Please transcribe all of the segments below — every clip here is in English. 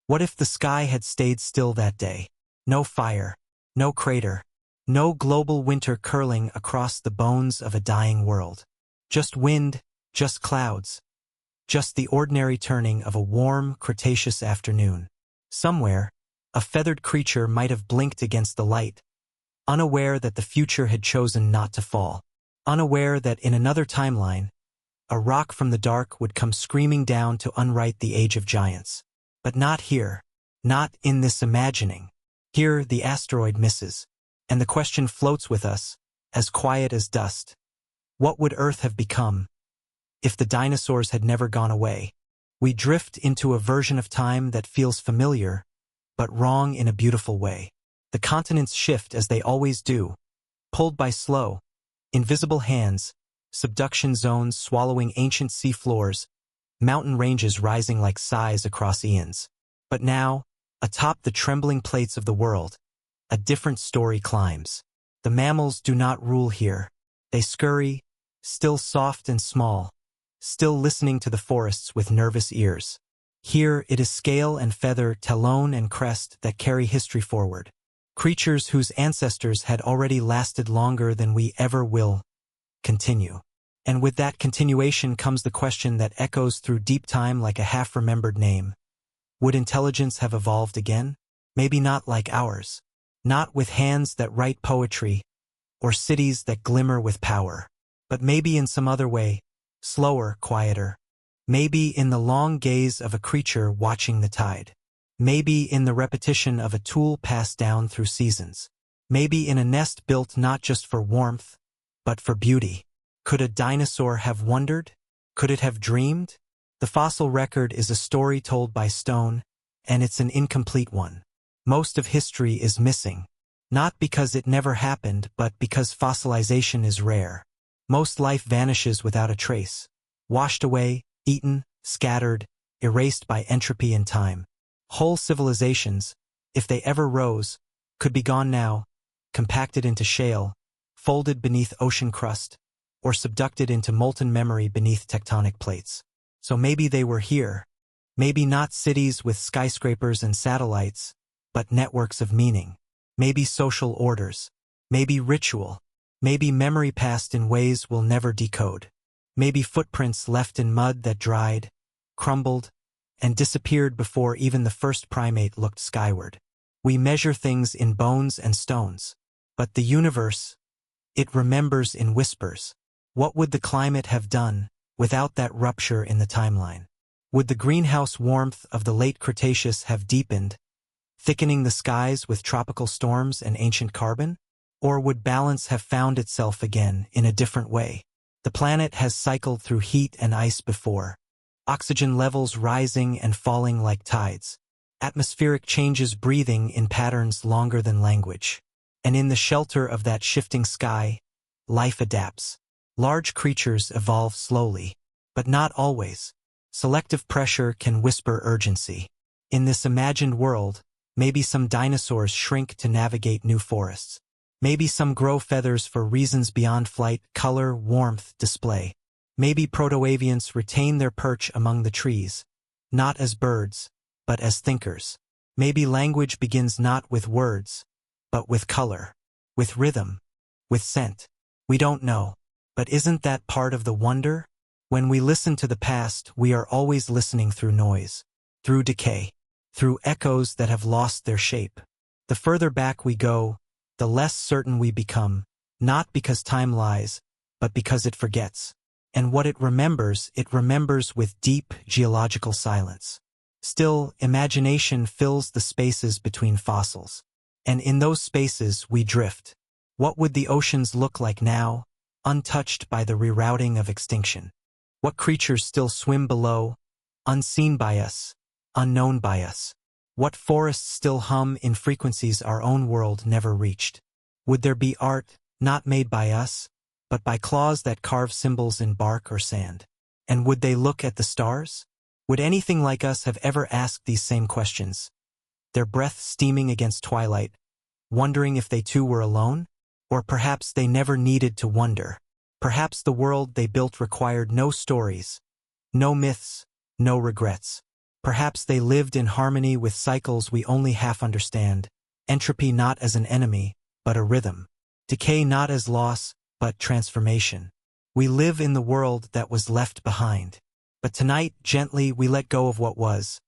What if the sky had stayed still that day? No fire, no crater, no global winter curling across the bones of a dying world. Just wind, just clouds, just the ordinary turning of a warm Cretaceous afternoon. Somewhere, a feathered creature might have blinked against the light, unaware that the future had chosen not to fall, unaware that in another timeline, a rock from the dark would come screaming down to unwrite the age of giants. But not here, not in this imagining. Here the asteroid misses, and the question floats with us, as quiet as dust. What would Earth have become if the dinosaurs had never gone away? We drift into a version of time that feels familiar, but wrong in a beautiful way. The continents shift as they always do, pulled by slow, invisible hands, subduction zones swallowing ancient sea floors, mountain ranges rising like sighs across eons. But now, atop the trembling plates of the world, a different story climbs. The mammals do not rule here. They scurry, still soft and small, still listening to the forests with nervous ears. Here it is scale and feather, talon and crest that carry history forward. Creatures whose ancestors had already lasted longer than we ever will continue. And with that continuation comes the question that echoes through deep time like a half-remembered name. Would intelligence have evolved again? Maybe not like ours. Not with hands that write poetry, or cities that glimmer with power. But maybe in some other way, slower, quieter. Maybe in the long gaze of a creature watching the tide. Maybe in the repetition of a tool passed down through seasons. Maybe in a nest built not just for warmth, but for beauty. Could a dinosaur have wondered? Could it have dreamed? The fossil record is a story told by stone, and it's an incomplete one. Most of history is missing, not because it never happened, but because fossilization is rare. Most life vanishes without a trace, washed away, eaten, scattered, erased by entropy and time. Whole civilizations, if they ever rose, could be gone now, compacted into shale, folded beneath ocean crust, or subducted into molten memory beneath tectonic plates. So maybe they were here. Maybe not cities with skyscrapers and satellites, but networks of meaning. Maybe social orders. Maybe ritual. Maybe memory passed in ways we'll never decode. Maybe footprints left in mud that dried, crumbled, and disappeared before even the first primate looked skyward. We measure things in bones and stones. But the universe, it remembers in whispers. What would the climate have done without that rupture in the timeline? Would the greenhouse warmth of the late Cretaceous have deepened, thickening the skies with tropical storms and ancient carbon? Or would balance have found itself again in a different way? The planet has cycled through heat and ice before, oxygen levels rising and falling like tides, atmospheric changes breathing in patterns longer than language. And in the shelter of that shifting sky, life adapts. Large creatures evolve slowly, but not always. Selective pressure can whisper urgency. In this imagined world, maybe some dinosaurs shrink to navigate new forests. Maybe some grow feathers for reasons beyond flight, color, warmth, display. Maybe proto-avians retain their perch among the trees, not as birds, but as thinkers. Maybe language begins not with words, but with color, with rhythm, with scent. We don't know. But isn't that part of the wonder? When we listen to the past, we are always listening through noise, through decay, through echoes that have lost their shape. The further back we go, the less certain we become, not because time lies, but because it forgets. And what it remembers with deep geological silence. Still, imagination fills the spaces between fossils. And in those spaces we drift. What would the oceans look like now, untouched by the rerouting of extinction? What creatures still swim below, unseen by us, unknown by us? What forests still hum in frequencies our own world never reached? Would there be art, not made by us, but by claws that carve symbols in bark or sand? And would they look at the stars? Would anything like us have ever asked these same questions? Their breath steaming against twilight, wondering if they too were alone? Or perhaps they never needed to wonder. Perhaps the world they built required no stories, no myths, no regrets. Perhaps they lived in harmony with cycles we only half understand, entropy not as an enemy, but a rhythm, decay not as loss, but transformation. We live in the world that was left behind. But tonight, gently, we let go of what was,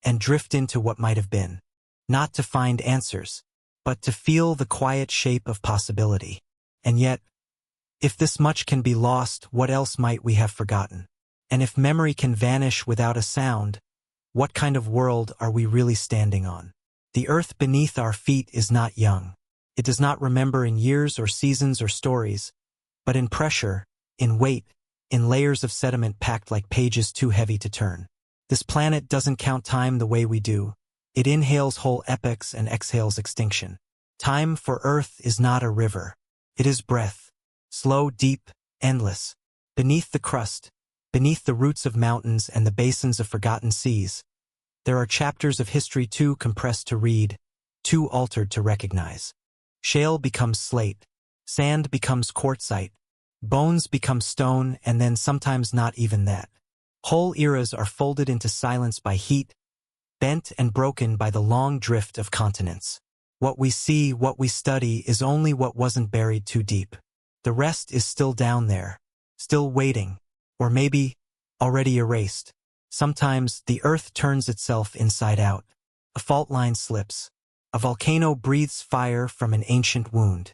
and drift into what might have been. Not to find answers, but to feel the quiet shape of possibility. And yet, if this much can be lost, what else might we have forgotten? And if memory can vanish without a sound, what kind of world are we really standing on? The earth beneath our feet is not young. It does not remember in years or seasons or stories, but in pressure, in weight, in layers of sediment packed like pages too heavy to turn. This planet doesn't count time the way we do. It inhales whole epochs and exhales extinction. Time for Earth is not a river. It is breath. Slow, deep, endless. Beneath the crust, beneath the roots of mountains and the basins of forgotten seas, there are chapters of history too compressed to read, too altered to recognize. Shale becomes slate. Sand becomes quartzite. Bones become stone, and then sometimes not even that. Whole eras are folded into silence by heat, bent and broken by the long drift of continents. What we see, what we study, is only what wasn't buried too deep. The rest is still down there, still waiting, or maybe already erased. Sometimes the earth turns itself inside out. A fault line slips. A volcano breathes fire from an ancient wound.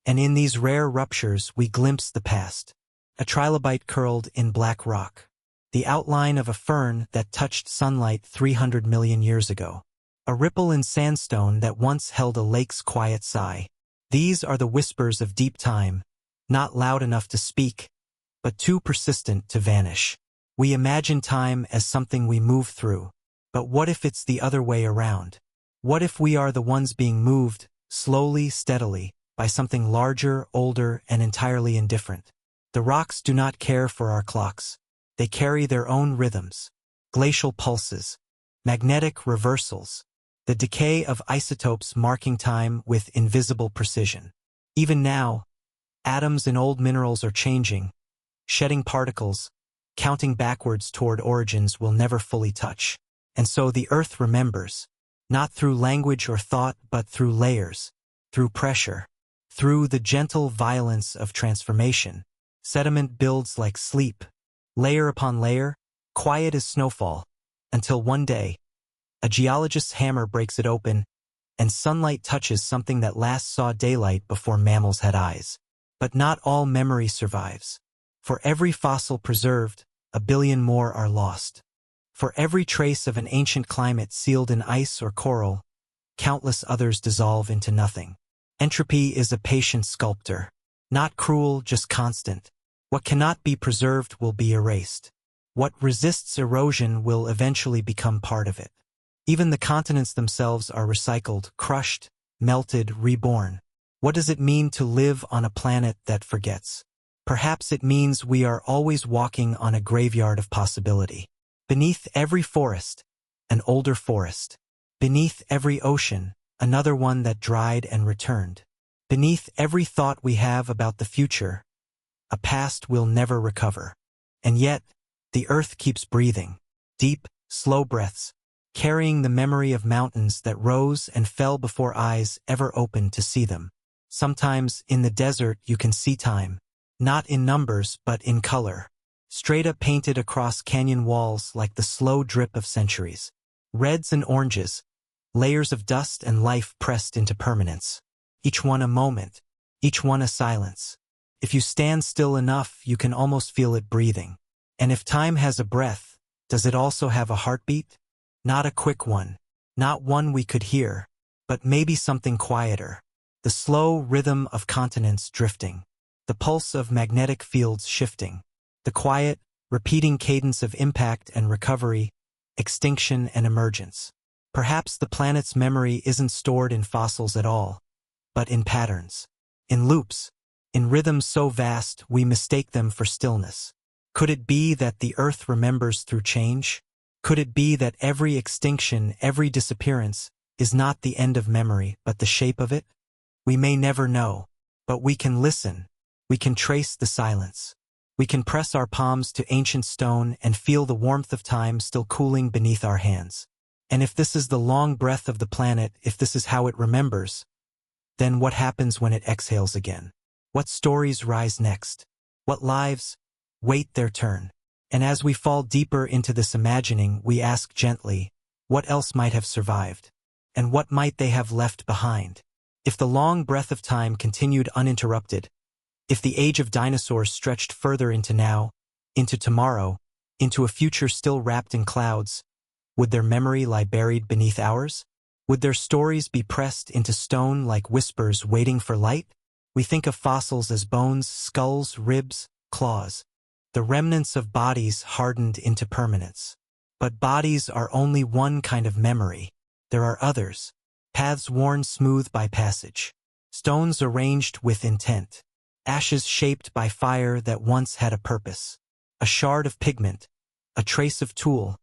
And in these rare ruptures we glimpse the past. A trilobite curled in black rock. The outline of a fern that touched sunlight 300 million years ago. A ripple in sandstone that once held a lake's quiet sigh. These are the whispers of deep time, not loud enough to speak, but too persistent to vanish. We imagine time as something we move through, but what if it's the other way around? What if we are the ones being moved, slowly, steadily, by something larger, older, and entirely indifferent? The rocks do not care for our clocks. They carry their own rhythms, glacial pulses, magnetic reversals, the decay of isotopes marking time with invisible precision. Even now, atoms in old minerals are changing, shedding particles, counting backwards toward origins we'll never fully touch. And so the earth remembers, not through language or thought, but through layers, through pressure, through the gentle violence of transformation. Sediment builds like sleep, layer upon layer, quiet as snowfall, until one day, a geologist's hammer breaks it open, and sunlight touches something that last saw daylight before mammals had eyes. But not all memory survives. For every fossil preserved, a billion more are lost. For every trace of an ancient climate sealed in ice or coral, countless others dissolve into nothing. Entropy is a patient sculptor. Not cruel, just constant. What cannot be preserved will be erased. What resists erosion will eventually become part of it. Even the continents themselves are recycled, crushed, melted, reborn. What does it mean to live on a planet that forgets? Perhaps it means we are always walking on a graveyard of possibility. Beneath every forest, an older forest. Beneath every ocean, another one that dried and returned. Beneath every thought we have about the future, a past we'll never recover. And yet, the earth keeps breathing. Deep, slow breaths, carrying the memory of mountains that rose and fell before eyes ever opened to see them. Sometimes, in the desert, you can see time. Not in numbers, but in color. Straight up painted across canyon walls like the slow drip of centuries. Reds and oranges, layers of dust and life pressed into permanence. Each one a moment, each one a silence. If you stand still enough, you can almost feel it breathing. And if time has a breath, does it also have a heartbeat? Not a quick one, not one we could hear, but maybe something quieter. The slow rhythm of continents drifting. The pulse of magnetic fields shifting. The quiet, repeating cadence of impact and recovery, extinction and emergence. Perhaps the planet's memory isn't stored in fossils at all, but in patterns, in loops, in rhythms so vast we mistake them for stillness. Could it be that the earth remembers through change? Could it be that every extinction, every disappearance, is not the end of memory, but the shape of it? We may never know, but we can listen. We can trace the silence. We can press our palms to ancient stone and feel the warmth of time still cooling beneath our hands. And if this is the long breath of the planet, if this is how it remembers, then what happens when it exhales again? What stories rise next? What lives wait their turn? And as we fall deeper into this imagining, we ask gently, what else might have survived? And what might they have left behind? If the long breath of time continued uninterrupted, if the age of dinosaurs stretched further into now, into tomorrow, into a future still wrapped in clouds, would their memory lie buried beneath ours? Would their stories be pressed into stone like whispers waiting for light? We think of fossils as bones, skulls, ribs, claws, the remnants of bodies hardened into permanence. But bodies are only one kind of memory. There are others, paths worn smooth by passage, stones arranged with intent, ashes shaped by fire that once had a purpose, a shard of pigment, a trace of tool,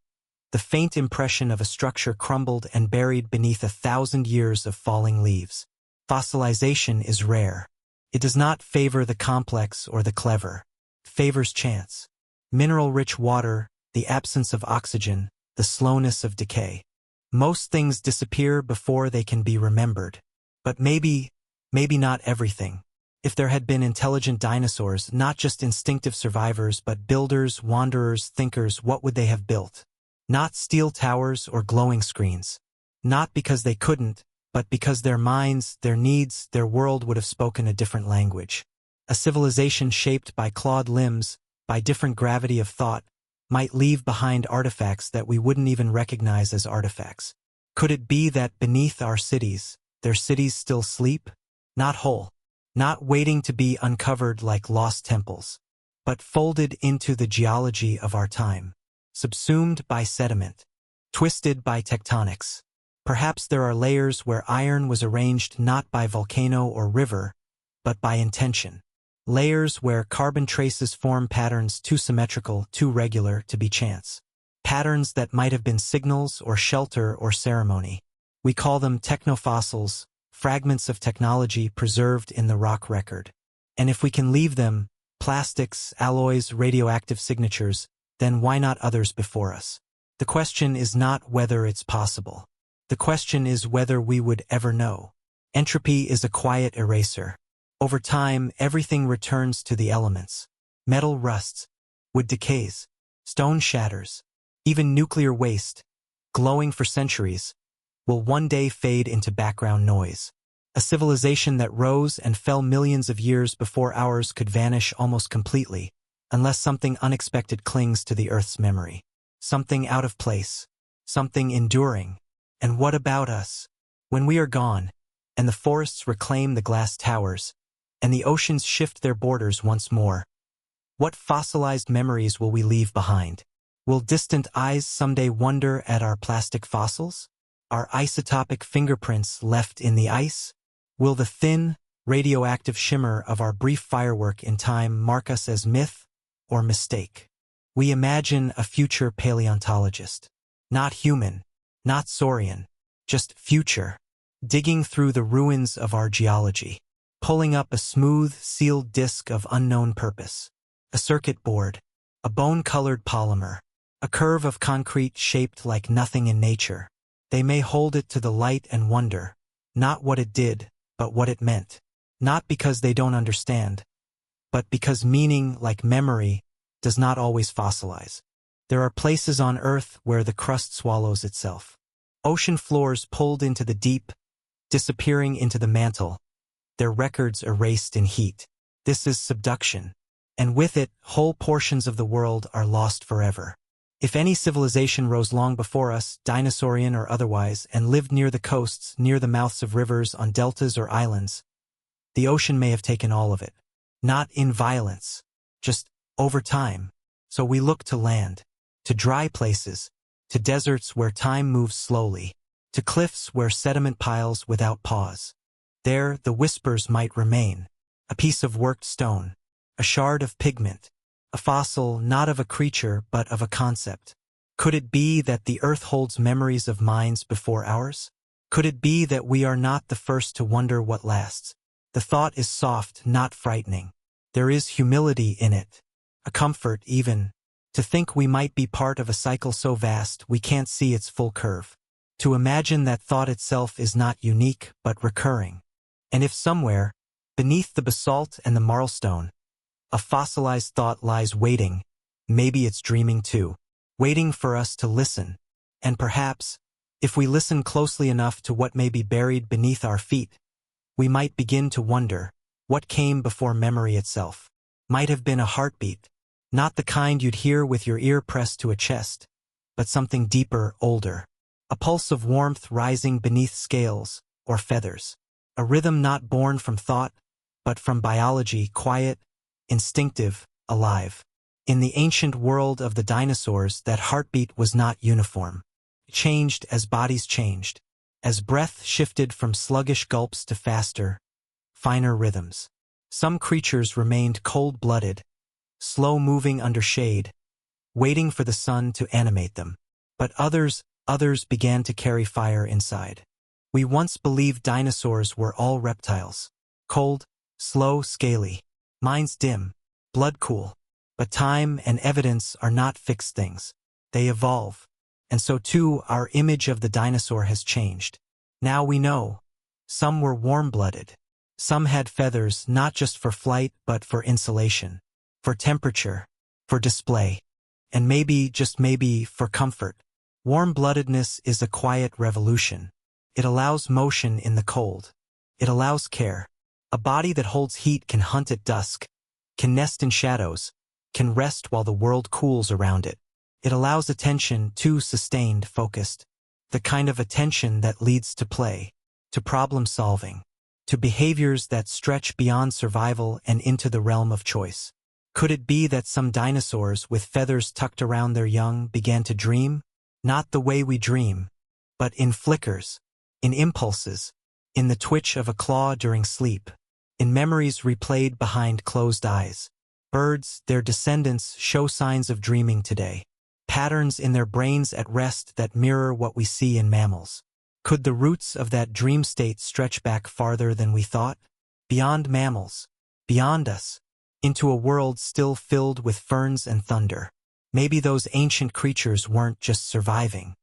the faint impression of a structure crumbled and buried beneath 1,000 years of falling leaves. Fossilization is rare. It does not favor the complex or the clever. It favors chance. Mineral-rich water, the absence of oxygen, the slowness of decay. Most things disappear before they can be remembered. But maybe not everything. If there had been intelligent dinosaurs, not just instinctive survivors but builders, wanderers, thinkers, what would they have built? Not steel towers or glowing screens. Not because they couldn't, but because their minds, their needs, their world would have spoken a different language. A civilization shaped by clawed limbs, by different gravity of thought, might leave behind artifacts that we wouldn't even recognize as artifacts. Could it be that beneath our cities, their cities still sleep? Not whole. Not waiting to be uncovered like lost temples, but folded into the geology of our time. Subsumed by sediment, twisted by tectonics. Perhaps there are layers where iron was arranged not by volcano or river, but by intention. Layers where carbon traces form patterns too symmetrical, too regular to be chance. Patterns that might have been signals or shelter or ceremony. We call them technofossils, fragments of technology preserved in the rock record. And if we can leave them, plastics, alloys, radioactive signatures, then why not others before us? The question is not whether it's possible. The question is whether we would ever know. Entropy is a quiet eraser. Over time, everything returns to the elements. Metal rusts, wood decays, stone shatters, even nuclear waste, glowing for centuries, will one day fade into background noise. A civilization that rose and fell millions of years before ours could vanish almost completely, unless something unexpected clings to the Earth's memory. Something out of place. Something enduring. And what about us? When we are gone, and the forests reclaim the glass towers, and the oceans shift their borders once more, what fossilized memories will we leave behind? Will distant eyes someday wonder at our plastic fossils? Our isotopic fingerprints left in the ice? Will the thin, radioactive shimmer of our brief firework in time mark us as myth or mistake? We imagine a future paleontologist. Not human, not saurian, just future, digging through the ruins of our geology, pulling up a smooth, sealed disk of unknown purpose. A circuit board, a bone-colored polymer, a curve of concrete shaped like nothing in nature. They may hold it to the light and wonder, not what it did, but what it meant. Not because they don't understand, but because meaning, like memory, does not always fossilize. There are places on Earth where the crust swallows itself. Ocean floors pulled into the deep, disappearing into the mantle, their records erased in heat. This is subduction. And with it, whole portions of the world are lost forever. If any civilization rose long before us, dinosaurian or otherwise, and lived near the coasts, near the mouths of rivers, on deltas or islands, the ocean may have taken all of it. Not in violence, just over time. So we look to land, to dry places, to deserts where time moves slowly, to cliffs where sediment piles without pause. There, the whispers might remain, a piece of worked stone, a shard of pigment, a fossil not of a creature but of a concept. Could it be that the Earth holds memories of minds before ours? Could it be that we are not the first to wonder what lasts? The thought is soft, not frightening. There is humility in it. a comfort even, to think we might be part of a cycle so vast we can't see its full curve. To imagine that thought itself is not unique but recurring. And if somewhere, beneath the basalt and the marlstone, a fossilized thought lies waiting, maybe it's dreaming too, waiting for us to listen. And perhaps, if we listen closely enough to what may be buried beneath our feet, we might begin to wonder, what came before memory itself? Might have been a heartbeat, not the kind you'd hear with your ear pressed to a chest, but something deeper, older. A pulse of warmth rising beneath scales or feathers. A rhythm not born from thought, but from biology, quiet, instinctive, alive. In the ancient world of the dinosaurs, that heartbeat was not uniform. It changed as bodies changed, as breath shifted from sluggish gulps to faster, finer rhythms. Some creatures remained cold-blooded, slow-moving under shade, waiting for the sun to animate them. But others began to carry fire inside. We once believed dinosaurs were all reptiles. Cold, slow, scaly. Minds dim, blood cool. But time and evidence are not fixed things. They evolve. And so too our image of the dinosaur has changed. Now we know. Some were warm-blooded. Some had feathers not just for flight but for insulation, for temperature, for display, and maybe, just maybe, for comfort. Warm-bloodedness is a quiet revolution. It allows motion in the cold. It allows care. A body that holds heat can hunt at dusk, can nest in shadows, can rest while the world cools around it. It allows attention, too sustained, focused. The kind of attention that leads to play, to problem-solving, to behaviors that stretch beyond survival and into the realm of choice. Could it be that some dinosaurs with feathers tucked around their young began to dream? Not the way we dream, but in flickers, in impulses, in the twitch of a claw during sleep, in memories replayed behind closed eyes. Birds, their descendants, show signs of dreaming today. Patterns in their brains at rest that mirror what we see in mammals. Could the roots of that dream state stretch back farther than we thought? Beyond mammals, beyond us, into a world still filled with ferns and thunder. Maybe those ancient creatures weren't just surviving.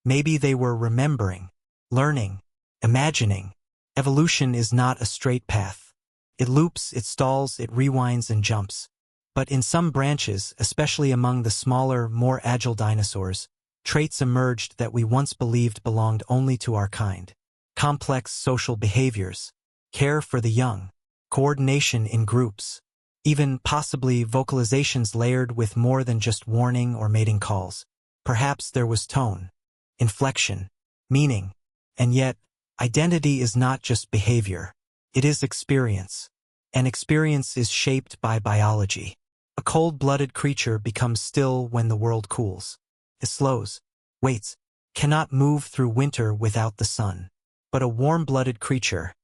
Maybe they were remembering, learning, imagining. Evolution is not a straight path. It loops, it stalls, it rewinds and jumps. But in some branches, especially among the smaller, more agile dinosaurs, traits emerged that we once believed belonged only to our kind. Complex social behaviors, care for the young, coordination in groups, even possibly vocalizations layered with more than just warning or mating calls. Perhaps there was tone, inflection, meaning. And yet, identity is not just behavior. It is experience. And experience is shaped by biology. A cold-blooded creature becomes still when the world cools. It slows, waits, cannot move through winter without the sun. But a warm-blooded creature,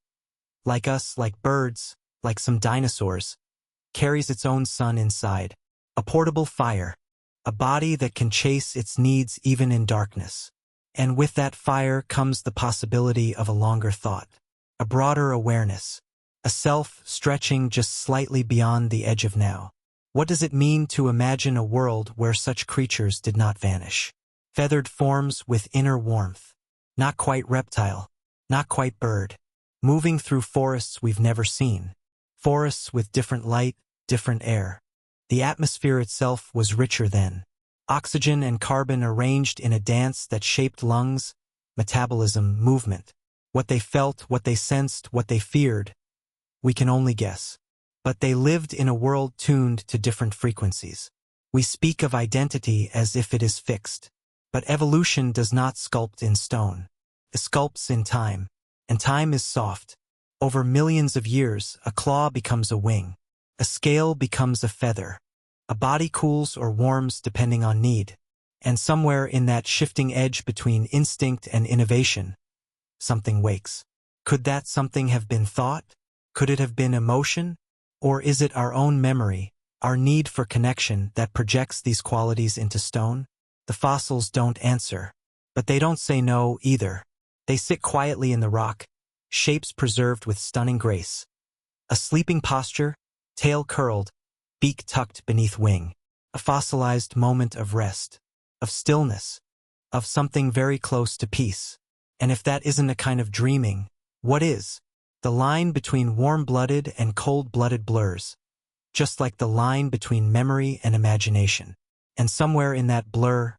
like us, like birds, like some dinosaurs, carries its own sun inside, a portable fire, a body that can chase its needs even in darkness. And with that fire comes the possibility of a longer thought, a broader awareness, a self stretching just slightly beyond the edge of now. What does it mean to imagine a world where such creatures did not vanish? Feathered forms with inner warmth, not quite reptile, not quite bird, moving through forests we've never seen, forests with different light, different air. The atmosphere itself was richer then. Oxygen and carbon arranged in a dance that shaped lungs, metabolism, movement. What they felt, what they sensed, what they feared, we can only guess. But they lived in a world tuned to different frequencies. We speak of identity as if it is fixed. But evolution does not sculpt in stone. It sculpts in time. And time is soft. Over millions of years, a claw becomes a wing. A scale becomes a feather. A body cools or warms depending on need. And somewhere in that shifting edge between instinct and innovation, something wakes. Could that something have been thought? Could it have been emotion? Or is it our own memory, our need for connection that projects these qualities into stone? The fossils don't answer. But they don't say no either. They sit quietly in the rock, shapes preserved with stunning grace. A sleeping posture, tail curled, beak tucked beneath wing. A fossilized moment of rest, of stillness, of something very close to peace. And if that isn't a kind of dreaming, what is? The line between warm-blooded and cold-blooded blurs, just like the line between memory and imagination. And somewhere in that blur,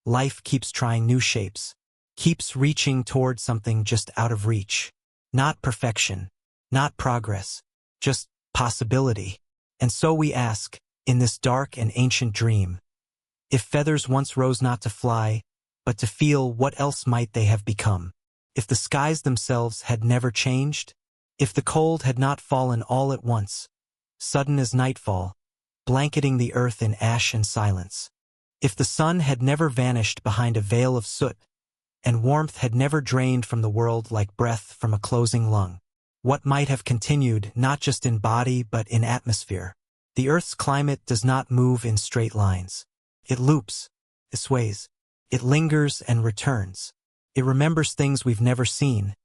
life keeps trying new shapes, keeps reaching toward something just out of reach. Not perfection, not progress, just possibility. And so we ask, in this dark and ancient dream, if feathers once rose not to fly, but to feel, what else might they have become? If the skies themselves had never changed? If the cold had not fallen all at once, sudden as nightfall, blanketing the earth in ash and silence? If the sun had never vanished behind a veil of soot, and warmth had never drained from the world like breath from a closing lung? What might have continued, not just in body but in atmosphere? The Earth's climate does not move in straight lines. It loops, it sways, it lingers and returns. It remembers things we've never seen,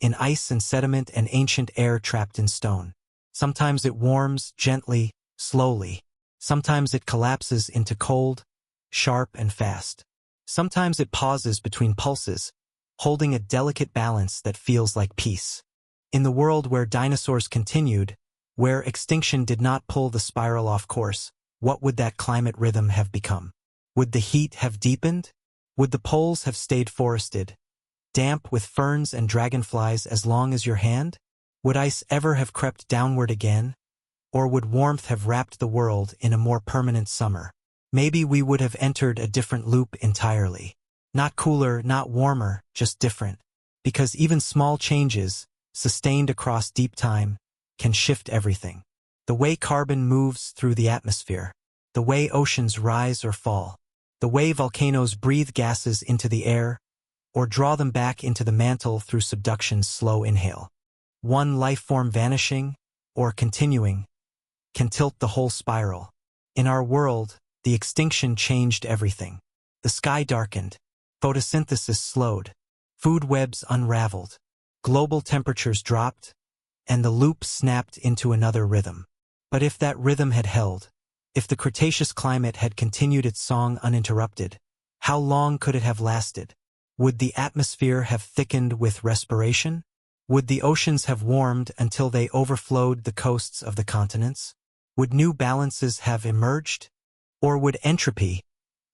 in ice and sediment and ancient air trapped in stone. Sometimes it warms gently, slowly. Sometimes it collapses into cold, sharp and fast. Sometimes it pauses between pulses, holding a delicate balance that feels like peace. In the world where dinosaurs continued, where extinction did not pull the spiral off course, what would that climate rhythm have become? Would the heat have deepened? Would the poles have stayed forested, damp with ferns and dragonflies as long as your hand? Would ice ever have crept downward again? Or would warmth have wrapped the world in a more permanent summer? Maybe we would have entered a different loop entirely. Not cooler, not warmer, just different. Because even small changes, sustained across deep time, can shift everything. The way carbon moves through the atmosphere, the way oceans rise or fall, the way volcanoes breathe gases into the air, or draw them back into the mantle through subduction's slow inhale. One life form vanishing, or continuing, can tilt the whole spiral. In our world, the extinction changed everything. The sky darkened, photosynthesis slowed, food webs unraveled, global temperatures dropped, and the loop snapped into another rhythm. But if that rhythm had held, if the Cretaceous climate had continued its song uninterrupted, how long could it have lasted? Would the atmosphere have thickened with respiration? Would the oceans have warmed until they overflowed the coasts of the continents? Would new balances have emerged? Or would entropy,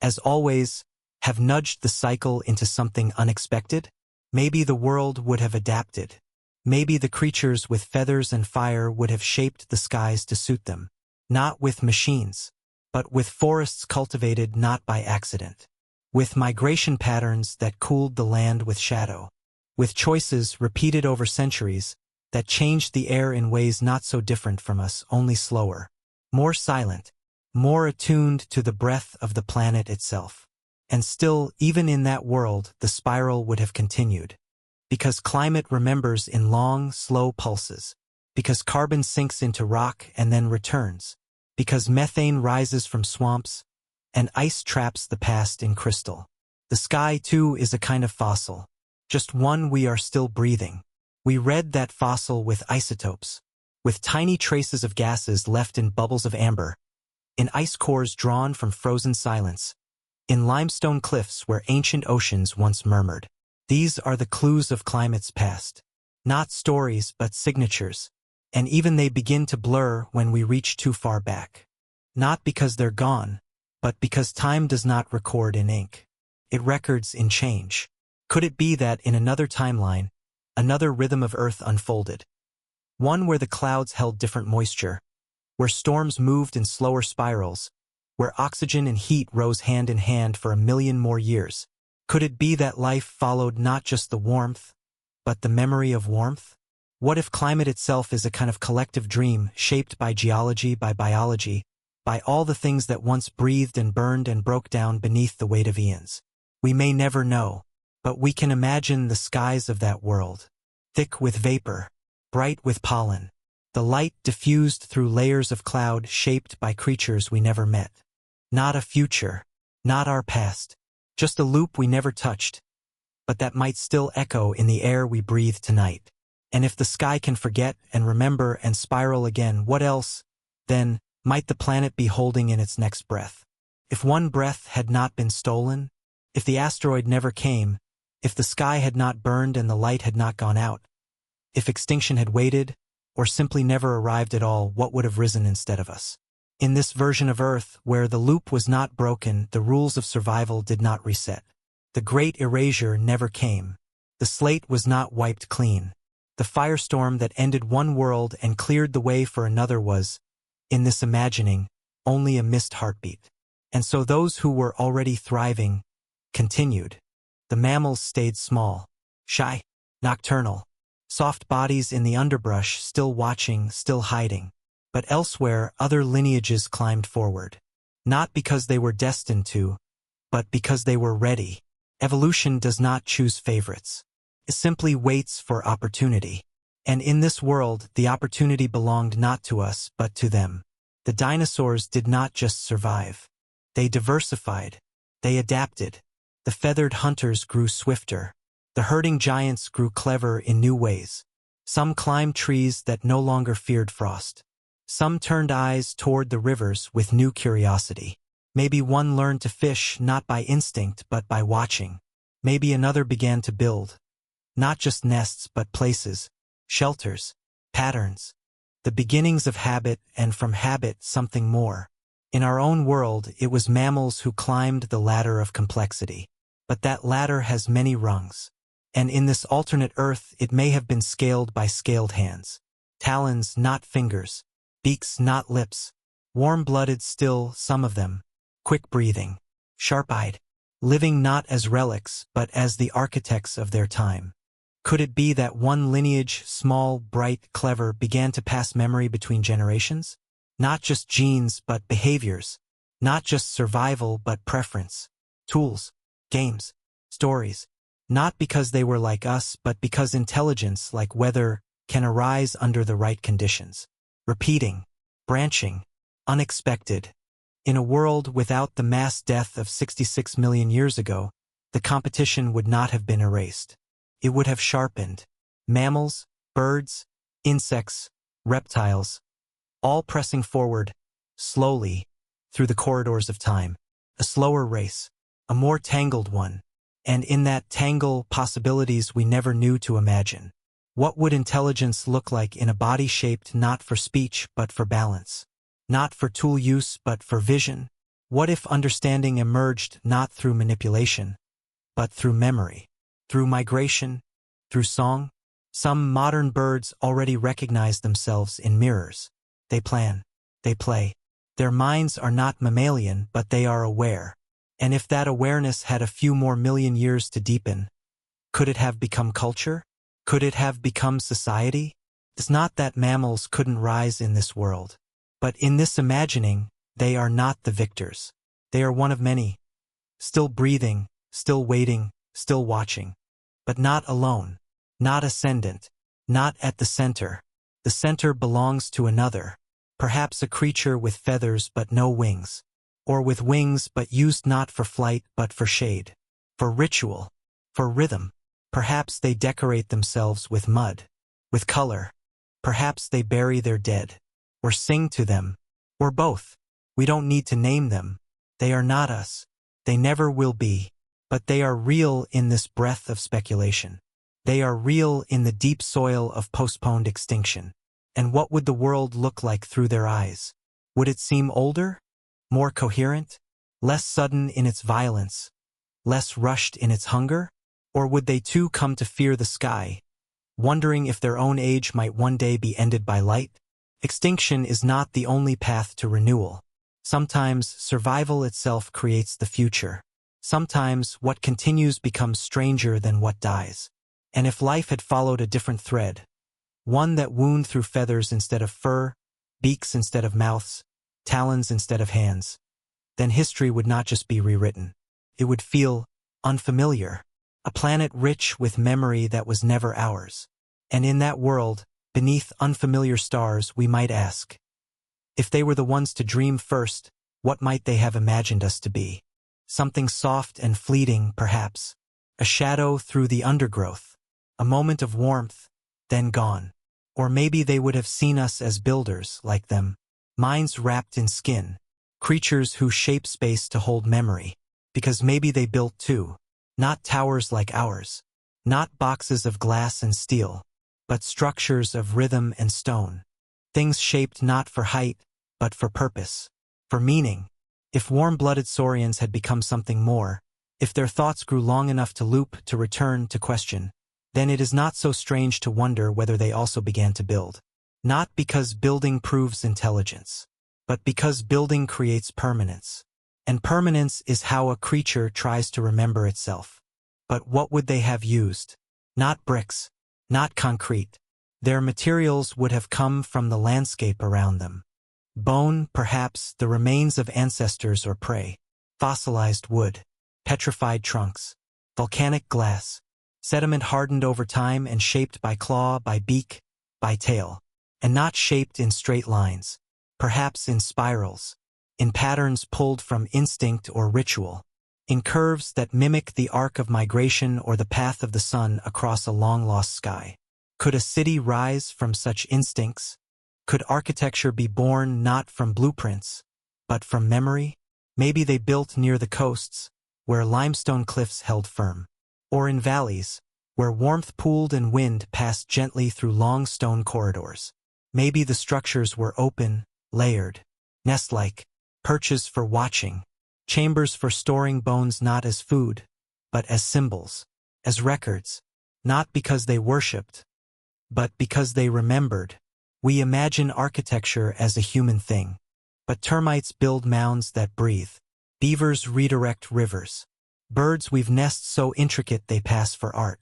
as always, have nudged the cycle into something unexpected? Maybe the world would have adapted. Maybe the creatures with feathers and fire would have shaped the skies to suit them. Not with machines, but with forests cultivated not by accident. With migration patterns that cooled the land with shadow. With choices repeated over centuries that changed the air in ways not so different from us, only slower. More silent, more attuned to the breath of the planet itself. And still, even in that world, the spiral would have continued. Because climate remembers in long, slow pulses. Because carbon sinks into rock and then returns. Because methane rises from swamps, and ice traps the past in crystal. The sky, too, is a kind of fossil. Just one we are still breathing. We read that fossil with isotopes, with tiny traces of gases left in bubbles of amber, in ice cores drawn from frozen silence, in limestone cliffs where ancient oceans once murmured. These are the clues of climate's past. Not stories, but signatures. And even they begin to blur when we reach too far back. Not because they're gone, but because time does not record in ink. It records in change. Could it be that in another timeline, another rhythm of Earth unfolded? One where the clouds held different moisture, where storms moved in slower spirals, where oxygen and heat rose hand in hand for 1,000,000 more years. Could it be that life followed not just the warmth, but the memory of warmth? What if climate itself is a kind of collective dream shaped by geology, by biology, by all the things that once breathed and burned and broke down beneath the weight of eons? We may never know, but we can imagine the skies of that world, thick with vapor, bright with pollen, the light diffused through layers of cloud shaped by creatures we never met. Not a future, not our past, just a loop we never touched, but that might still echo in the air we breathe tonight. And if the sky can forget and remember and spiral again, what else, then, might the planet be holding in its next breath? If one breath had not been stolen, if the asteroid never came, if the sky had not burned and the light had not gone out, if extinction had waited, or simply never arrived at all, what would have risen instead of us? In this version of Earth, where the loop was not broken, the rules of survival did not reset. The great erasure never came. The slate was not wiped clean. The firestorm that ended one world and cleared the way for another was, in this imagining, only a missed heartbeat. And so those who were already thriving continued. The mammals stayed small, shy, nocturnal, soft bodies in the underbrush, still watching, still hiding. But elsewhere, other lineages climbed forward. Not because they were destined to, but because they were ready. Evolution does not choose favorites. It simply waits for opportunity. And in this world, the opportunity belonged not to us, but to them. The dinosaurs did not just survive. They diversified. They adapted. The feathered hunters grew swifter. The herding giants grew clever in new ways. Some climbed trees that no longer feared frost. Some turned eyes toward the rivers with new curiosity. Maybe one learned to fish not by instinct but by watching. Maybe another began to build. Not just nests but places, shelters, patterns. The beginnings of habit, and from habit something more. In our own world, it was mammals who climbed the ladder of complexity. But that ladder has many rungs. And in this alternate Earth, it may have been scaled by scaled hands. Talons, not fingers. Beaks, not lips. Warm-blooded still, some of them. Quick-breathing. Sharp-eyed. Living not as relics, but as the architects of their time. Could it be that one lineage, small, bright, clever, began to pass memory between generations? Not just genes, but behaviors. Not just survival, but preference. Tools. Games. Stories. Not because they were like us, but because intelligence, like weather, can arise under the right conditions. Repeating, branching, unexpected. In a world without the mass death of 66 million years ago, the competition would not have been erased. It would have sharpened. Mammals, birds, insects, reptiles, all pressing forward, slowly, through the corridors of time. A slower race, a more tangled one. And in that tangle, possibilities we never knew to imagine. What would intelligence look like in a body shaped not for speech but for balance? Not for tool use but for vision? What if understanding emerged not through manipulation, but through memory? Through migration? Through song? Some modern birds already recognize themselves in mirrors. They plan. They play. Their minds are not mammalian, but they are aware. And if that awareness had a few more million years to deepen, could it have become culture? Could it have become society? It's not that mammals couldn't rise in this world. But in this imagining, they are not the victors. They are one of many. Still breathing, still waiting, still watching. But not alone. Not ascendant. Not at the center. The center belongs to another. Perhaps a creature with feathers but no wings. Or with wings but used not for flight but for shade. For ritual. For rhythm. Perhaps they decorate themselves with mud. With color. Perhaps they bury their dead. Or sing to them. Or both. We don't need to name them. They are not us. They never will be. But they are real in this breath of speculation. They are real in the deep soil of postponed extinction. And what would the world look like through their eyes? Would it seem older? More coherent? Less sudden in its violence? Less rushed in its hunger? Or would they too come to fear the sky, wondering if their own age might one day be ended by light? Extinction is not the only path to renewal. Sometimes survival itself creates the future. Sometimes what continues becomes stranger than what dies. And if life had followed a different thread, one that wound through feathers instead of fur, beaks instead of mouths, talons instead of hands, then history would not just be rewritten. It would feel unfamiliar. A planet rich with memory that was never ours. And in that world, beneath unfamiliar stars, we might ask, if they were the ones to dream first, what might they have imagined us to be? Something soft and fleeting, perhaps. A shadow through the undergrowth. A moment of warmth, then gone. Or maybe they would have seen us as builders, like them. minds wrapped in skin, creatures who shape space to hold memory, because maybe they built too, not towers like ours, not boxes of glass and steel, but structures of rhythm and stone, things shaped not for height, but for purpose, for meaning. If warm-blooded saurians had become something more, if their thoughts grew long enough to loop, to return, to question, then it is not so strange to wonder whether they also began to build. Not because building proves intelligence, but because building creates permanence. And permanence is how a creature tries to remember itself. But what would they have used? Not bricks, not concrete. Their materials would have come from the landscape around them. Bone, perhaps, the remains of ancestors or prey. Fossilized wood, petrified trunks, volcanic glass, sediment hardened over time and shaped by claw, by beak, by tail. And not shaped in straight lines, perhaps in spirals, in patterns pulled from instinct or ritual, in curves that mimic the arc of migration or the path of the sun across a long-lost sky. Could a city rise from such instincts? Could architecture be born not from blueprints, but from memory? Maybe they built near the coasts, where limestone cliffs held firm, or in valleys, where warmth pooled and wind passed gently through long stone corridors. Maybe the structures were open, layered, nest-like, perches for watching, chambers for storing bones not as food, but as symbols, as records, not because they worshipped, but because they remembered. We imagine architecture as a human thing, but termites build mounds that breathe. Beavers redirect rivers. Birds weave nests so intricate they pass for art.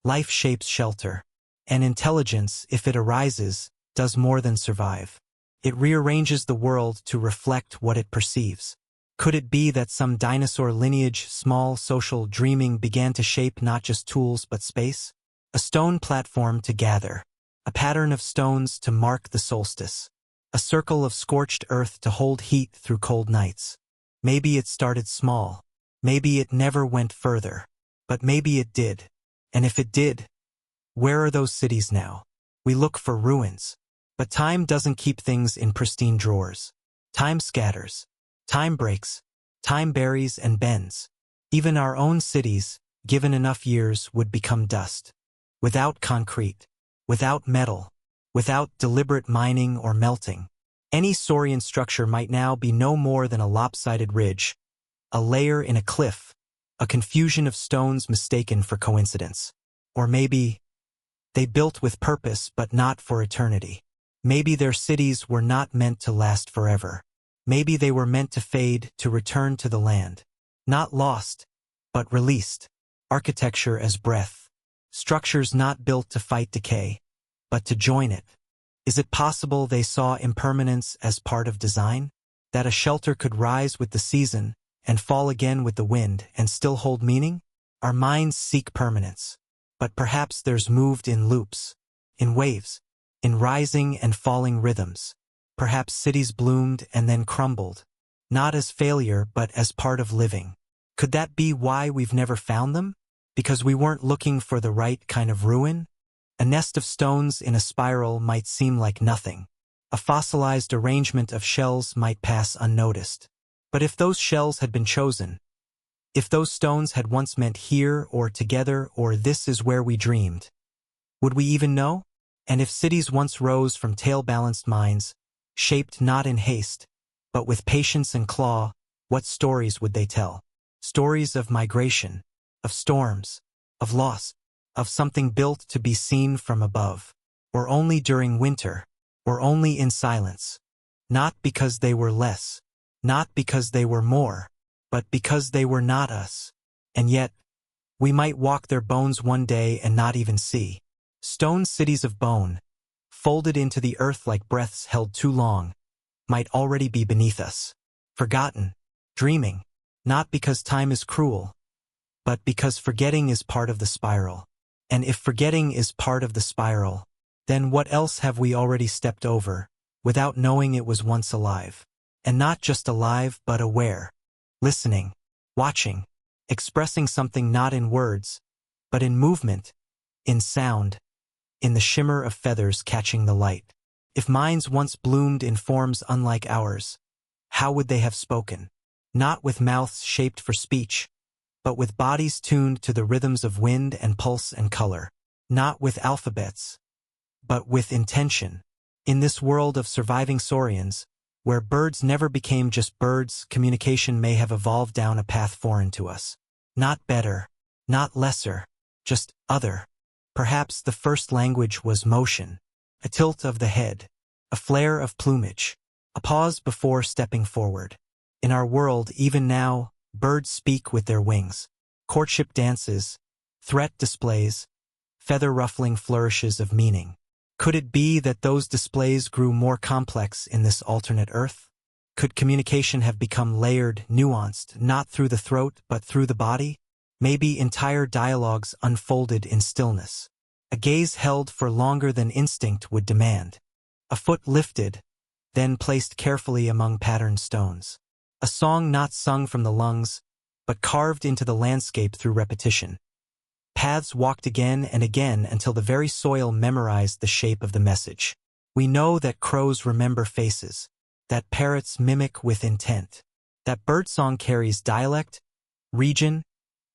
Life shapes shelter. And intelligence, if it arises, does more than survive. It rearranges the world to reflect what it perceives. Could it be that some dinosaur lineage, small social dreaming, began to shape not just tools but space? A stone platform to gather, a pattern of stones to mark the solstice, a circle of scorched earth to hold heat through cold nights. Maybe it started small, maybe it never went further, but maybe it did. And if it did, where are those cities now? We look for ruins. But time doesn't keep things in pristine drawers. Time scatters. Time breaks. Time buries and bends. Even our own cities, given enough years, would become dust. Without concrete, without metal, without deliberate mining or melting, any saurian structure might now be no more than a lopsided ridge, a layer in a cliff, a confusion of stones mistaken for coincidence. Or maybe they built with purpose but not for eternity. Maybe their cities were not meant to last forever. Maybe they were meant to fade, to return to the land. Not lost, but released. Architecture as breath. Structures not built to fight decay, but to join it. Is it possible they saw impermanence as part of design? That a shelter could rise with the season and fall again with the wind and still hold meaning? Our minds seek permanence, but perhaps there's moved in loops, in waves, in rising and falling rhythms. Perhaps cities bloomed and then crumbled, not as failure but as part of living. Could that be why we've never found them? Because we weren't looking for the right kind of ruin? A nest of stones in a spiral might seem like nothing. A fossilized arrangement of shells might pass unnoticed. But if those shells had been chosen, if those stones had once meant here or together or this is where we dreamed, would we even know? And if cities once rose from tail-balanced minds, shaped not in haste, but with patience and claw, what stories would they tell? Stories of migration, of storms, of loss, of something built to be seen from above, or only during winter, or only in silence. Not because they were less, not because they were more, but because they were not us. And yet, we might walk their bones one day and not even see. Stone cities of bone, folded into the earth like breaths held too long, might already be beneath us, forgotten, dreaming, not because time is cruel, but because forgetting is part of the spiral. And if forgetting is part of the spiral, then what else have we already stepped over, without knowing it was once alive? And not just alive but aware, listening, watching, expressing something not in words, but in movement, in sound, in the shimmer of feathers catching the light. If minds once bloomed in forms unlike ours, how would they have spoken? Not with mouths shaped for speech, but with bodies tuned to the rhythms of wind and pulse and color. Not with alphabets, but with intention. In this world of surviving saurians, where birds never became just birds, communication may have evolved down a path foreign to us. Not better, not lesser, just other. Perhaps the first language was motion, a tilt of the head, a flare of plumage, a pause before stepping forward. In our world, even now, birds speak with their wings. Courtship dances, threat displays, feather-ruffling flourishes of meaning. Could it be that those displays grew more complex in this alternate Earth? Could communication have become layered, nuanced, not through the throat but through the body? Maybe entire dialogues unfolded in stillness. A gaze held for longer than instinct would demand. A foot lifted, then placed carefully among patterned stones. A song not sung from the lungs, but carved into the landscape through repetition. Paths walked again and again until the very soil memorized the shape of the message. We know that crows remember faces, that parrots mimic with intent, that birdsong carries dialect, region,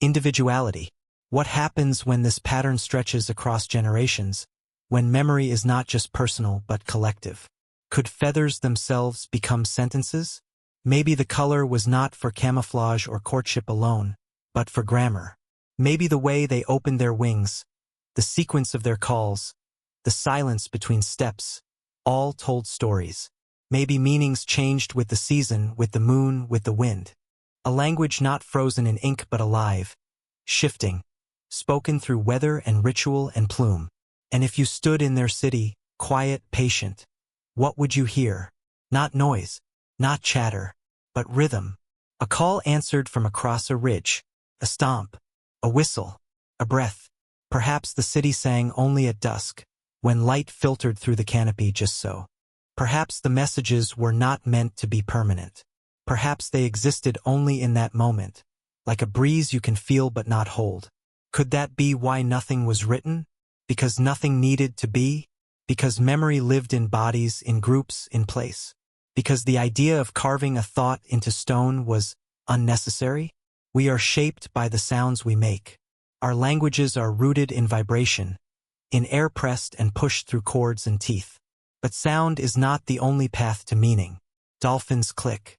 individuality. What happens when this pattern stretches across generations, when memory is not just personal but collective? Could feathers themselves become sentences? Maybe the color was not for camouflage or courtship alone, but for grammar. Maybe the way they opened their wings, the sequence of their calls, the silence between steps, all told stories. Maybe meanings changed with the season, with the moon, with the wind. A language not frozen in ink but alive, shifting, spoken through weather and ritual and plume. And if you stood in their city, quiet, patient, what would you hear? Not noise, not chatter, but rhythm. A call answered from across a ridge, a stomp, a whistle, a breath. Perhaps the city sang only at dusk, when light filtered through the canopy just so. Perhaps the messages were not meant to be permanent. Perhaps they existed only in that moment, like a breeze you can feel but not hold. Could that be why nothing was written? Because nothing needed to be? Because memory lived in bodies, in groups, in place? Because the idea of carving a thought into stone was unnecessary? We are shaped by the sounds we make. Our languages are rooted in vibration, in air pressed and pushed through chords and teeth. But sound is not the only path to meaning. Dolphins click.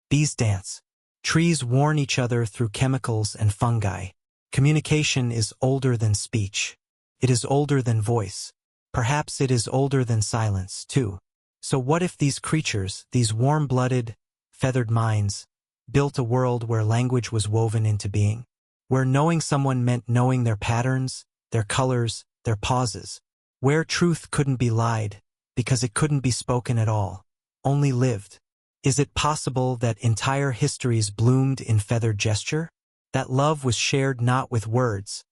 Bees dance. Trees warn each other through chemicals and fungi. Communication is older than speech. It is older than voice. Perhaps it is older than silence, too. So what if these creatures, these warm-blooded, feathered minds, built a world where language was woven into being? Where knowing someone meant knowing their patterns, their colors, their pauses? Where truth couldn't be lied, because it couldn't be spoken at all, only lived? Is it possible that entire histories bloomed in feathered gesture? That love was shared not with words,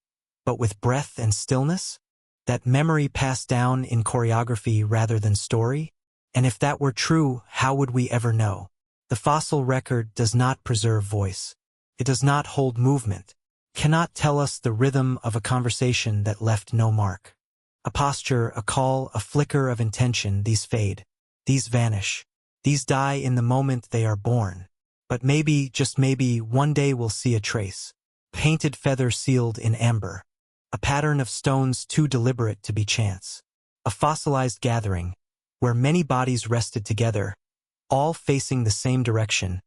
but with breath and stillness? That memory passed down in choreography rather than story? And if that were true, how would we ever know? The fossil record does not preserve voice. It does not hold movement, cannot tell us the rhythm of a conversation that left no mark. A posture, a call, a flicker of intention, these fade, these vanish, these die in the moment they are born. But maybe, just maybe, one day we'll see a trace. Painted feather sealed in amber. A pattern of stones too deliberate to be chance. A fossilized gathering, where many bodies rested together, all facing the same direction,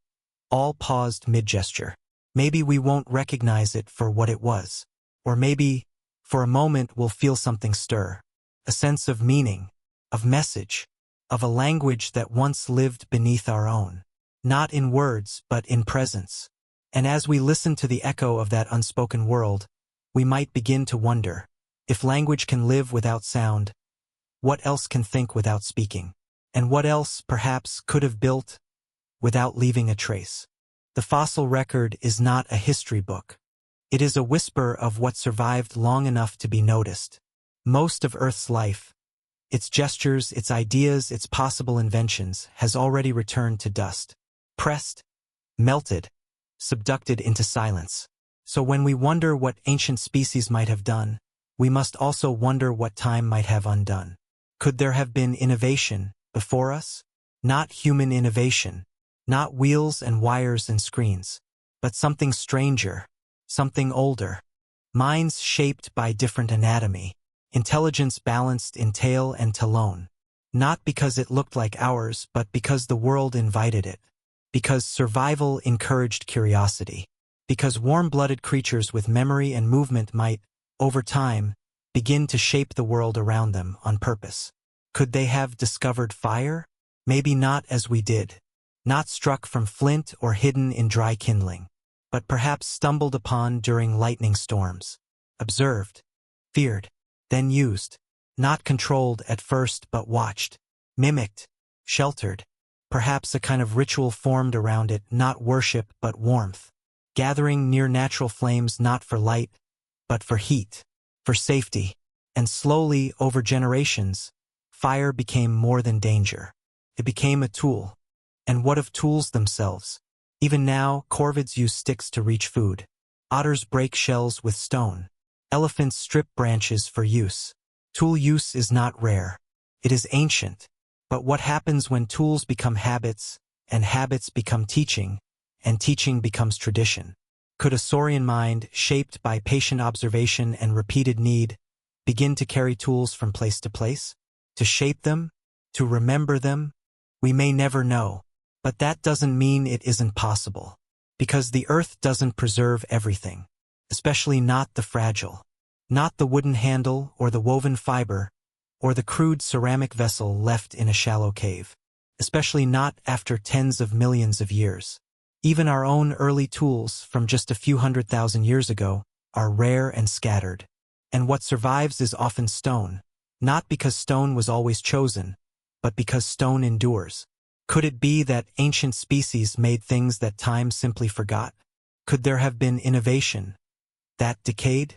all paused mid-gesture. Maybe we won't recognize it for what it was. Or maybe, for a moment we'll feel something stir. A sense of meaning, of message, of a language that once lived beneath our own. Not in words, but in presence. And as we listen to the echo of that unspoken world, we might begin to wonder, if language can live without sound, what else can think without speaking? And what else, perhaps, could have built without leaving a trace? The fossil record is not a history book. It is a whisper of what survived long enough to be noticed. Most of Earth's life, its gestures, its ideas, its possible inventions, has already returned to dust. Pressed, melted, subducted into silence. So when we wonder what ancient species might have done, we must also wonder what time might have undone. Could there have been innovation before us? Not human innovation, not wheels and wires and screens, but something stranger, something older. Minds shaped by different anatomy, intelligence balanced in tail and talon. Not because it looked like ours, but because the world invited it. Because survival encouraged curiosity. Because warm-blooded creatures with memory and movement might, over time, begin to shape the world around them on purpose. Could they have discovered fire? Maybe not as we did. Not struck from flint or hidden in dry kindling, but perhaps stumbled upon during lightning storms. Observed, feared, then used. Not controlled at first but watched, mimicked, sheltered. Perhaps a kind of ritual formed around it, not worship but warmth. Gathering near natural flames not for light, but for heat, for safety. And slowly, over generations, fire became more than danger. It became a tool. And what of tools themselves? Even now, corvids use sticks to reach food. Otters break shells with stone. Elephants strip branches for use. Tool use is not rare. It is ancient. But what happens when tools become habits, and habits become teaching, and teaching becomes tradition? Could a saurian mind, shaped by patient observation and repeated need, begin to carry tools from place to place? To shape them? To remember them? We may never know. But that doesn't mean it isn't possible. Because the earth doesn't preserve everything. Especially not the fragile. Not the wooden handle or the woven fiber, or the crude ceramic vessel left in a shallow cave. Especially not after tens of millions of years. Even our own early tools from just a few 100,000 years ago are rare and scattered. And what survives is often stone. Not because stone was always chosen, but because stone endures. Could it be that ancient species made things that time simply forgot? Could there have been innovation that decayed?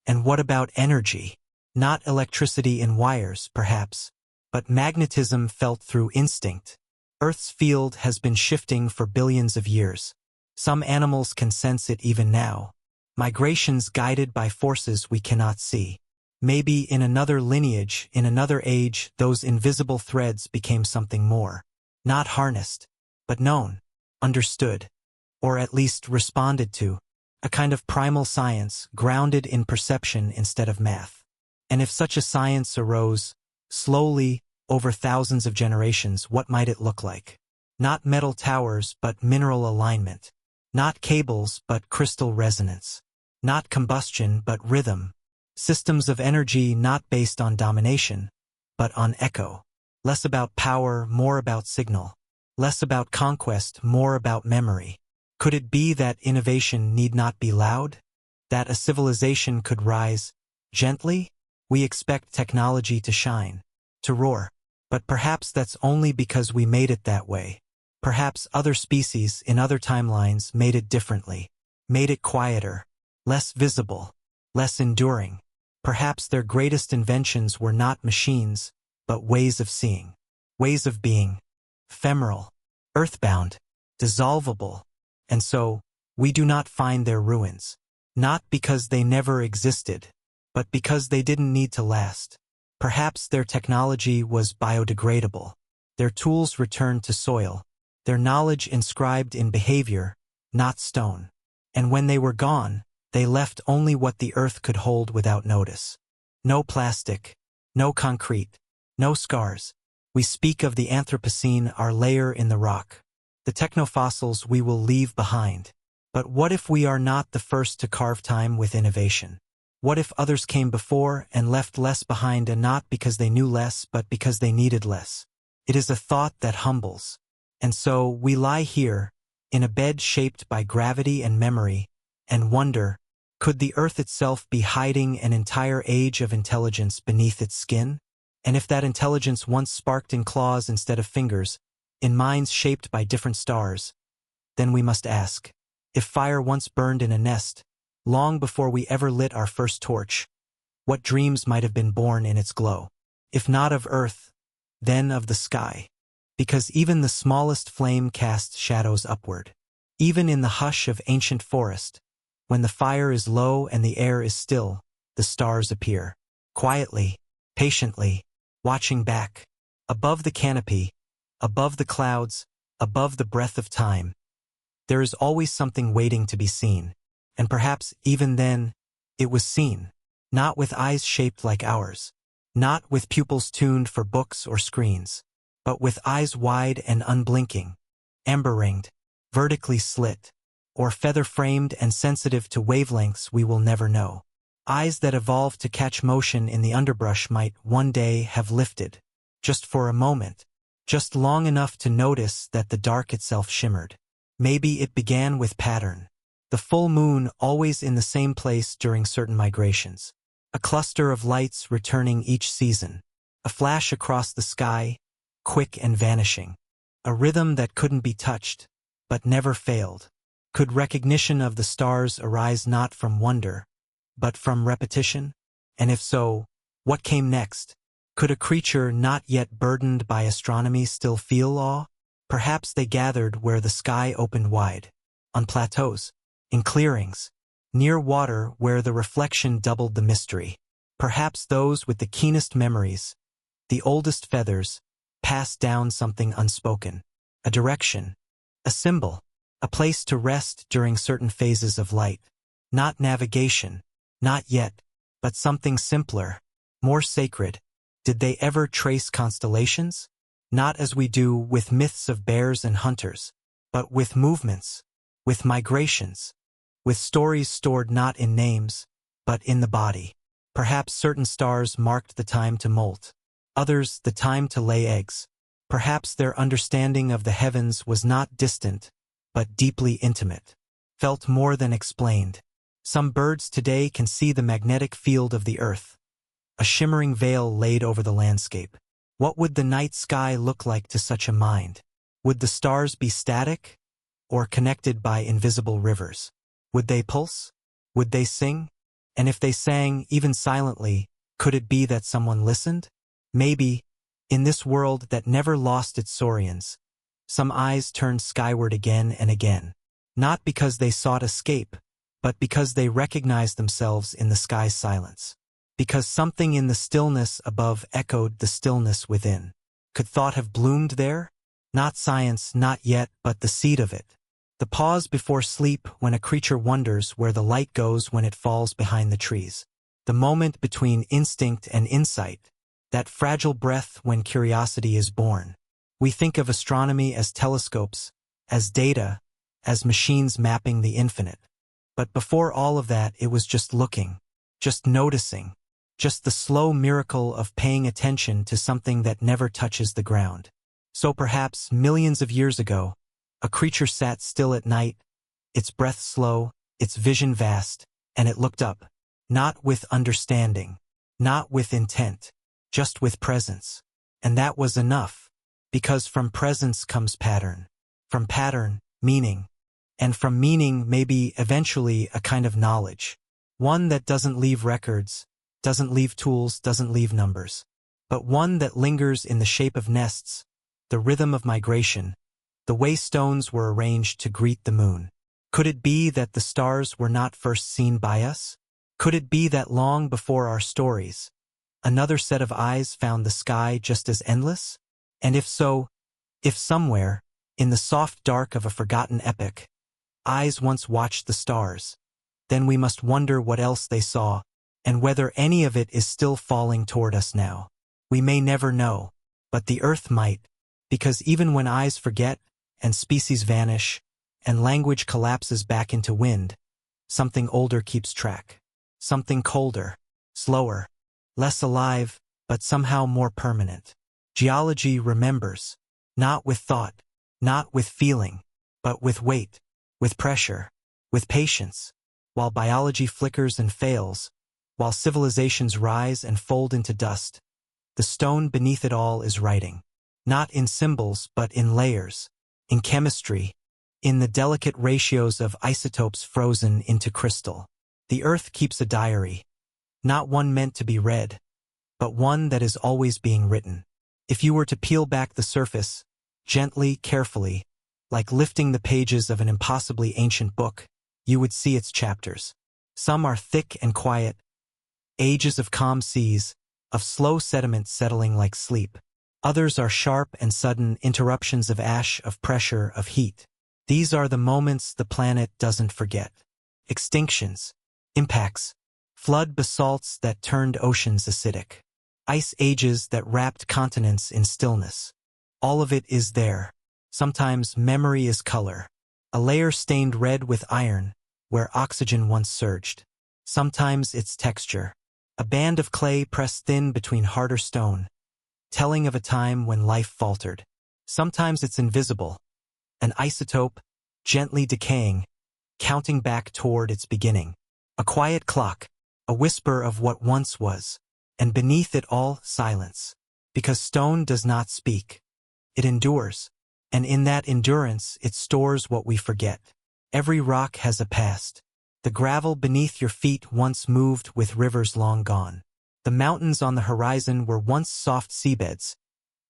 And what about energy? Not electricity in wires, perhaps, but magnetism felt through instinct. Earth's field has been shifting for billions of years. Some animals can sense it even now. Migrations guided by forces we cannot see. Maybe in another lineage, in another age, those invisible threads became something more. Not harnessed, but known, understood, or at least responded to. A kind of primal science grounded in perception instead of math. And if such a science arose, slowly, over thousands of generations, what might it look like? Not metal towers, but mineral alignment. Not cables, but crystal resonance. Not combustion, but rhythm. Systems of energy not based on domination, but on echo. Less about power, more about signal. Less about conquest, more about memory. Could it be that innovation need not be loud? That a civilization could rise gently? We expect technology to shine, to roar. But perhaps that's only because we made it that way. Perhaps other species in other timelines made it differently. Made it quieter, less visible, less enduring. Perhaps their greatest inventions were not machines, but ways of seeing. Ways of being. Ephemeral. Earthbound. Dissolvable. And so, we do not find their ruins. Not because they never existed, but because they didn't need to last. Perhaps their technology was biodegradable. Their tools returned to soil. Their knowledge inscribed in behavior, not stone. And when they were gone, they left only what the earth could hold without notice. No plastic, no concrete, no scars. We speak of the Anthropocene, our layer in the rock. The technofossils we will leave behind. But what if we are not the first to carve time with innovation? What if others came before and left less behind, and not because they knew less, but because they needed less? It is a thought that humbles. And so we lie here, in a bed shaped by gravity and memory, and wonder, could the earth itself be hiding an entire age of intelligence beneath its skin? And if that intelligence once sparked in claws instead of fingers, in minds shaped by different stars, then we must ask, if fire once burned in a nest, long before we ever lit our first torch, what dreams might have been born in its glow? If not of earth, then of the sky. Because even the smallest flame casts shadows upward. Even in the hush of ancient forest, when the fire is low and the air is still, the stars appear. Quietly, patiently, watching back. Above the canopy, above the clouds, above the breath of time, there is always something waiting to be seen. And perhaps even then, it was seen. Not with eyes shaped like ours. Not with pupils tuned for books or screens. But with eyes wide and unblinking. Amber-ringed, vertically slit, or feather-framed and sensitive to wavelengths we will never know. Eyes that evolved to catch motion in the underbrush might one day have lifted. Just for a moment. Just long enough to notice that the dark itself shimmered. Maybe it began with pattern. The full moon always in the same place during certain migrations. A cluster of lights returning each season. A flash across the sky, quick and vanishing. A rhythm that couldn't be touched, but never failed. Could recognition of the stars arise not from wonder, but from repetition? And if so, what came next? Could a creature not yet burdened by astronomy still feel awe? Perhaps they gathered where the sky opened wide. On plateaus, in clearings, near water where the reflection doubled the mystery. Perhaps those with the keenest memories, the oldest feathers, passed down something unspoken. A direction, a symbol, a place to rest during certain phases of light. Not navigation, not yet, but something simpler, more sacred. Did they ever trace constellations? Not as we do with myths of bears and hunters, but with movements, with migrations, with stories stored not in names, but in the body. Perhaps certain stars marked the time to molt, others the time to lay eggs. Perhaps their understanding of the heavens was not distant, but deeply intimate, felt more than explained. Some birds today can see the magnetic field of the earth, a shimmering veil laid over the landscape. What would the night sky look like to such a mind? Would the stars be static, or connected by invisible rivers? Would they pulse? Would they sing? And if they sang, even silently, could it be that someone listened? Maybe, in this world that never lost its saurians, some eyes turned skyward again and again, not because they sought escape, but because they recognized themselves in the sky's silence. Because something in the stillness above echoed the stillness within. Could thought have bloomed there? Not science, not yet, but the seed of it. The pause before sleep when a creature wonders where the light goes when it falls behind the trees. The moment between instinct and insight. That fragile breath when curiosity is born. We think of astronomy as telescopes, as data, as machines mapping the infinite. But before all of that, it was just looking, just noticing. Just the slow miracle of paying attention to something that never touches the ground. So perhaps millions of years ago, a creature sat still at night, its breath slow, its vision vast, and it looked up, not with understanding, not with intent, just with presence. And that was enough, because from presence comes pattern, from pattern, meaning, and from meaning maybe eventually a kind of knowledge, one that doesn't leave records, doesn't leave tools, doesn't leave numbers, but one that lingers in the shape of nests, the rhythm of migration, the way stones were arranged to greet the moon. Could it be that the stars were not first seen by us? Could it be that long before our stories, another set of eyes found the sky just as endless? And if so, if somewhere, in the soft dark of a forgotten epoch, eyes once watched the stars, then we must wonder what else they saw, and whether any of it is still falling toward us now. We may never know, but the earth might, because even when eyes forget, and species vanish, and language collapses back into wind, something older keeps track. Something colder, slower, less alive, but somehow more permanent. Geology remembers, not with thought, not with feeling, but with weight, with pressure, with patience, while biology flickers and fails, while civilizations rise and fold into dust, the stone beneath it all is writing, not in symbols but in layers, in chemistry, in the delicate ratios of isotopes frozen into crystal. The earth keeps a diary, not one meant to be read, but one that is always being written. If you were to peel back the surface, gently, carefully, like lifting the pages of an impossibly ancient book, you would see its chapters. Some are thick and quiet, ages of calm seas, of slow sediment settling like sleep. Others are sharp and sudden interruptions of ash, of pressure, of heat. These are the moments the planet doesn't forget. Extinctions, impacts, flood basalts that turned oceans acidic, ice ages that wrapped continents in stillness. All of it is there. Sometimes memory is color, a layer stained red with iron, where oxygen once surged. Sometimes it's texture, a band of clay pressed thin between harder stone, telling of a time when life faltered. Sometimes it's invisible, an isotope, gently decaying, counting back toward its beginning. A quiet clock, a whisper of what once was, and beneath it all, silence. Because stone does not speak. It endures, and in that endurance it stores what we forget. Every rock has a past. The gravel beneath your feet once moved with rivers long gone. The mountains on the horizon were once soft seabeds,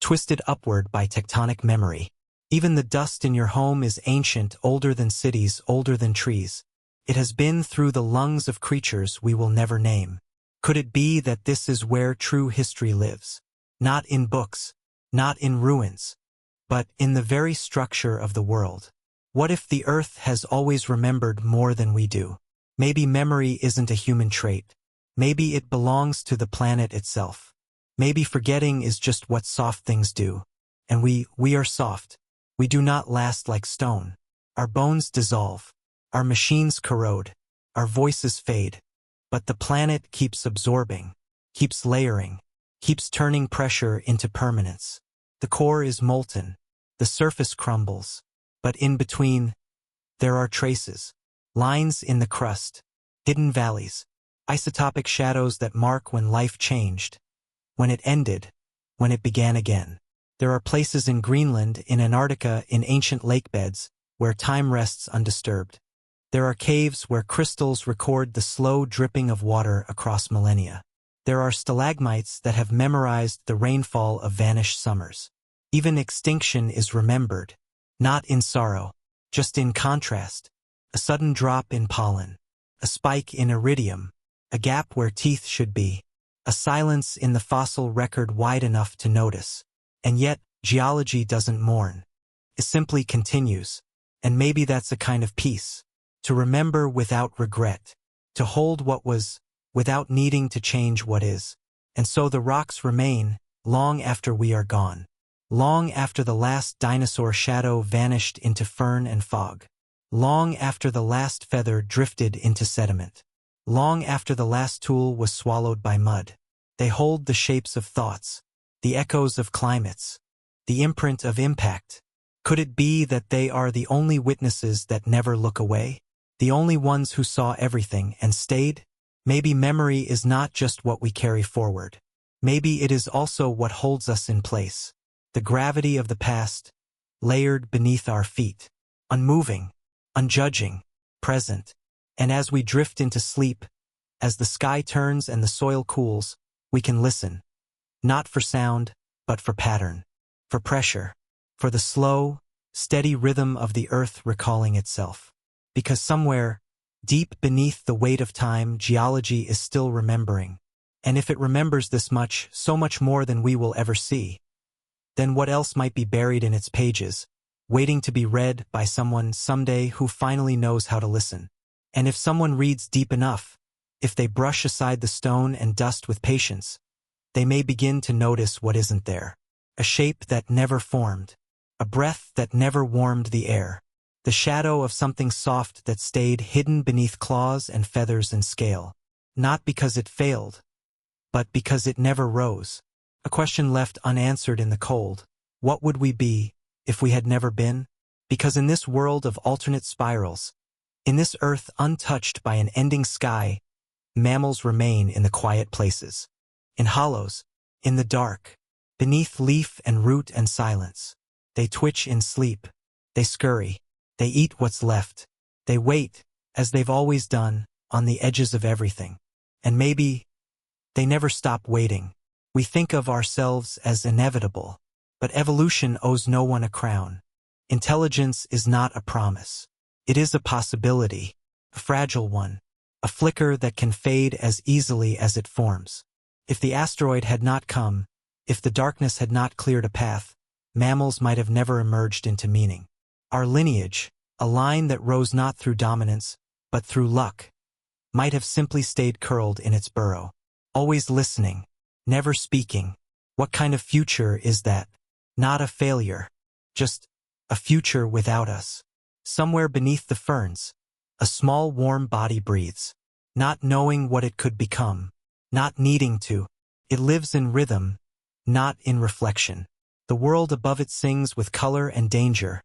twisted upward by tectonic memory. Even the dust in your home is ancient, older than cities, older than trees. It has been through the lungs of creatures we will never name. Could it be that this is where true history lives? Not in books, not in ruins, but in the very structure of the world. What if the Earth has always remembered more than we do? Maybe memory isn't a human trait. Maybe it belongs to the planet itself. Maybe forgetting is just what soft things do. And we are soft. We do not last like stone. Our bones dissolve. Our machines corrode. Our voices fade. But the planet keeps absorbing, keeps layering, keeps turning pressure into permanence. The core is molten. The surface crumbles. But in between, there are traces. Lines in the crust. Hidden valleys. Isotopic shadows that mark when life changed. When it ended. When it began again. There are places in Greenland, in Antarctica, in ancient lake beds, where time rests undisturbed. There are caves where crystals record the slow dripping of water across millennia. There are stalagmites that have memorized the rainfall of vanished summers. Even extinction is remembered, not in sorrow, just in contrast. A sudden drop in pollen, a spike in iridium, a gap where teeth should be, a silence in the fossil record wide enough to notice. And yet, geology doesn't mourn. It simply continues. And maybe that's a kind of peace. To remember without regret. To hold what was, without needing to change what is. And so the rocks remain, long after we are gone. Long after the last dinosaur shadow vanished into fern and fog. Long after the last feather drifted into sediment. Long after the last tool was swallowed by mud. They hold the shapes of thoughts, the echoes of climates, the imprint of impact. Could it be that they are the only witnesses that never look away? The only ones who saw everything and stayed? Maybe memory is not just what we carry forward. Maybe it is also what holds us in place. The gravity of the past, layered beneath our feet, unmoving, unjudging, present. And as we drift into sleep, as the sky turns and the soil cools, we can listen. Not for sound, but for pattern, for pressure, for the slow, steady rhythm of the earth recalling itself. Because somewhere, deep beneath the weight of time, geology is still remembering. And if it remembers this much, so much more than we will ever see, then what else might be buried in its pages, waiting to be read by someone someday who finally knows how to listen? And if someone reads deep enough, if they brush aside the stone and dust with patience, they may begin to notice what isn't there. A shape that never formed, a breath that never warmed the air, the shadow of something soft that stayed hidden beneath claws and feathers and scale. Not because it failed, but because it never rose. A question left unanswered in the cold. What would we be if we had never been? Because in this world of alternate spirals, in this earth untouched by an ending sky, mammals remain in the quiet places. In hollows, in the dark, beneath leaf and root and silence. They twitch in sleep. They scurry. They eat what's left. They wait, as they've always done, on the edges of everything. And maybe they never stop waiting. We think of ourselves as inevitable, but evolution owes no one a crown. Intelligence is not a promise. It is a possibility, a fragile one, a flicker that can fade as easily as it forms. If the asteroid had not come, if the darkness had not cleared a path, mammals might have never emerged into meaning. Our lineage, a line that rose not through dominance, but through luck, might have simply stayed curled in its burrow, always listening, never speaking. What kind of future is that? Not a failure, just a future without us. Somewhere beneath the ferns, a small warm body breathes, not knowing what it could become, not needing to. It lives in rhythm, not in reflection. The world above it sings with color and danger,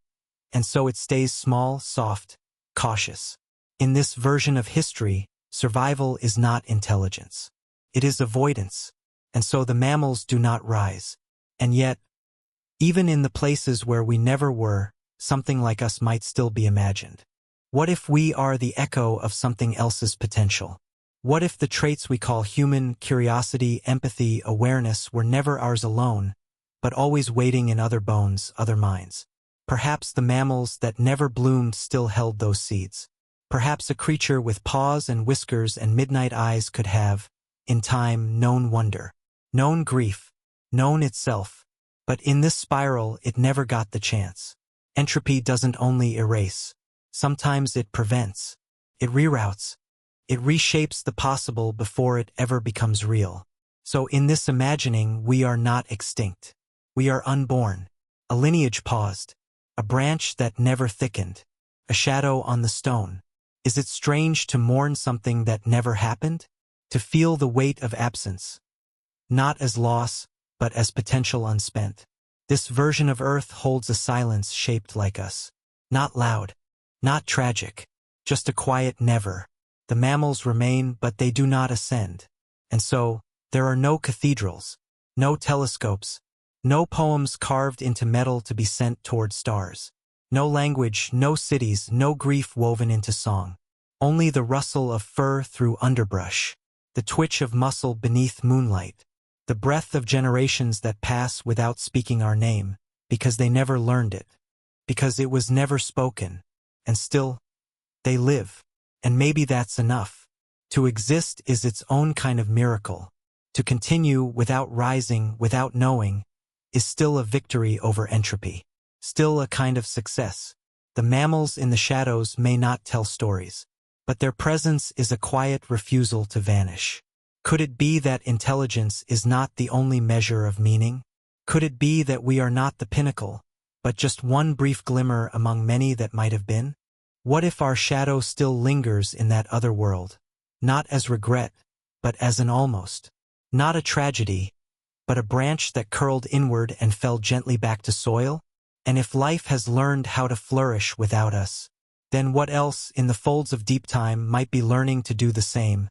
and so it stays small, soft, cautious. In this version of history, survival is not intelligence. It is avoidance, and so the mammals do not rise. And yet, even in the places where we never were, something like us might still be imagined. What if we are the echo of something else's potential? What if the traits we call human, curiosity, empathy, awareness, were never ours alone, but always waiting in other bones, other minds? Perhaps the mammals that never bloomed still held those seeds. Perhaps a creature with paws and whiskers and midnight eyes could have, in time, known wonder, known grief, known itself. But in this spiral, it never got the chance. Entropy doesn't only erase. Sometimes it prevents. It reroutes. It reshapes the possible before it ever becomes real. So in this imagining, we are not extinct. We are unborn. A lineage paused. A branch that never thickened. A shadow on the stone. Is it strange to mourn something that never happened? To feel the weight of absence? Not as loss, but as potential unspent. This version of Earth holds a silence shaped like us. Not loud. Not tragic. Just a quiet never. The mammals remain, but they do not ascend. And so, there are no cathedrals, no telescopes, no poems carved into metal to be sent toward stars. No language, no cities, no grief woven into song. Only the rustle of fur through underbrush, the twitch of muscle beneath moonlight, the breath of generations that pass without speaking our name, because they never learned it, because it was never spoken, and still, they live. And maybe that's enough. To exist is its own kind of miracle. To continue without rising, without knowing, is still a victory over entropy. Still a kind of success. The mammals in the shadows may not tell stories, but their presence is a quiet refusal to vanish. Could it be that intelligence is not the only measure of meaning? Could it be that we are not the pinnacle, but just one brief glimmer among many that might have been? What if our shadow still lingers in that other world? Not as regret, but as an almost. Not a tragedy, but a branch that curled inward and fell gently back to soil? And if life has learned how to flourish without us, then what else in the folds of deep time might be learning to do the same,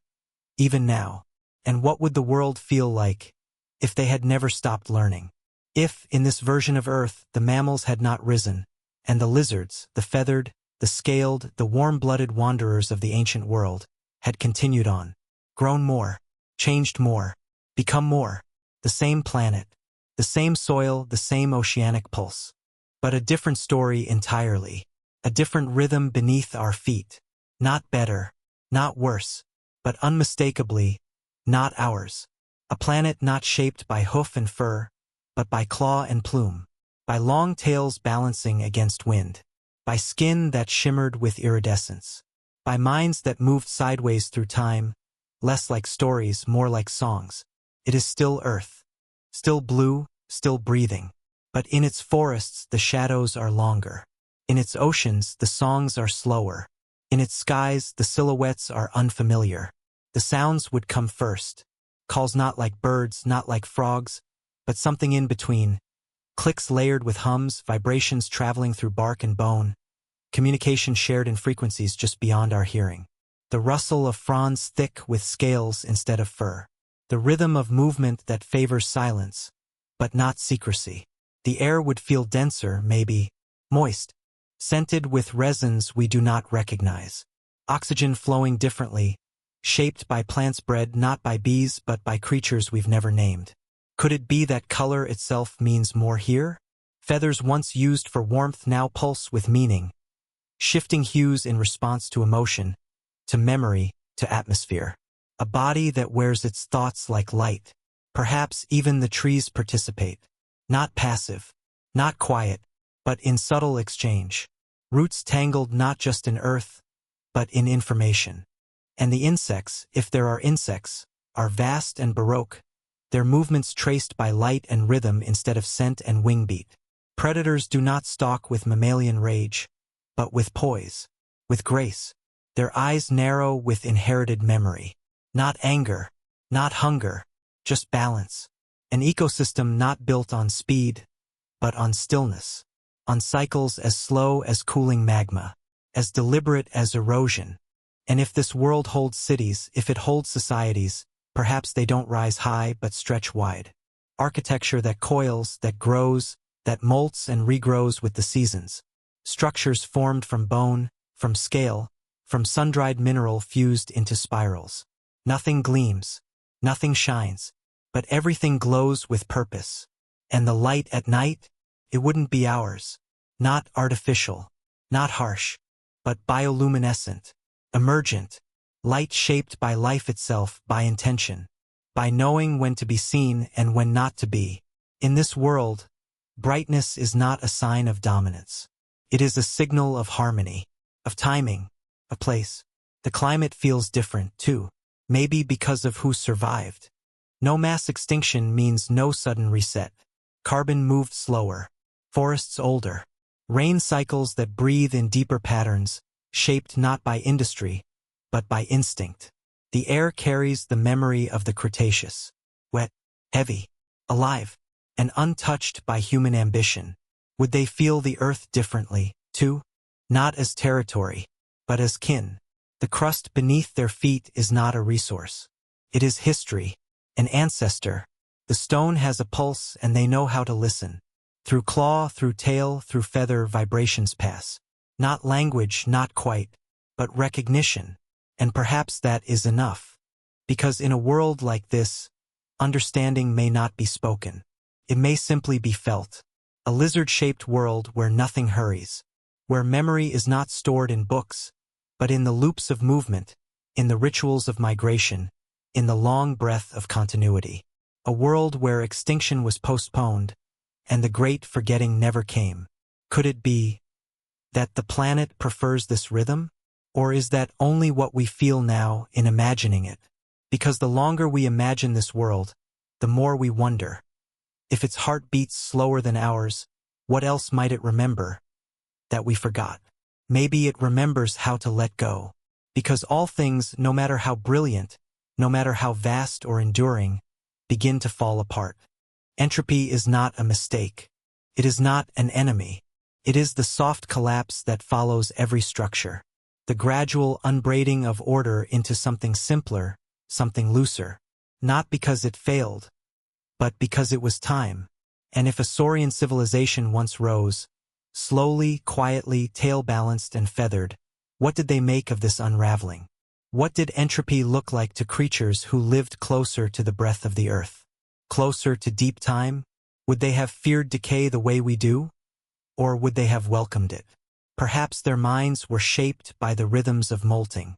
even now? And what would the world feel like if they had never stopped learning? If, in this version of Earth, the mammals had not risen, and the lizards, the feathered, the scaled, the warm-blooded wanderers of the ancient world, had continued on, grown more, changed more, become more, the same planet, the same soil, the same oceanic pulse. But a different story entirely, a different rhythm beneath our feet. Not better, not worse, but unmistakably, not ours. A planet not shaped by hoof and fur, but by claw and plume, by long tails balancing against wind, by skin that shimmered with iridescence, by minds that moved sideways through time, less like stories, more like songs. It is still Earth, still blue, still breathing. But in its forests the shadows are longer. In its oceans the songs are slower. In its skies the silhouettes are unfamiliar. The sounds would come first. Calls not like birds, not like frogs, but something in between. Clicks layered with hums, vibrations traveling through bark and bone. Communication shared in frequencies just beyond our hearing. The rustle of fronds thick with scales instead of fur. The rhythm of movement that favors silence, but not secrecy. The air would feel denser, maybe, moist, scented with resins we do not recognize. Oxygen flowing differently, shaped by plants bred not by bees but by creatures we've never named. Could it be that color itself means more here? Feathers once used for warmth now pulse with meaning, shifting hues in response to emotion, to memory, to atmosphere. A body that wears its thoughts like light, Perhaps even the trees participate. Not passive, not quiet, but in subtle exchange. Roots tangled not just in earth, but in information. And the insects, if there are insects, are vast and baroque, their movements traced by light and rhythm instead of scent and wing beat. Predators do not stalk with mammalian rage, but with poise, with grace. Their eyes narrow with inherited memory. Not anger, not hunger, just balance. An ecosystem not built on speed, but on stillness. On cycles as slow as cooling magma, as deliberate as erosion. And if this world holds cities, if it holds societies, perhaps they don't rise high but stretch wide. Architecture that coils, that grows, that molts and regrows with the seasons. Structures formed from bone, from scale, from sun-dried mineral fused into spirals. Nothing gleams, nothing shines, but everything glows with purpose. And the light at night, it wouldn't be ours. Not artificial, not harsh, but bioluminescent, emergent, light shaped by life itself, by intention, by knowing when to be seen and when not to be. In this world, brightness is not a sign of dominance. It is a signal of harmony, of timing, of place. The climate feels different, too, maybe because of who survived. No mass extinction means no sudden reset. Carbon moved slower, forests older, rain cycles that breathe in deeper patterns, shaped not by industry, but by instinct. The air carries the memory of the Cretaceous, wet, heavy, alive, and untouched by human ambition. Would they feel the earth differently, too? Not as territory, but as kin. The crust beneath their feet is not a resource. It is history, an ancestor. The stone has a pulse and they know how to listen. Through claw, through tail, through feather, vibrations pass. Not language, not quite, but recognition. And perhaps that is enough. Because in a world like this, understanding may not be spoken. It may simply be felt. A lizard-shaped world where nothing hurries. Where memory is not stored in books, but in the loops of movement, in the rituals of migration, in the long breath of continuity. A world where extinction was postponed, and the great forgetting never came. Could it be that the planet prefers this rhythm? Or is that only what we feel now in imagining it? Because the longer we imagine this world, the more we wonder. If its heart beats slower than ours, what else might it remember that we forgot? Maybe it remembers how to let go. Because all things, no matter how brilliant, no matter how vast or enduring, begin to fall apart. Entropy is not a mistake. It is not an enemy. It is the soft collapse that follows every structure. The gradual unbraiding of order into something simpler, something looser. Not because it failed, but because it was time. And if a saurian civilization once rose, slowly, quietly, tail-balanced and feathered, what did they make of this unraveling? What did entropy look like to creatures who lived closer to the breath of the earth? Closer to deep time? Would they have feared decay the way we do? Or would they have welcomed it? Perhaps their minds were shaped by the rhythms of molting,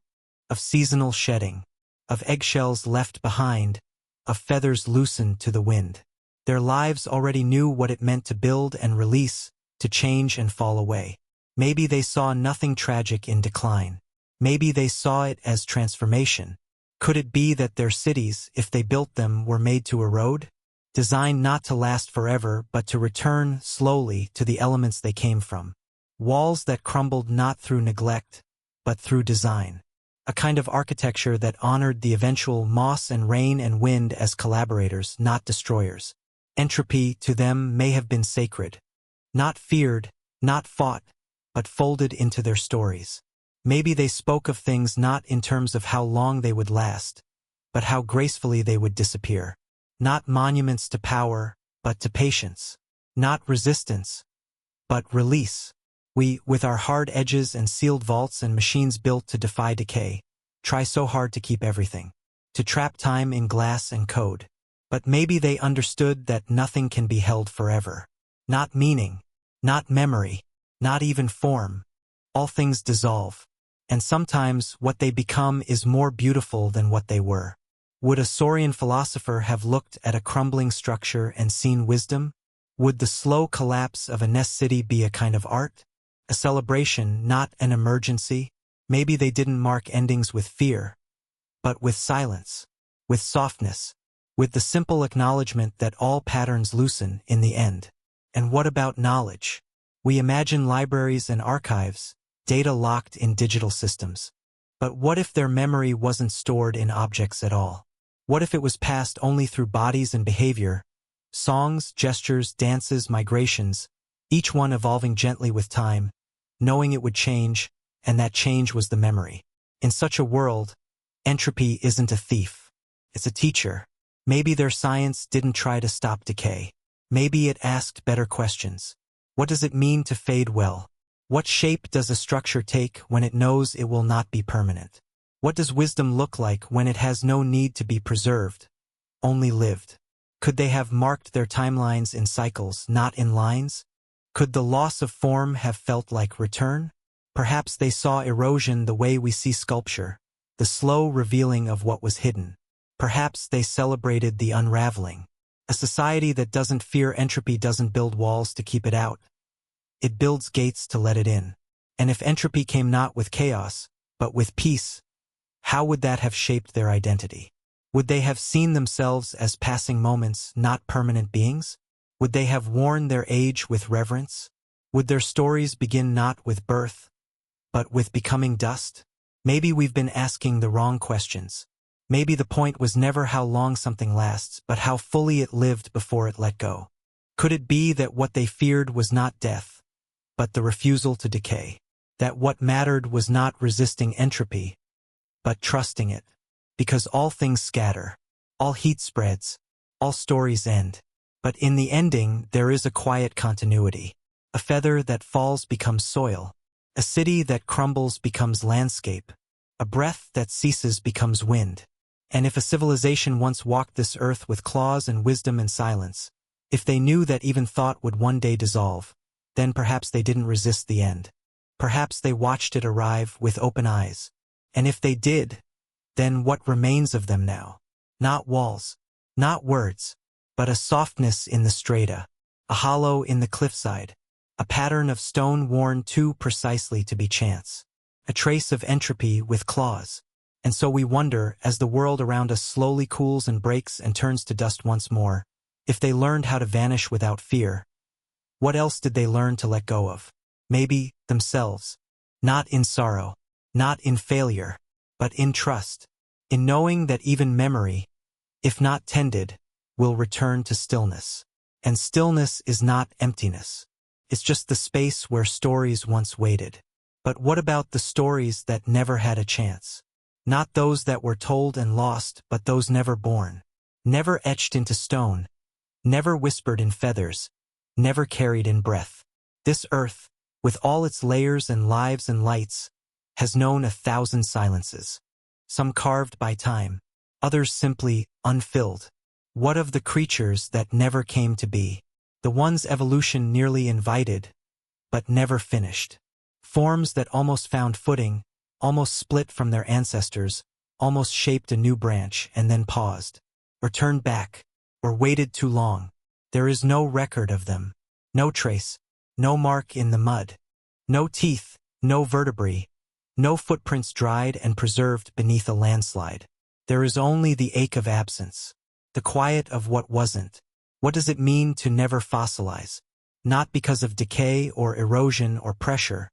of seasonal shedding, of eggshells left behind, of feathers loosened to the wind. Their lives already knew what it meant to build and release, to change and fall away. Maybe they saw nothing tragic in decline. Maybe they saw it as transformation. Could it be that their cities, if they built them, were made to erode? Designed not to last forever, but to return, slowly, to the elements they came from. Walls that crumbled not through neglect, but through design. A kind of architecture that honored the eventual moss and rain and wind as collaborators, not destroyers. Entropy, to them, may have been sacred. Not feared, not fought, but folded into their stories. Maybe they spoke of things not in terms of how long they would last, but how gracefully they would disappear. Not monuments to power, but to patience. Not resistance, but release. We, with our hard edges and sealed vaults and machines built to defy decay, try so hard to keep everything, to trap time in glass and code. But maybe they understood that nothing can be held forever. Not meaning, not memory, not even form. All things dissolve. And sometimes what they become is more beautiful than what they were. Would a Saurian philosopher have looked at a crumbling structure and seen wisdom? Would the slow collapse of a nest city be a kind of art? A celebration, not an emergency? Maybe they didn't mark endings with fear, but with silence, with softness, with the simple acknowledgement that all patterns loosen in the end. And what about knowledge? We imagine libraries and archives, data locked in digital systems. But what if their memory wasn't stored in objects at all? What if it was passed only through bodies and behavior, songs, gestures, dances, migrations, each one evolving gently with time, knowing it would change, and that change was the memory? In such a world, entropy isn't a thief. It's a teacher. Maybe their science didn't try to stop decay. Maybe it asked better questions. What does it mean to fade well? What shape does a structure take when it knows it will not be permanent? What does wisdom look like when it has no need to be preserved, only lived? Could they have marked their timelines in cycles, not in lines? Could the loss of form have felt like return? Perhaps they saw erosion the way we see sculpture, the slow revealing of what was hidden. Perhaps they celebrated the unraveling. A society that doesn't fear entropy doesn't build walls to keep it out. It builds gates to let it in. And if entropy came not with chaos, but with peace, how would that have shaped their identity? Would they have seen themselves as passing moments, not permanent beings? Would they have worn their age with reverence? Would their stories begin not with birth, but with becoming dust? Maybe we've been asking the wrong questions. Maybe the point was never how long something lasts, but how fully it lived before it let go. Could it be that what they feared was not death, but the refusal to decay? That what mattered was not resisting entropy, but trusting it? Because all things scatter, all heat spreads, all stories end. But in the ending, there is a quiet continuity. A feather that falls becomes soil. A city that crumbles becomes landscape. A breath that ceases becomes wind. And if a civilization once walked this earth with claws and wisdom and silence, if they knew that even thought would one day dissolve, then perhaps they didn't resist the end. Perhaps they watched it arrive with open eyes. And if they did, then what remains of them now? Not walls, not words, but a softness in the strata, a hollow in the cliffside, a pattern of stone worn too precisely to be chance, a trace of entropy with claws. And so we wonder, as the world around us slowly cools and breaks and turns to dust once more, if they learned how to vanish without fear, what else did they learn to let go of? Maybe themselves. Not in sorrow, not in failure, but in trust, in knowing that even memory, if not tended, will return to stillness. And stillness is not emptiness. It's just the space where stories once waited. But what about the stories that never had a chance? Not those that were told and lost, but those never born, never etched into stone, never whispered in feathers, never carried in breath. This earth, with all its layers and lives and lights, has known 1,000 silences. Some carved by time, others simply unfilled. What of the creatures that never came to be? The ones evolution nearly invited, but never finished. Forms that almost found footing, almost split from their ancestors, almost shaped a new branch and then paused, or turned back, or waited too long. There is no record of them, no trace, no mark in the mud, no teeth, no vertebrae, no footprints dried and preserved beneath a landslide. There is only the ache of absence, the quiet of what wasn't. What does it mean to never fossilize? Not because of decay or erosion or pressure,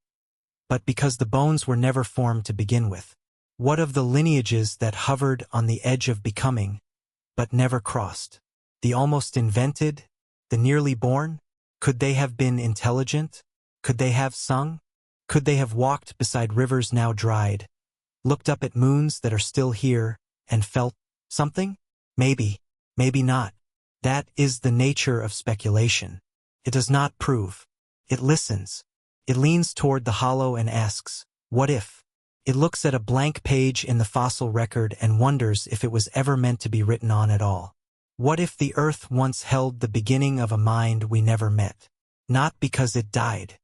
but because the bones were never formed to begin with. What of the lineages that hovered on the edge of becoming, but never crossed? The almost invented, the nearly born? Could they have been intelligent? Could they have sung? Could they have walked beside rivers now dried, looked up at moons that are still here, and felt something? Maybe, maybe not. That is the nature of speculation. It does not prove. It listens. It leans toward the hollow and asks, what if? It looks at a blank page in the fossil record and wonders if it was ever meant to be written on at all. What if the Earth once held the beginning of a mind we never met? Not because it died,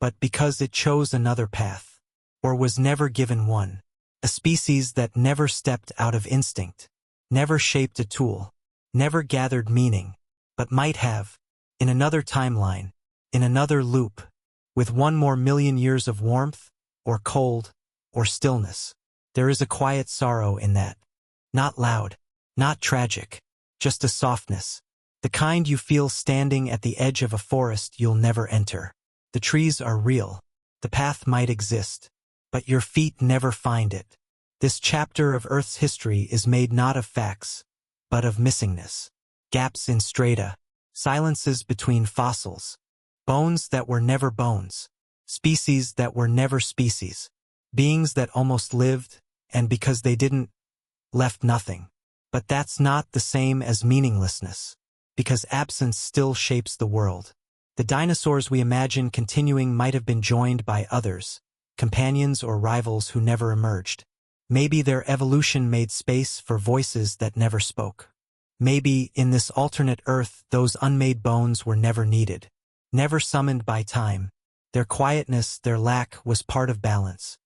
but because it chose another path, or was never given one. A species that never stepped out of instinct, never shaped a tool, never gathered meaning, but might have, in another timeline, in another loop, with 1 more million years of warmth, or cold, or stillness. There is a quiet sorrow in that. Not loud, not tragic, just a softness. The kind you feel standing at the edge of a forest you'll never enter. The trees are real. The path might exist, but your feet never find it. This chapter of Earth's history is made not of facts, but of missingness. Gaps in strata, silences between fossils, bones that were never bones, species that were never species, beings that almost lived, and because they didn't, left nothing. But that's not the same as meaninglessness, because absence still shapes the world. The dinosaurs we imagine continuing might have been joined by others, companions or rivals who never emerged. Maybe their evolution made space for voices that never spoke. Maybe, in this alternate Earth, those unmade bones were never needed, never summoned by time. Their quietness, their lack, was part of balance.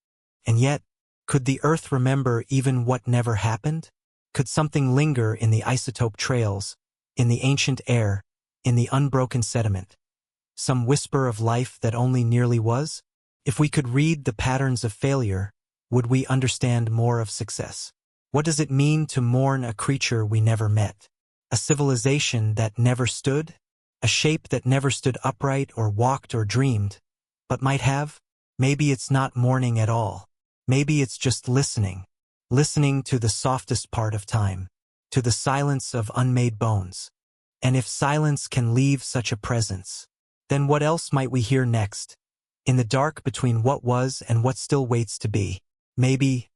And yet, could the Earth remember even what never happened? Could something linger in the isotope trails, in the ancient air, in the unbroken sediment? Some whisper of life that only nearly was? If we could read the patterns of failure, would we understand more of success? What does it mean to mourn a creature we never met? A civilization that never stood? A shape that never stood upright or walked or dreamed, but might have? Maybe it's not mourning at all. Maybe it's just listening. Listening to the softest part of time, to the silence of unmade bones. And if silence can leave such a presence, then what else might we hear next? In the dark between what was and what still waits to be, maybe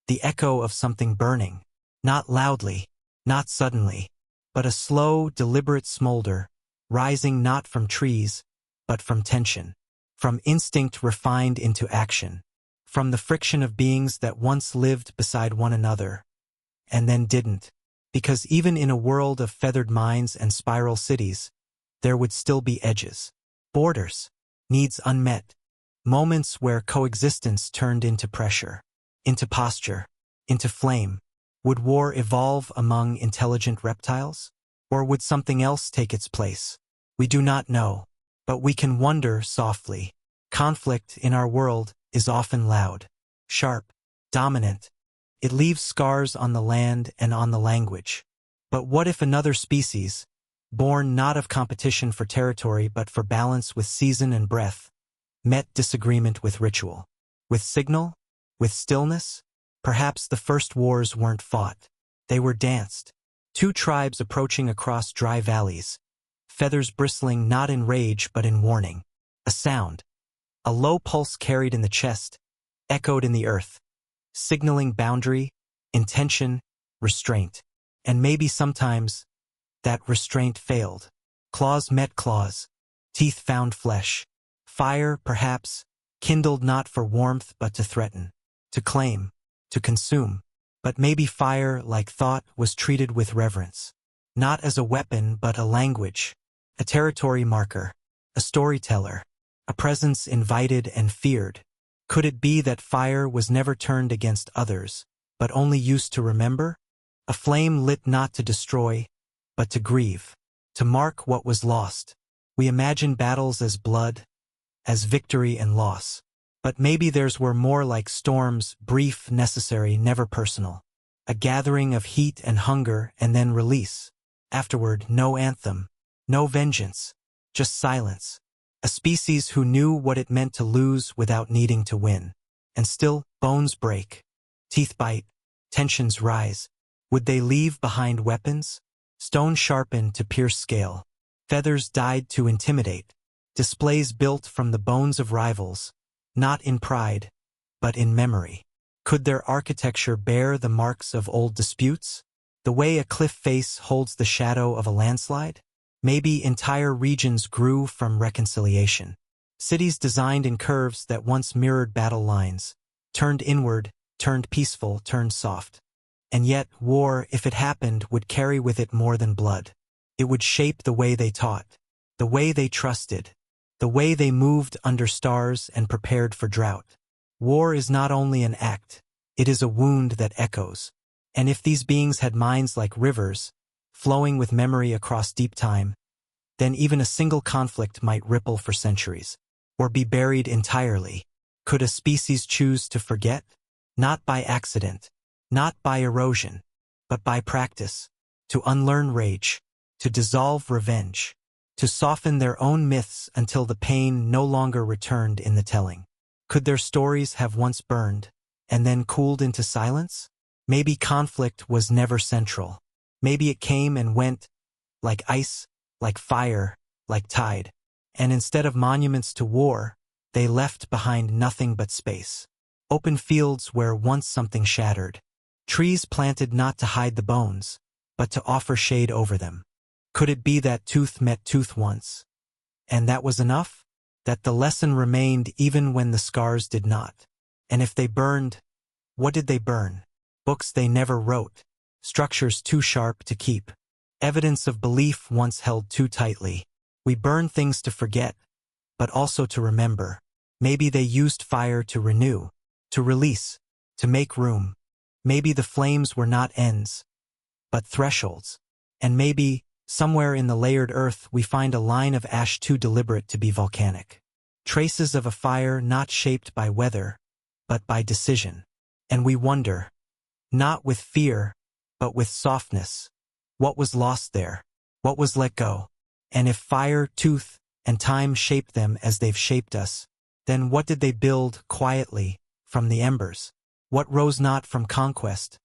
the echo of something burning, not loudly, not suddenly, but a slow, deliberate smolder, rising not from trees, but from tension, from instinct refined into action, from the friction of beings that once lived beside one another, and then didn't, because even in a world of feathered minds and spiral cities, there would still be edges, borders, needs unmet, moments where coexistence turned into pressure, into posture, into flame. Would war evolve among intelligent reptiles? Or would something else take its place? We do not know, but we can wonder softly. Conflict in our world is often loud, sharp, dominant. It leaves scars on the land and on the language. But what if another species, born not of competition for territory but for balance with season and breath, met disagreement with ritual, with signal, with stillness? Perhaps the first wars weren't fought. They were danced. Two tribes approaching across dry valleys, feathers bristling not in rage but in warning. A sound, a low pulse carried in the chest, echoed in the earth, signaling boundary, intention, restraint. And maybe sometimes that restraint failed. Claws met claws, teeth found flesh. Fire, perhaps, kindled not for warmth but to threaten, to claim, to consume. But maybe fire, like thought, was treated with reverence. Not as a weapon but a language, a territory marker, a storyteller, a presence invited and feared. Could it be that fire was never turned against others, but only used to remember? A flame lit not to destroy, but to grieve, to mark what was lost. We imagine battles as blood, as victory and loss. But maybe theirs were more like storms, brief, necessary, never personal. A gathering of heat and hunger and then release. Afterward, no anthem, no vengeance, just silence. A species who knew what it meant to lose without needing to win. And still, bones break, teeth bite, tensions rise. Would they leave behind weapons? Stone sharpened to pierce scale. Feathers dyed to intimidate. Displays built from the bones of rivals. Not in pride, but in memory. Could their architecture bear the marks of old disputes? The way a cliff face holds the shadow of a landslide? Maybe entire regions grew from reconciliation. Cities designed in curves that once mirrored battle lines, turned inward, turned peaceful, turned soft. And yet, war, if it happened, would carry with it more than blood. It would shape the way they taught, the way they trusted, the way they moved under stars and prepared for drought. War is not only an act, it is a wound that echoes. And if these beings had minds like rivers, flowing with memory across deep time, then even a single conflict might ripple for centuries, or be buried entirely. Could a species choose to forget? Not by accident, not by erosion, but by practice, to unlearn rage, to dissolve revenge, to soften their own myths until the pain no longer returned in the telling. Could their stories have once burned, and then cooled into silence? Maybe conflict was never central. Maybe it came and went, like ice, like fire, like tide. And instead of monuments to war, they left behind nothing but space. Open fields where once something shattered. Trees planted not to hide the bones, but to offer shade over them. Could it be that tooth met tooth once, and that was enough? That the lesson remained even when the scars did not? And if they burned, what did they burn? Books they never wrote, structures too sharp to keep, evidence of belief once held too tightly. We burn things to forget, but also to remember. Maybe they used fire to renew, to release, to make room. Maybe the flames were not ends, but thresholds. And maybe, somewhere in the layered earth, we find a line of ash too deliberate to be volcanic. Traces of a fire not shaped by weather, but by decision. And we wonder, not with fear, but with softness, what was lost there? What was let go? And if fire, tooth, and time shaped them as they've shaped us, then what did they build quietly from the embers? What rose not from conquest,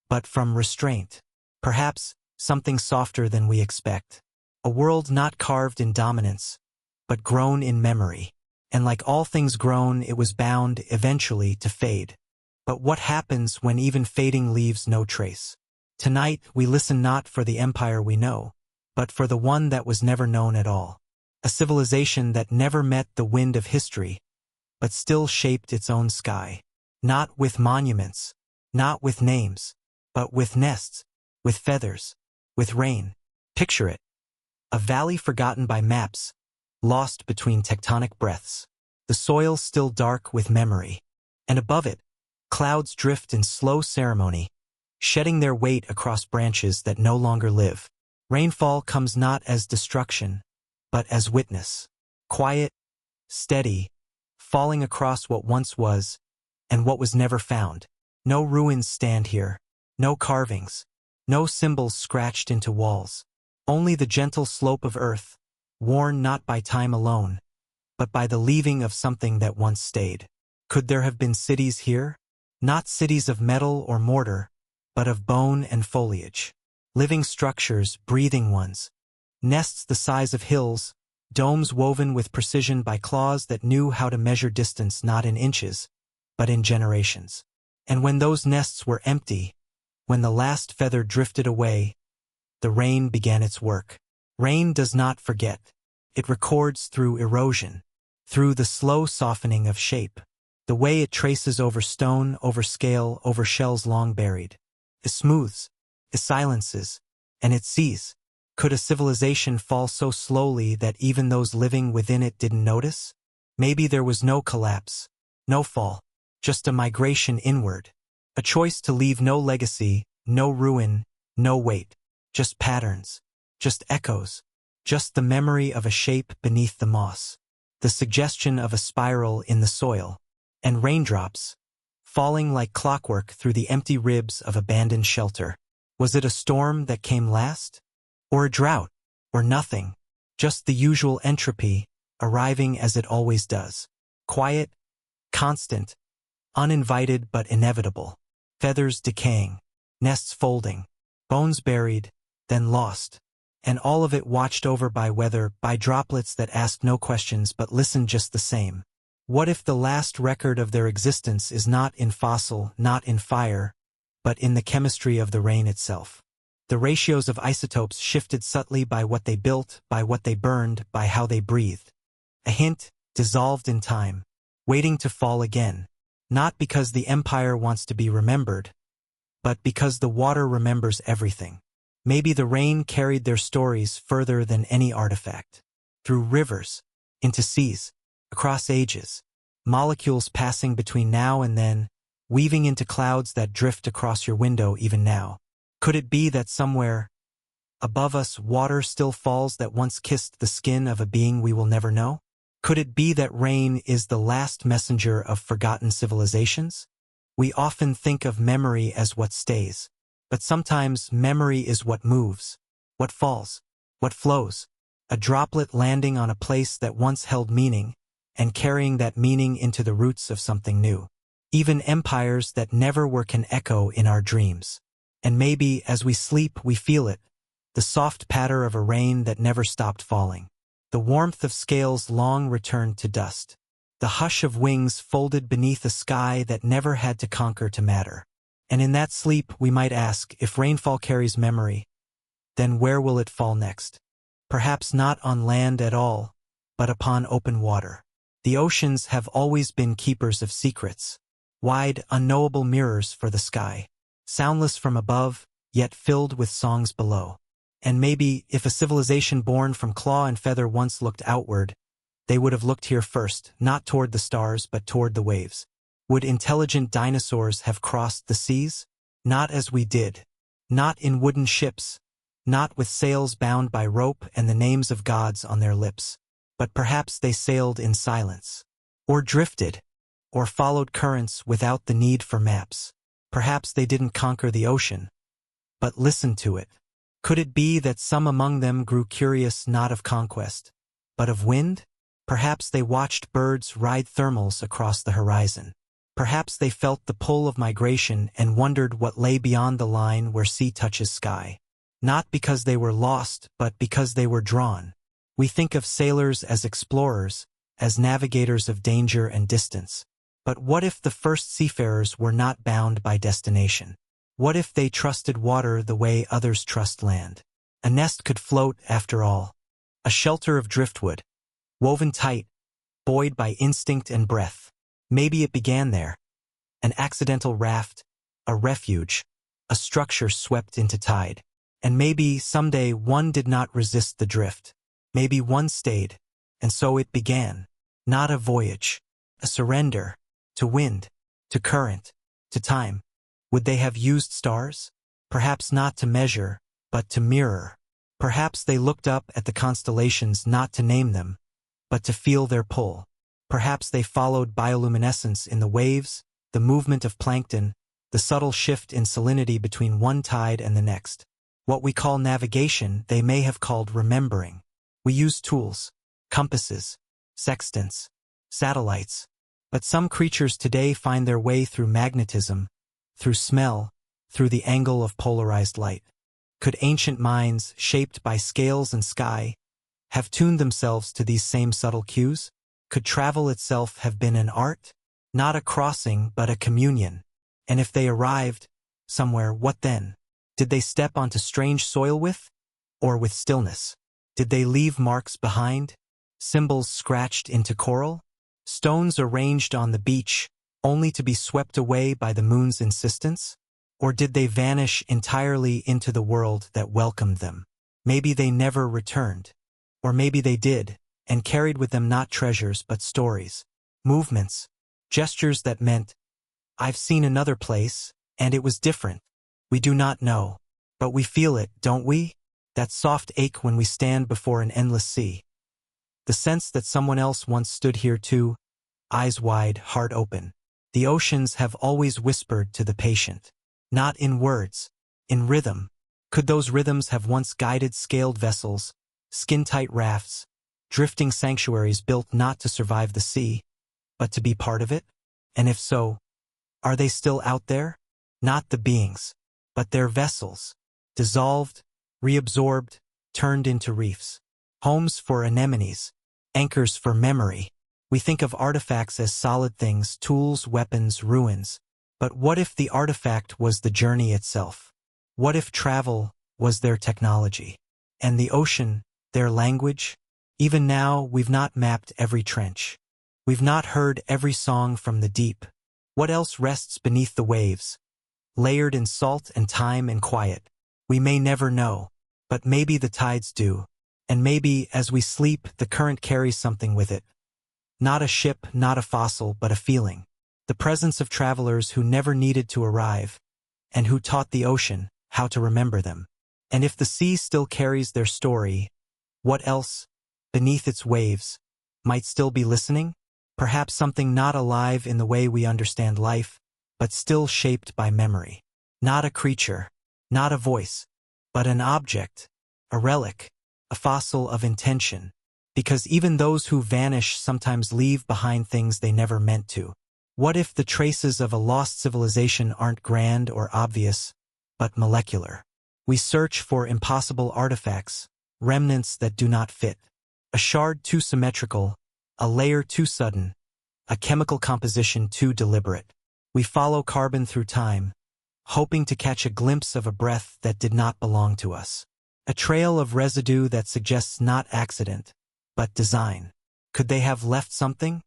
but from restraint? Perhaps something softer than we expect. A world not carved in dominance, but grown in memory. And like all things grown, it was bound eventually to fade. But what happens when even fading leaves no trace? Tonight we listen not for the empire we know, but for the one that was never known at all. A civilization that never met the wind of history, but still shaped its own sky. Not with monuments, not with names, but with nests, with feathers, with rain. Picture it. A valley forgotten by maps, lost between tectonic breaths. The soil still dark with memory. And above it, clouds drift in slow ceremony, shedding their weight across branches that no longer live. Rainfall comes not as destruction, but as witness. Quiet, steady, falling across what once was, and what was never found. No ruins stand here, no carvings, no symbols scratched into walls. Only the gentle slope of earth, worn not by time alone, but by the leaving of something that once stayed. Could there have been cities here? Not cities of metal or mortar, but of bone and foliage. Living structures, breathing ones. Nests the size of hills, domes woven with precision by claws that knew how to measure distance not in inches, but in generations. And when those nests were empty, when the last feather drifted away, the rain began its work. Rain does not forget. It records through erosion, through the slow softening of shape. The way it traces over stone, over scale, over shells long buried. It smooths, it silences, and it sees. Could a civilization fall so slowly that even those living within it didn't notice? Maybe there was no collapse, no fall, just a migration inward. A choice to leave no legacy, no ruin, no weight. Just patterns, just echoes, just the memory of a shape beneath the moss. The suggestion of a spiral in the soil. And raindrops, falling like clockwork through the empty ribs of abandoned shelter. Was it a storm that came last? Or a drought? Or nothing? Just the usual entropy, arriving as it always does. Quiet, constant, uninvited but inevitable. Feathers decaying, nests folding, bones buried, then lost. And all of it watched over by weather, by droplets that ask no questions but listen just the same. What if the last record of their existence is not in fossil, not in fire, but in the chemistry of the rain itself? The ratios of isotopes shifted subtly by what they built, by what they burned, by how they breathed. A hint, dissolved in time, waiting to fall again. Not because the empire wants to be remembered, but because the water remembers everything. Maybe the rain carried their stories further than any artifact. Through rivers, into seas, across ages, molecules passing between now and then, weaving into clouds that drift across your window even now. Could it be that somewhere above us water still falls that once kissed the skin of a being we will never know? Could it be that rain is the last messenger of forgotten civilizations? We often think of memory as what stays, but sometimes memory is what moves, what falls, what flows, a droplet landing on a place that once held meaning and carrying that meaning into the roots of something new. Even empires that never were can echo in our dreams. And maybe, as we sleep, we feel it, the soft patter of a rain that never stopped falling, the warmth of scales long returned to dust, the hush of wings folded beneath a sky that never had to conquer to matter. And in that sleep, we might ask, if rainfall carries memory, then where will it fall next? Perhaps not on land at all, but upon open water. The oceans have always been keepers of secrets, wide, unknowable mirrors for the sky, soundless from above, yet filled with songs below. And maybe, if a civilization born from claw and feather once looked outward, they would have looked here first, not toward the stars but toward the waves. Would intelligent dinosaurs have crossed the seas? Not as we did. Not in wooden ships. Not with sails bound by rope and the names of gods on their lips. But perhaps they sailed in silence. Or drifted. Or followed currents without the need for maps. Perhaps they didn't conquer the ocean, but listened to it. Could it be that some among them grew curious not of conquest, but of wind? Perhaps they watched birds ride thermals across the horizon. Perhaps they felt the pull of migration and wondered what lay beyond the line where sea touches sky. Not because they were lost, but because they were drawn. We think of sailors as explorers, as navigators of danger and distance. But what if the first seafarers were not bound by destination? What if they trusted water the way others trust land? A nest could float, after all. A shelter of driftwood, woven tight, buoyed by instinct and breath. Maybe it began there. An accidental raft, a refuge, a structure swept into tide. And maybe someday one did not resist the drift. Maybe one stayed, and so it began. Not a voyage, a surrender, to wind, to current, to time. Would they have used stars? Perhaps not to measure, but to mirror. Perhaps they looked up at the constellations not to name them, but to feel their pull. Perhaps they followed bioluminescence in the waves, the movement of plankton, the subtle shift in salinity between one tide and the next. What we call navigation, they may have called remembering. We use tools, compasses, sextants, satellites. But some creatures today find their way through magnetism, through smell, through the angle of polarized light. Could ancient minds, shaped by scales and sky, have tuned themselves to these same subtle cues? Could travel itself have been an art? Not a crossing, but a communion. And if they arrived somewhere, what then? Did they step onto strange soil with? Or with stillness? Did they leave marks behind? Symbols scratched into coral? Stones arranged on the beach, only to be swept away by the moon's insistence? Or did they vanish entirely into the world that welcomed them? Maybe they never returned. Or maybe they did, and carried with them not treasures but stories, movements, gestures that meant, "I've seen another place, and it was different." We do not know, but we feel it, don't we? That soft ache when we stand before an endless sea. The sense that someone else once stood here too, eyes wide, heart open. The oceans have always whispered to the patient. Not in words, in rhythm. Could those rhythms have once guided scaled vessels, skin-tight rafts, drifting sanctuaries built not to survive the sea, but to be part of it? And if so, are they still out there? Not the beings, but their vessels, dissolved, reabsorbed, turned into reefs. Homes for anemones, anchors for memory. We think of artifacts as solid things, tools, weapons, ruins. But what if the artifact was the journey itself? What if travel was their technology? And the ocean, their language? Even now, we've not mapped every trench. We've not heard every song from the deep. What else rests beneath the waves? Layered in salt and time and quiet. We may never know, but maybe the tides do. And maybe, as we sleep, the current carries something with it. Not a ship, not a fossil, but a feeling. the presence of travelers who never needed to arrive, and who taught the ocean how to remember them. And if the sea still carries their story, what else, beneath its waves, might still be listening? Perhaps something not alive in the way we understand life, but still shaped by memory. Not a creature, not a voice, but an object, a relic, a fossil of intention. Because even those who vanish sometimes leave behind things they never meant to. What if the traces of a lost civilization aren't grand or obvious, but molecular? We search for impossible artifacts, remnants that do not fit. A shard too symmetrical, a layer too sudden, a chemical composition too deliberate. We follow carbon through time, hoping to catch a glimpse of a breath that did not belong to us. A trail of residue that suggests not accident, but design. Could they have left something?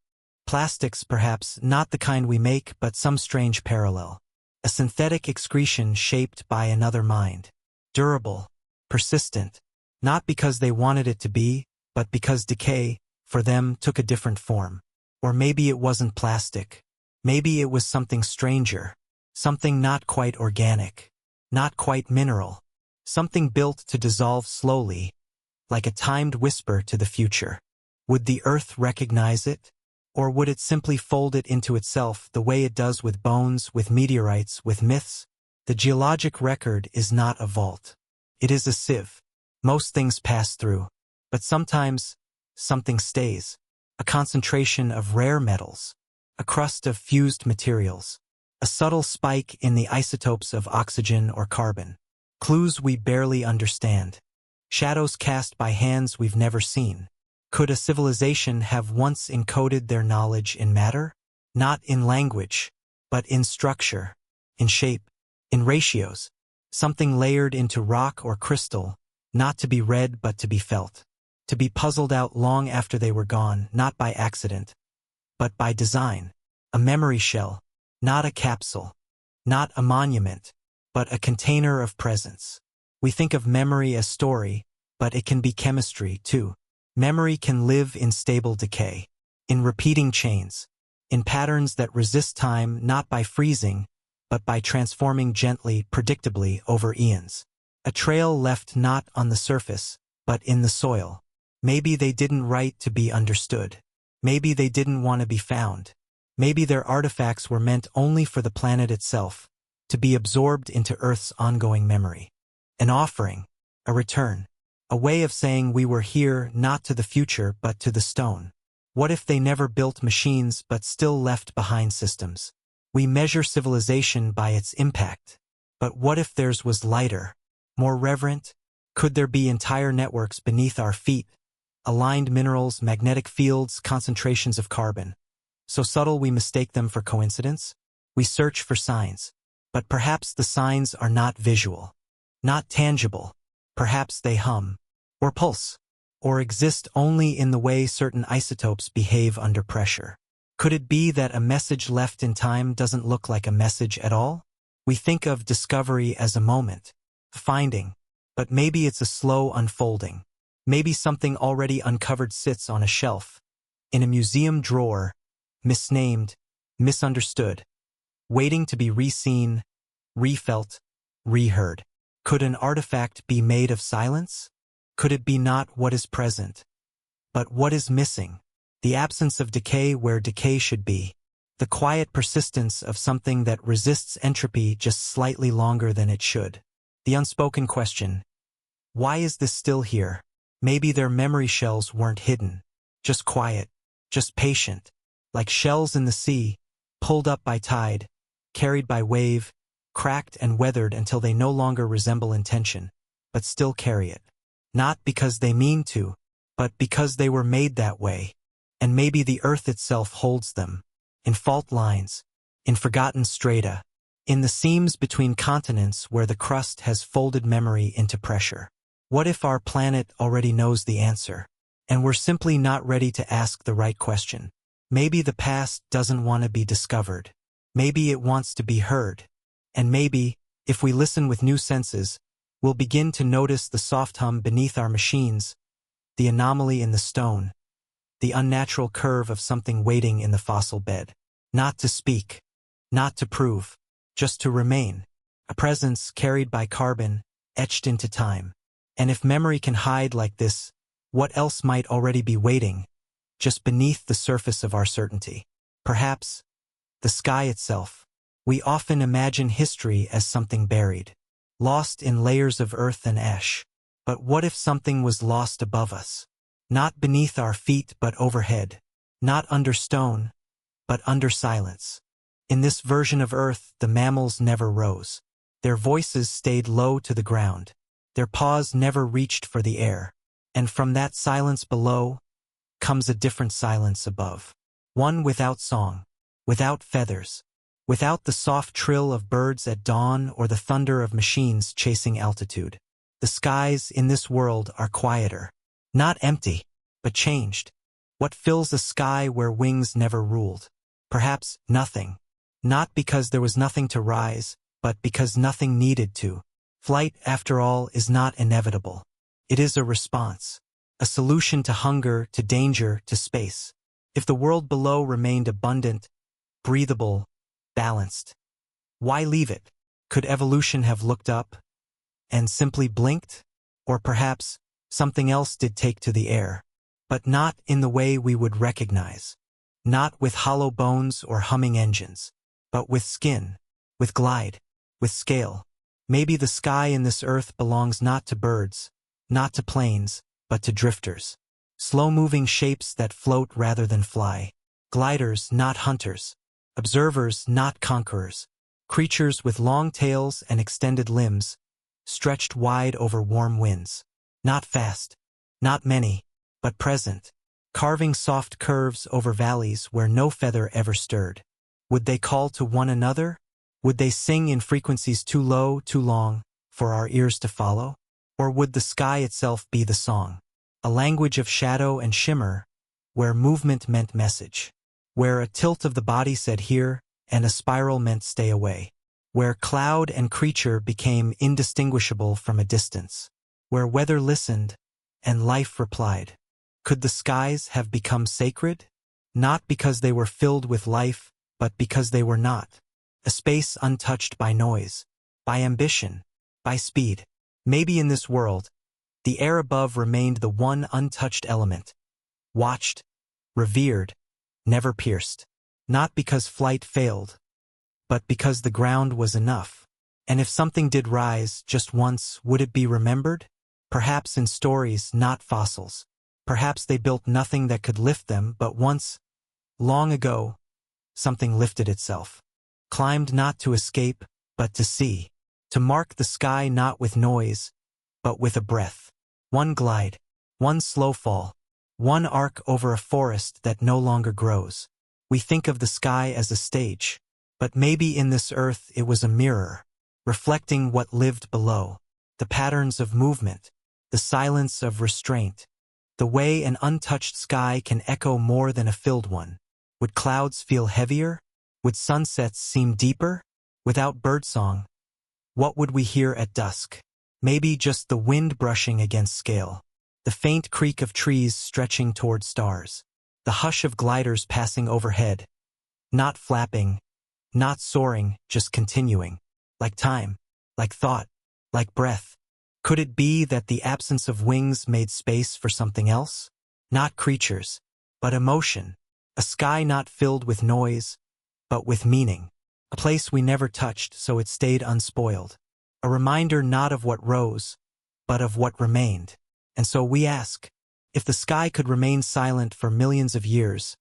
Plastics, perhaps, not the kind we make, but some strange parallel. A synthetic excretion shaped by another mind. Durable, persistent, not because they wanted it to be, but because decay, for them, took a different form. Or maybe it wasn't plastic. Maybe it was something stranger, something not quite organic, not quite mineral, something built to dissolve slowly, like a timed whisper to the future. Would the Earth recognize it? Or would it simply fold it into itself the way it does with bones, with meteorites, with myths? The geologic record is not a vault. It is a sieve. Most things pass through, but sometimes something stays. A concentration of rare metals, a crust of fused materials, a subtle spike in the isotopes of oxygen or carbon. Clues we barely understand. Shadows cast by hands we've never seen. Could a civilization have once encoded their knowledge in matter? Not in language, but in structure, in shape, in ratios. Something layered into rock or crystal, not to be read but to be felt. To be puzzled out long after they were gone, not by accident, but by design. A memory shell, not a capsule, not a monument, but a container of presence. We think of memory as story, but it can be chemistry too. Memory can live in stable decay, in repeating chains, in patterns that resist time not by freezing, but by transforming gently, predictably over eons. A trail left not on the surface, but in the soil. Maybe they didn't write to be understood. Maybe they didn't want to be found. Maybe their artifacts were meant only for the planet itself, to be absorbed into Earth's ongoing memory. An offering, a return, a way of saying we were here not to the future but to the stone. What if they never built machines but still left behind systems? We measure civilization by its impact. But what if theirs was lighter, more reverent? Could there be entire networks beneath our feet, aligned minerals, magnetic fields, concentrations of carbon? So subtle we mistake them for coincidence? We search for signs. But perhaps the signs are not visual, not tangible. Perhaps they hum, or pulse, or exist only in the way certain isotopes behave under pressure. Could it be that a message left in time doesn't look like a message at all? We think of discovery as a moment, a finding, but maybe it's a slow unfolding. Maybe something already uncovered sits on a shelf, in a museum drawer, misnamed, misunderstood, waiting to be re-seen, re-felt, re-heard. Could an artifact be made of silence? Could it be not what is present, but what is missing? The absence of decay where decay should be. The quiet persistence of something that resists entropy just slightly longer than it should. The unspoken question, why is this still here? Maybe their memory shells weren't hidden, just quiet, just patient, like shells in the sea, pulled up by tide, carried by wave, cracked and weathered until they no longer resemble intention, but still carry it. Not because they mean to, but because they were made that way. And maybe the Earth itself holds them, in fault lines, in forgotten strata, in the seams between continents where the crust has folded memory into pressure. What if our planet already knows the answer, and we're simply not ready to ask the right question? Maybe the past doesn't want to be discovered. Maybe it wants to be heard. And maybe, if we listen with new senses, we'll begin to notice the soft hum beneath our machines, the anomaly in the stone, the unnatural curve of something waiting in the fossil bed. Not to speak, not to prove, just to remain. A presence carried by carbon, etched into time. And if memory can hide like this, what else might already be waiting, just beneath the surface of our certainty? Perhaps the sky itself. We often imagine history as something buried, lost in layers of earth and ash. But what if something was lost above us? Not beneath our feet but overhead. Not under stone, but under silence. In this version of Earth, the mammals never rose. Their voices stayed low to the ground. Their paws never reached for the air. And from that silence below comes a different silence above. One without song, without feathers, without the soft trill of birds at dawn or the thunder of machines chasing altitude. The skies in this world are quieter. Not empty, but changed. What fills a sky where wings never ruled? Perhaps nothing. Not because there was nothing to rise, but because nothing needed to. Flight, after all, is not inevitable. It is a response. A solution to hunger, to danger, to space. If the world below remained abundant, breathable, balanced, why leave it? Could evolution have looked up and simply blinked? Or perhaps something else did take to the air, but not in the way we would recognize. Not with hollow bones or humming engines, but with skin, with glide, with scale. Maybe the sky in this earth belongs not to birds, not to planes, but to drifters. Slow-moving shapes that float rather than fly. Gliders, not hunters. Observers, not conquerors. Creatures with long tails and extended limbs, stretched wide over warm winds. Not fast, not many, but present. Carving soft curves over valleys where no feather ever stirred. Would they call to one another? Would they sing in frequencies too low, too long, for our ears to follow? Or would the sky itself be the song? A language of shadow and shimmer, where movement meant message. Where a tilt of the body said here, and a spiral meant stay away. Where cloud and creature became indistinguishable from a distance. Where weather listened, and life replied. Could the skies have become sacred? Not because they were filled with life, but because they were not. A space untouched by noise, by ambition, by speed. Maybe in this world, the air above remained the one untouched element. Watched, revered, never pierced. Not because flight failed, but because the ground was enough. And if something did rise just once, would it be remembered? Perhaps in stories, not fossils. Perhaps they built nothing that could lift them, but once, long ago, something lifted itself. Climbed not to escape, but to see. To mark the sky not with noise, but with a breath. One glide, one slow fall, one arc over a forest that no longer grows. We think of the sky as a stage, but maybe in this earth it was a mirror, reflecting what lived below. The patterns of movement, the silence of restraint. The way an untouched sky can echo more than a filled one. Would clouds feel heavier? Would sunsets seem deeper? Without birdsong, what would we hear at dusk? Maybe just the wind brushing against scale. The faint creak of trees stretching toward stars. The hush of gliders passing overhead. Not flapping, not soaring, just continuing. Like time, like thought, like breath. Could it be that the absence of wings made space for something else? Not creatures, but emotion. A sky not filled with noise, but with meaning. A place we never touched, so it stayed unspoiled. A reminder not of what rose, but of what remained. And so we ask, if the sky could remain silent for millions of years,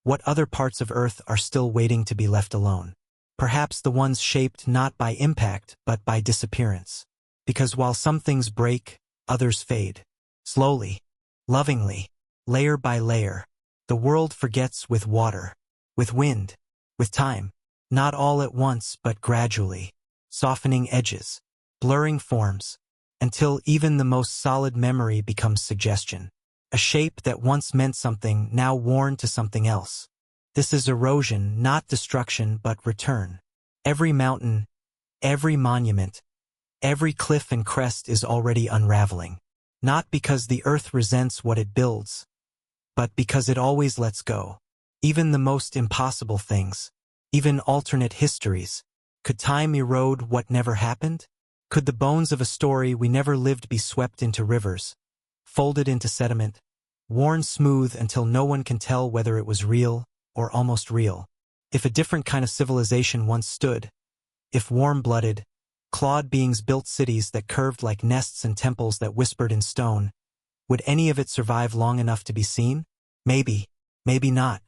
what other parts of Earth are still waiting to be left alone? Perhaps the ones shaped not by impact, but by disappearance. Because while some things break, others fade. Slowly, lovingly, layer by layer. The world forgets with water, with wind, with time. Not all at once, but gradually. Softening edges, blurring forms, until even the most solid memory becomes suggestion. A shape that once meant something, now worn to something else. This is erosion, not destruction, but return. Every mountain, every monument, every cliff and crest is already unraveling. Not because the earth resents what it builds, but because it always lets go. Even the most impossible things, even alternate histories. Could time erode what never happened? Could the bones of a story we never lived be swept into rivers, folded into sediment, worn smooth until no one can tell whether it was real or almost real? If a different kind of civilization once stood, if warm-blooded, clawed beings built cities that curved like nests and temples that whispered in stone, would any of it survive long enough to be seen? Maybe, maybe not.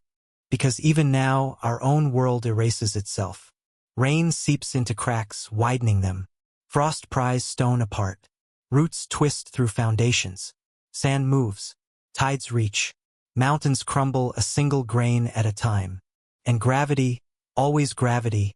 Because even now, our own world erases itself. Rain seeps into cracks, widening them. Frost pries stone apart. Roots twist through foundations. Sand moves. Tides reach. Mountains crumble a single grain at a time. And gravity, always gravity,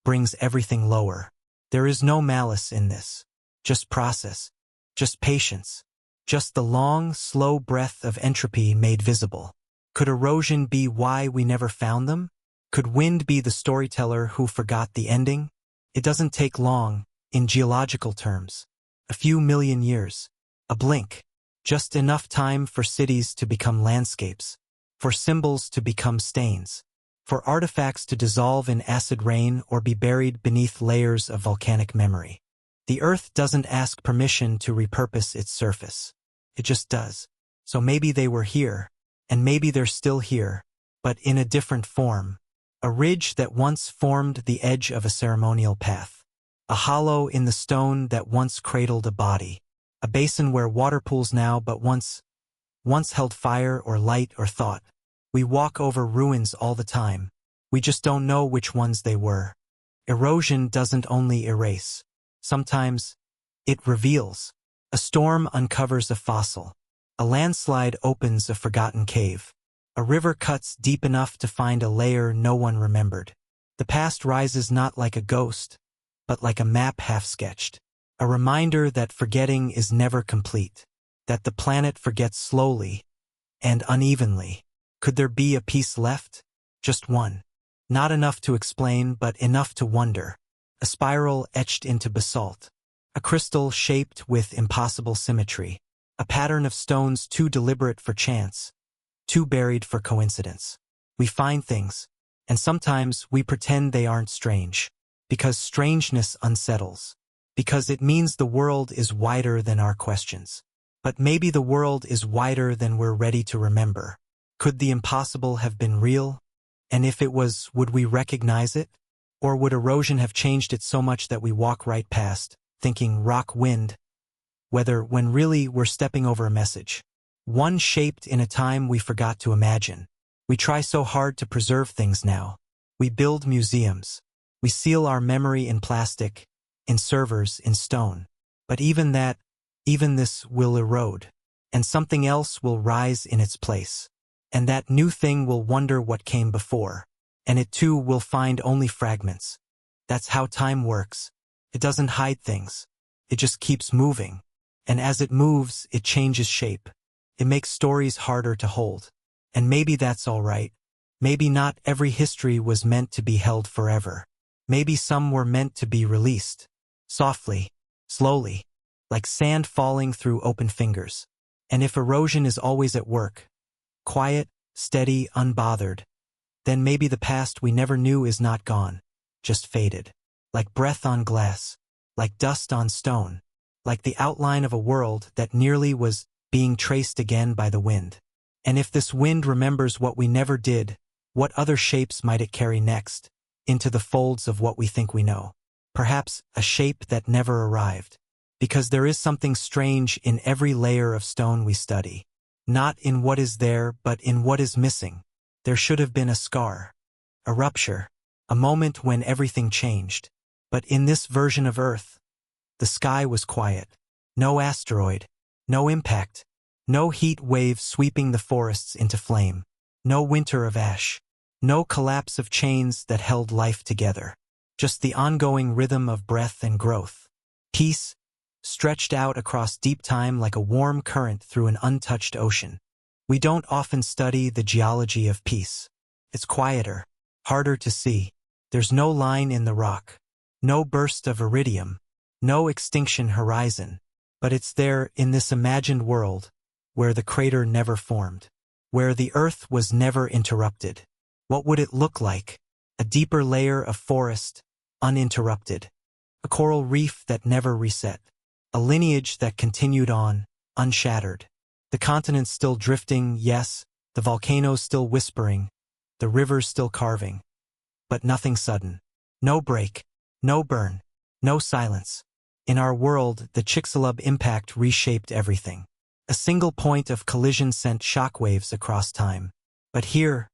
brings everything lower. There is no malice in this. Just process. Just patience. Just the long, slow breath of entropy made visible. Could erosion be why we never found them? Could wind be the storyteller who forgot the ending? It doesn't take long, in geological terms. A few million years. A blink. Just enough time for cities to become landscapes. For symbols to become stains. For artifacts to dissolve in acid rain or be buried beneath layers of volcanic memory. The Earth doesn't ask permission to repurpose its surface. It just does. So maybe they were here, and maybe they're still here, but in a different form. A ridge that once formed the edge of a ceremonial path. A hollow in the stone that once cradled a body. A basin where water pools now but once held fire or light or thought. We walk over ruins all the time. We just don't know which ones they were. Erosion doesn't only erase. Sometimes it reveals. A storm uncovers a fossil. A landslide opens a forgotten cave. A river cuts deep enough to find a layer no one remembered. The past rises not like a ghost, but like a map half-sketched. A reminder that forgetting is never complete. That the planet forgets slowly and unevenly. Could there be a piece left? Just one. Not enough to explain, but enough to wonder. A spiral etched into basalt. A crystal shaped with impossible symmetry. A pattern of stones too deliberate for chance. Too buried for coincidence. We find things, and sometimes we pretend they aren't strange. Because strangeness unsettles. Because it means the world is wider than our questions. But maybe the world is wider than we're ready to remember. Could the impossible have been real? And if it was, would we recognize it? Or would erosion have changed it so much that we walk right past, thinking rock wind, when really we're stepping over a message? One shaped in a time we forgot to imagine. We try so hard to preserve things now. We build museums. We seal our memory in plastic, in servers, in stone. But even this will erode. And something else will rise in its place. And that new thing will wonder what came before. And it too will find only fragments. That's how time works. It doesn't hide things. It just keeps moving. And as it moves, it changes shape. It makes stories harder to hold. And maybe that's all right. Maybe not every history was meant to be held forever. Maybe some were meant to be released. Softly, slowly, like sand falling through open fingers. And if erosion is always at work, quiet, steady, unbothered, then maybe the past we never knew is not gone, just faded. Like breath on glass, like dust on stone, like the outline of a world that nearly was being traced again by the wind. And if this wind remembers what we never did, what other shapes might it carry next, into the folds of what we think we know? Perhaps a shape that never arrived. Because there is something strange in every layer of stone we study. Not in what is there, but in what is missing. There should have been a scar, a rupture, a moment when everything changed. But in this version of Earth, the sky was quiet. No asteroid, no impact, no heat wave sweeping the forests into flame, no winter of ash, no collapse of chains that held life together. Just the ongoing rhythm of breath and growth. Peace, stretched out across deep time like a warm current through an untouched ocean. We don't often study the geology of peace. It's quieter, harder to see. There's no line in the rock, no burst of iridium, no extinction horizon. But it's there in this imagined world, where the crater never formed, where the earth was never interrupted, What would it look like? A deeper layer of forest, uninterrupted. A coral reef that never reset. A lineage that continued on, unshattered. The continents still drifting, yes, the volcanoes still whispering, the rivers still carving. But nothing sudden. No break, no burn, no silence. In our world, the Chicxulub impact reshaped everything. A single point of collision sent shockwaves across time. But here,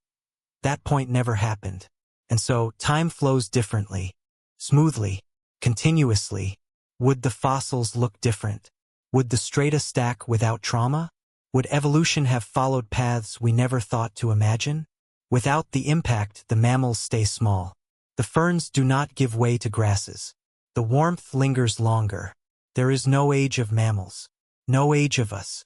that point never happened. And so, time flows differently, smoothly, continuously. Would the fossils look different? Would the strata stack without trauma? Would evolution have followed paths we never thought to imagine? Without the impact, the mammals stay small. The ferns do not give way to grasses. The warmth lingers longer. There is no age of mammals. No age of us.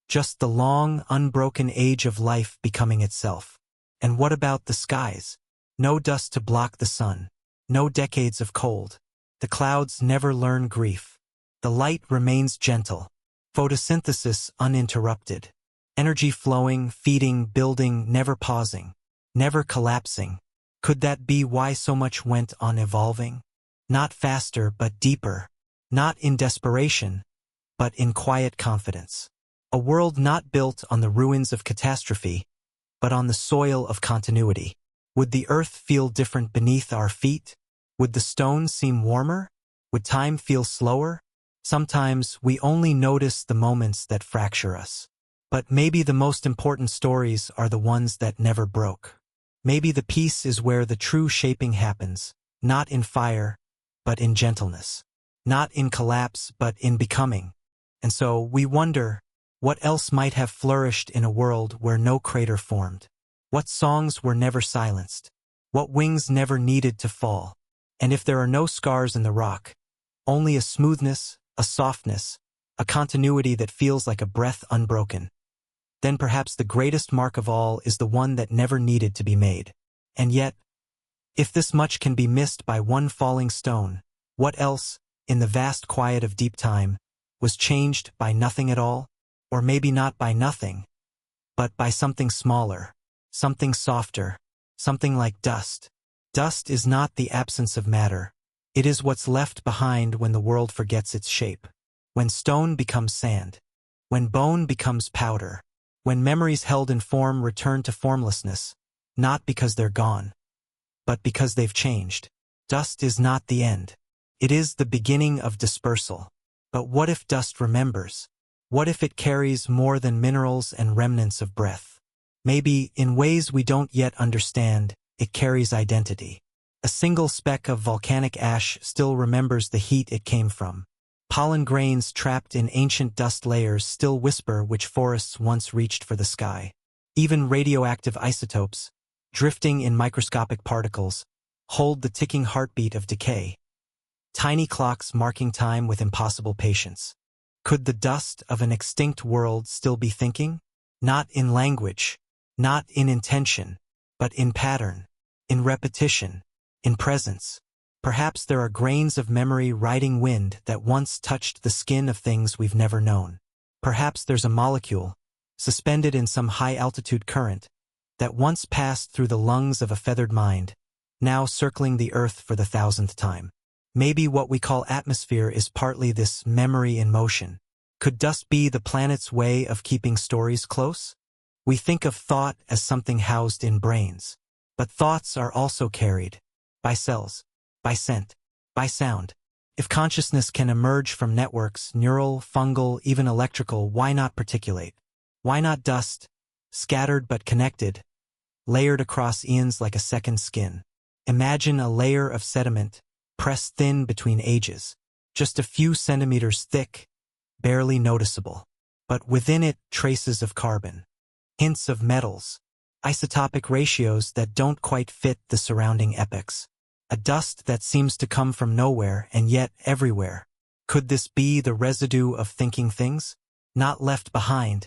Just the long, unbroken age of life becoming itself. And what about the skies? No dust to block the sun. No decades of cold. The clouds never learn grief. The light remains gentle. Photosynthesis uninterrupted. Energy flowing, feeding, building, never pausing. Never collapsing. Could that be why so much went on evolving? Not faster, but deeper. Not in desperation, but in quiet confidence. A world not built on the ruins of catastrophe, but on the soil of continuity. Would the earth feel different beneath our feet? Would the stones seem warmer? Would time feel slower? Sometimes we only notice the moments that fracture us. But maybe the most important stories are the ones that never broke. Maybe the peace is where the true shaping happens, not in fire, but in gentleness. Not in collapse, but in becoming. And so we wonder, what else might have flourished in a world where no crater formed? What songs were never silenced? What wings never needed to fall? And if there are no scars in the rock, only a smoothness, a softness, a continuity that feels like a breath unbroken, then perhaps the greatest mark of all is the one that never needed to be made. And yet, if this much can be missed by one falling stone, what else, in the vast quiet of deep time, was changed by nothing at all? Or maybe not by nothing, but by something smaller, something softer, something like dust. Dust is not the absence of matter. It is what's left behind when the world forgets its shape. When stone becomes sand. When bone becomes powder. When memories held in form return to formlessness, not because they're gone, but because they've changed. Dust is not the end. It is the beginning of dispersal. But what if dust remembers? What if it carries more than minerals and remnants of breath? Maybe, in ways we don't yet understand, it carries identity. A single speck of volcanic ash still remembers the heat it came from. Pollen grains trapped in ancient dust layers still whisper which forests once reached for the sky. Even radioactive isotopes, drifting in microscopic particles, hold the ticking heartbeat of decay. Tiny clocks marking time with impossible patience. Could the dust of an extinct world still be thinking? Not in language, not in intention, but in pattern, in repetition, in presence. Perhaps there are grains of memory riding wind that once touched the skin of things we've never known. Perhaps there's a molecule, suspended in some high-altitude current, that once passed through the lungs of a feathered mind, now circling the earth for the 1000th time. Maybe what we call atmosphere is partly this memory in motion. Could dust be the planet's way of keeping stories close? We think of thought as something housed in brains. But thoughts are also carried by cells, by scent, by sound. If consciousness can emerge from networks, neural, fungal, even electrical, why not particulate? Why not dust, scattered but connected, layered across eons like a second skin? Imagine a layer of sediment, pressed thin between ages, just a few centimeters thick, barely noticeable. But within it, traces of carbon, hints of metals, isotopic ratios that don't quite fit the surrounding epochs. A dust that seems to come from nowhere and yet everywhere. Could this be the residue of thinking things? Not left behind,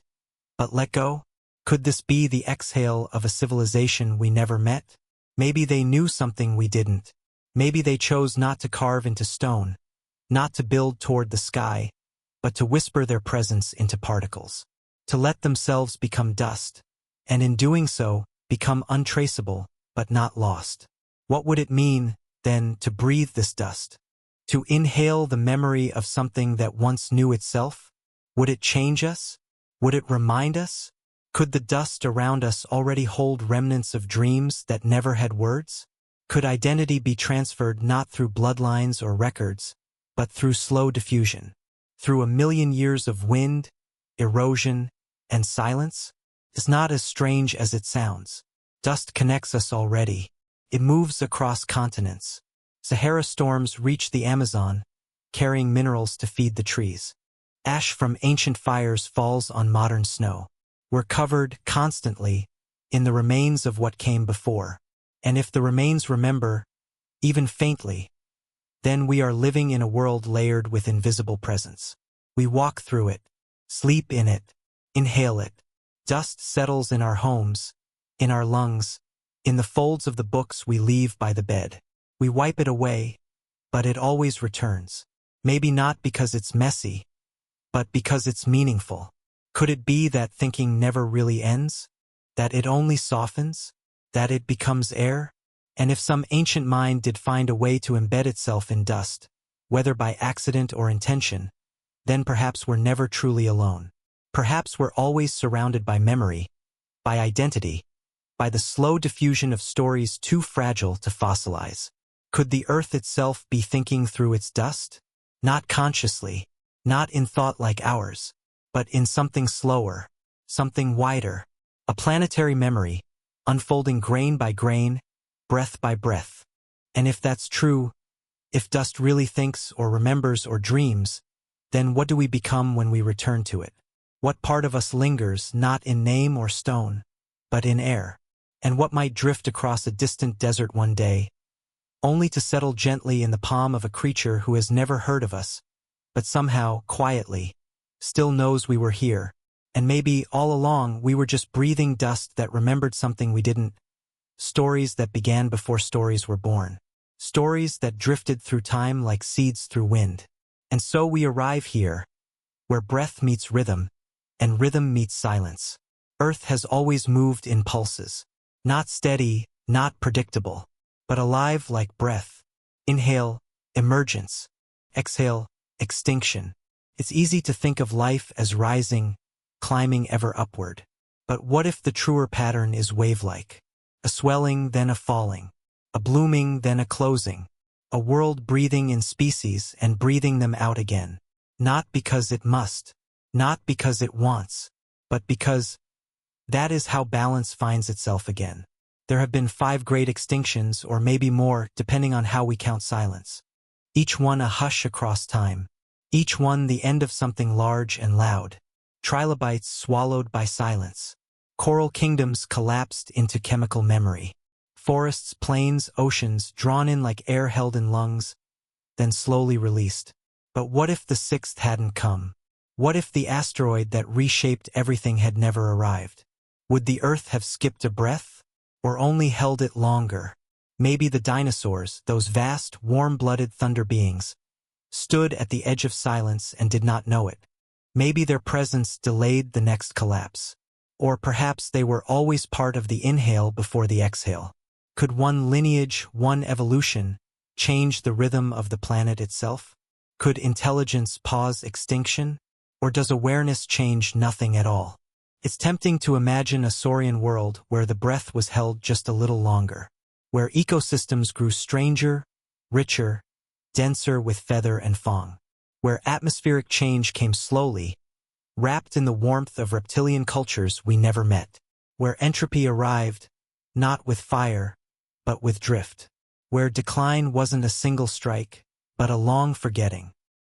but let go? Could this be the exhale of a civilization we never met? Maybe they knew something we didn't. Maybe they chose not to carve into stone, not to build toward the sky, but to whisper their presence into particles. To let themselves become dust, and in doing so, become untraceable, but not lost. What would it mean, then, to breathe this dust? To inhale the memory of something that once knew itself? Would it change us? Would it remind us? Could the dust around us already hold remnants of dreams that never had words? Could identity be transferred not through bloodlines or records, but through slow diffusion? Through a million years of wind, erosion, and silence? It's not as strange as it sounds. Dust connects us already. It moves across continents. Sahara storms reach the Amazon, carrying minerals to feed the trees. Ash from ancient fires falls on modern snow. We're covered, constantly, in the remains of what came before. And if the remains remember, even faintly, then we are living in a world layered with invisible presence. We walk through it, sleep in it, inhale it. Dust settles in our homes, in our lungs, in the folds of the books we leave by the bed. We wipe it away, but it always returns. Maybe not because it's messy, but because it's meaningful. Could it be that thinking never really ends? That it only softens? That it becomes air? And if some ancient mind did find a way to embed itself in dust, whether by accident or intention, then perhaps we're never truly alone. Perhaps we're always surrounded by memory, by identity, by the slow diffusion of stories too fragile to fossilize. Could the earth itself be thinking through its dust? Not consciously, not in thought like ours, but in something slower, something wider, a planetary memory, unfolding grain by grain, breath by breath. And if that's true, if dust really thinks or remembers or dreams, then what do we become when we return to it? What part of us lingers not in name or stone, but in air? And what might drift across a distant desert one day, only to settle gently in the palm of a creature who has never heard of us, but somehow, quietly, still knows we were here, and maybe all along we were just breathing dust that remembered something we didn't. Stories that began before stories were born. Stories that drifted through time like seeds through wind. And so we arrive here, where breath meets rhythm, and rhythm meets silence. Earth has always moved in pulses. Not steady, not predictable, but alive like breath. Inhale, emergence. Exhale, extinction. It's easy to think of life as rising, climbing ever upward. But what if the truer pattern is wave-like? A swelling, then a falling. A blooming, then a closing. A world breathing in species and breathing them out again. Not because it must, not because it wants, but because that is how balance finds itself again. There have been 5 great extinctions, or maybe more, depending on how we count silence. Each one a hush across time. Each one the end of something large and loud. Trilobites swallowed by silence. Coral kingdoms collapsed into chemical memory. Forests, plains, oceans drawn in like air held in lungs, then slowly released. But what if the 6th hadn't come? What if the asteroid that reshaped everything had never arrived? Would the Earth have skipped a breath? Or only held it longer? Maybe the dinosaurs, those vast, warm-blooded thunder beings, stood at the edge of silence and did not know it. Maybe their presence delayed the next collapse. Or perhaps they were always part of the inhale before the exhale. Could one lineage, one evolution, change the rhythm of the planet itself? Could intelligence pause extinction? Or does awareness change nothing at all? It's tempting to imagine a saurian world where the breath was held just a little longer, where ecosystems grew stranger, richer, denser with feather and fong, where atmospheric change came slowly, wrapped in the warmth of reptilian cultures we never met, where entropy arrived, not with fire, but with drift, where decline wasn't a single strike, but a long forgetting.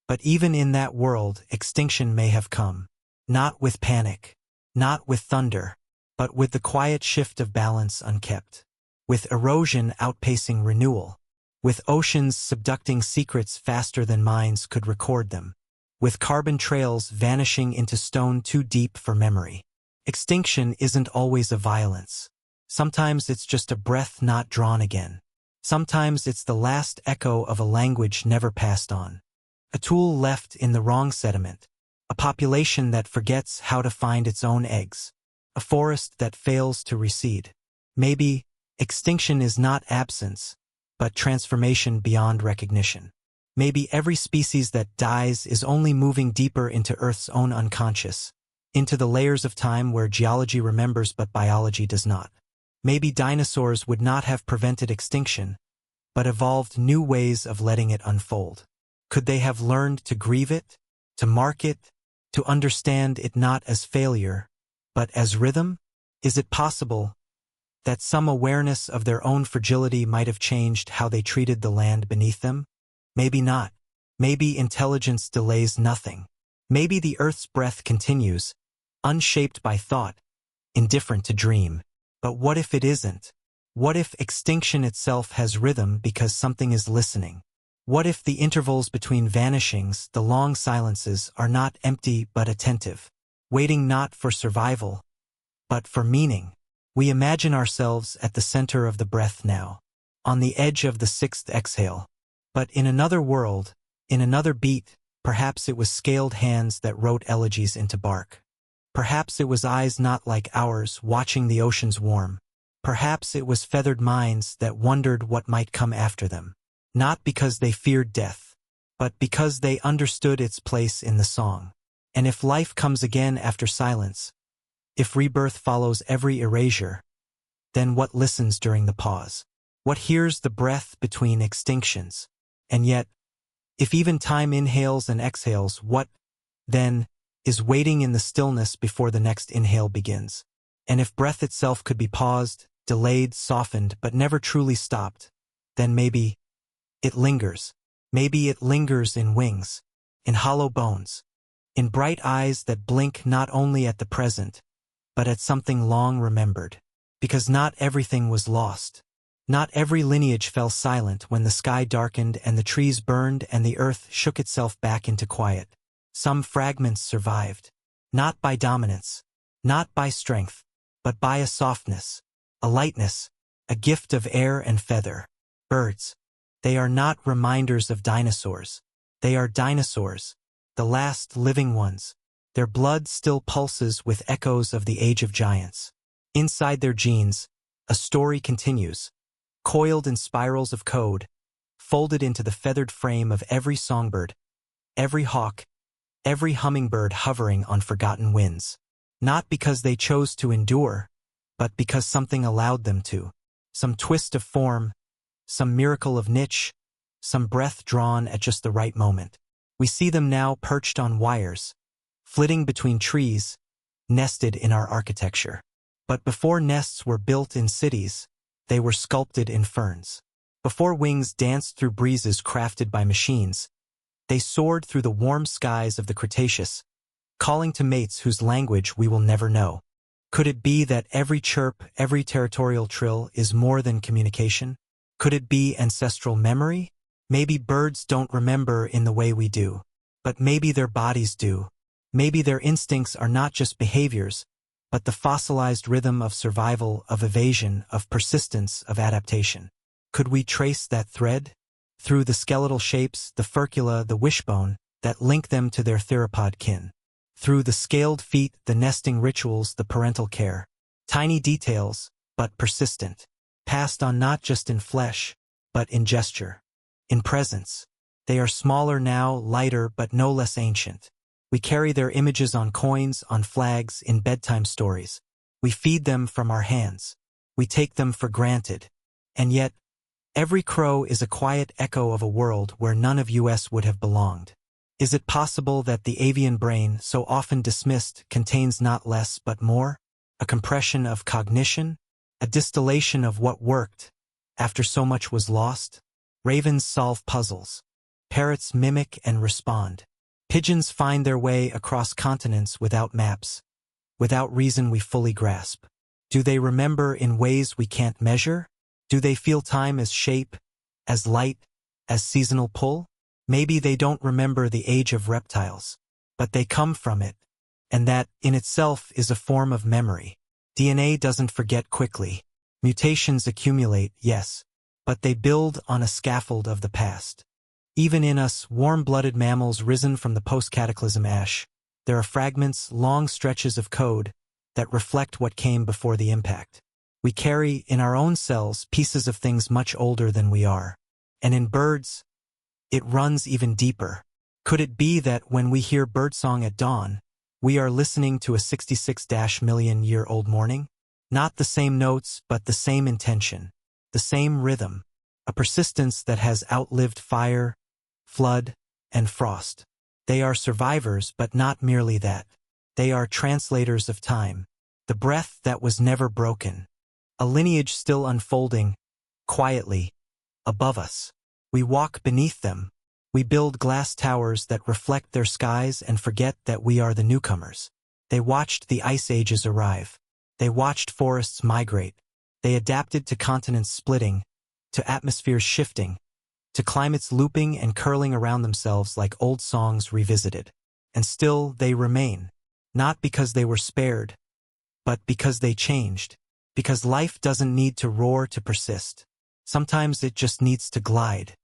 But even in that world, extinction may have come, not with panic, not with thunder, but with the quiet shift of balance unkept, with erosion outpacing renewal, with oceans subducting secrets faster than minds could record them, with carbon trails vanishing into stone too deep for memory. Extinction isn't always a violence. Sometimes it's just a breath not drawn again. Sometimes it's the last echo of a language never passed on. A tool left in the wrong sediment. A population that forgets how to find its own eggs. A forest that fails to recede. Maybe Extinction is not absence, but transformation beyond recognition. Maybe every species that dies is only moving deeper into Earth's own unconscious, into the layers of time where geology remembers but biology does not. Maybe dinosaurs would not have prevented extinction, but evolved new ways of letting it unfold. Could they have learned to grieve it, to mark it, to understand it not as failure, but as rhythm? Is it possible that some awareness of their own fragility might have changed how they treated the land beneath them? Maybe not. Maybe intelligence delays nothing. Maybe the Earth's breath continues, unshaped by thought, indifferent to dream. But what if it isn't? What if extinction itself has rhythm because something is listening? What if the intervals between vanishings, the long silences, are not empty but attentive, waiting not for survival, but for meaning? We imagine ourselves at the center of the breath now, on the edge of the sixth exhale. But in another world, in another beat, perhaps it was scaled hands that wrote elegies into bark. Perhaps it was eyes not like ours watching the oceans warm. Perhaps it was feathered minds that wondered what might come after them. Not because they feared death, but because they understood its place in the song. And if life comes again after silence, if rebirth follows every erasure, then what listens during the pause? What hears the breath between extinctions? And yet, if even time inhales and exhales, what, then, is waiting in the stillness before the next inhale begins? And if breath itself could be paused, delayed, softened, but never truly stopped, then maybe it lingers. Maybe it lingers in wings, in hollow bones, in bright eyes that blink not only at the present, but at something long remembered. Because not everything was lost. Not every lineage fell silent when the sky darkened and the trees burned and the earth shook itself back into quiet. Some fragments survived, not by dominance, not by strength, but by a softness, a lightness, a gift of air and feather. Birds. They are not reminders of dinosaurs. They are dinosaurs, the last living ones. Their blood still pulses with echoes of the age of giants. Inside their genes, a story continues, coiled in spirals of code, folded into the feathered frame of every songbird, every hawk, every hummingbird hovering on forgotten winds. Not because they chose to endure, but because something allowed them to. Some twist of form, some miracle of niche, some breath drawn at just the right moment. We see them now perched on wires, flitting between trees, nested in our architecture. But before nests were built in cities, they were sculpted in ferns. Before wings danced through breezes crafted by machines, they soared through the warm skies of the Cretaceous, calling to mates whose language we will never know. Could it be that every chirp, every territorial trill is more than communication? Could it be ancestral memory? Maybe birds don't remember in the way we do, but maybe their bodies do. Maybe their instincts are not just behaviors, but the fossilized rhythm of survival, of evasion, of persistence, of adaptation. Could we trace that thread? Through the skeletal shapes, the furcula, the wishbone, that link them to their theropod kin. Through the scaled feet, the nesting rituals, the parental care. Tiny details, but persistent. Passed on not just in flesh, but in gesture. In presence. They are smaller now, lighter, but no less ancient. We carry their images on coins, on flags, in bedtime stories. We feed them from our hands. We take them for granted. And yet, every crow is a quiet echo of a world where none of us would have belonged. Is it possible that the avian brain, so often dismissed, contains not less but more? A compression of cognition? A distillation of what worked, after so much was lost? Ravens solve puzzles. Parrots mimic and respond. Pigeons find their way across continents without maps, without reason we fully grasp. Do they remember in ways we can't measure? Do they feel time as shape, as light, as seasonal pull? Maybe they don't remember the age of reptiles, but they come from it, and that, in itself, is a form of memory. DNA doesn't forget quickly. Mutations accumulate, yes, but they build on a scaffold of the past. Even in us, warm-blooded mammals risen from the post-cataclysm ash, there are fragments, long stretches of code, that reflect what came before the impact. We carry in our own cells pieces of things much older than we are. And in birds, it runs even deeper. Could it be that when we hear birdsong at dawn, we are listening to a 66-million-year-old morning? Not the same notes, but the same intention, the same rhythm, a persistence that has outlived fire, flood, and frost. They are survivors, but not merely that. They are translators of time, the breath that was never broken, a lineage still unfolding, quietly, above us. We walk beneath them. We build glass towers that reflect their skies and forget that we are the newcomers. They watched the ice ages arrive. They watched forests migrate. They adapted to continents splitting, to atmospheres shifting, to climates looping and curling around themselves like old songs revisited. And still they remain, not because they were spared, but because they changed. Because life doesn't need to roar to persist. Sometimes it just needs to glide,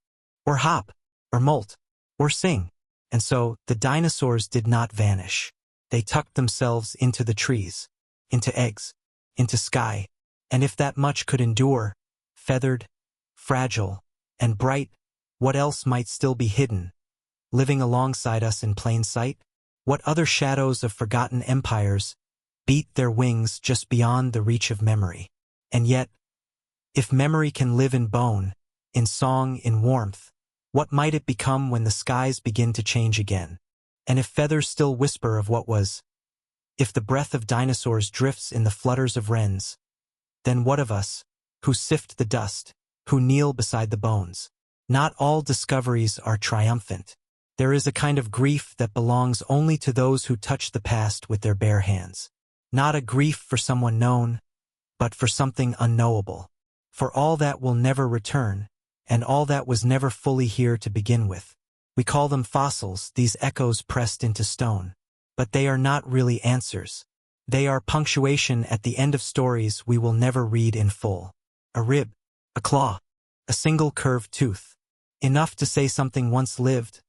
or hop, or molt, or sing. And so, the dinosaurs did not vanish. They tucked themselves into the trees, into eggs, into sky, and if that much could endure, feathered, fragile, and bright, what else might still be hidden, living alongside us in plain sight? What other shadows of forgotten empires beat their wings just beyond the reach of memory? And yet, if memory can live in bone, in song, in warmth, what might it become when the skies begin to change again? And if feathers still whisper of what was, if the breath of dinosaurs drifts in the flutters of wrens, then what of us, who sift the dust, who kneel beside the bones? Not all discoveries are triumphant. There is a kind of grief that belongs only to those who touch the past with their bare hands. Not a grief for someone known, but for something unknowable. For all that will never return, and all that was never fully here to begin with. We call them fossils, these echoes pressed into stone. But they are not really answers. They are punctuation at the end of stories we will never read in full. A rib, a claw, a single curved tooth. Enough to say something once lived,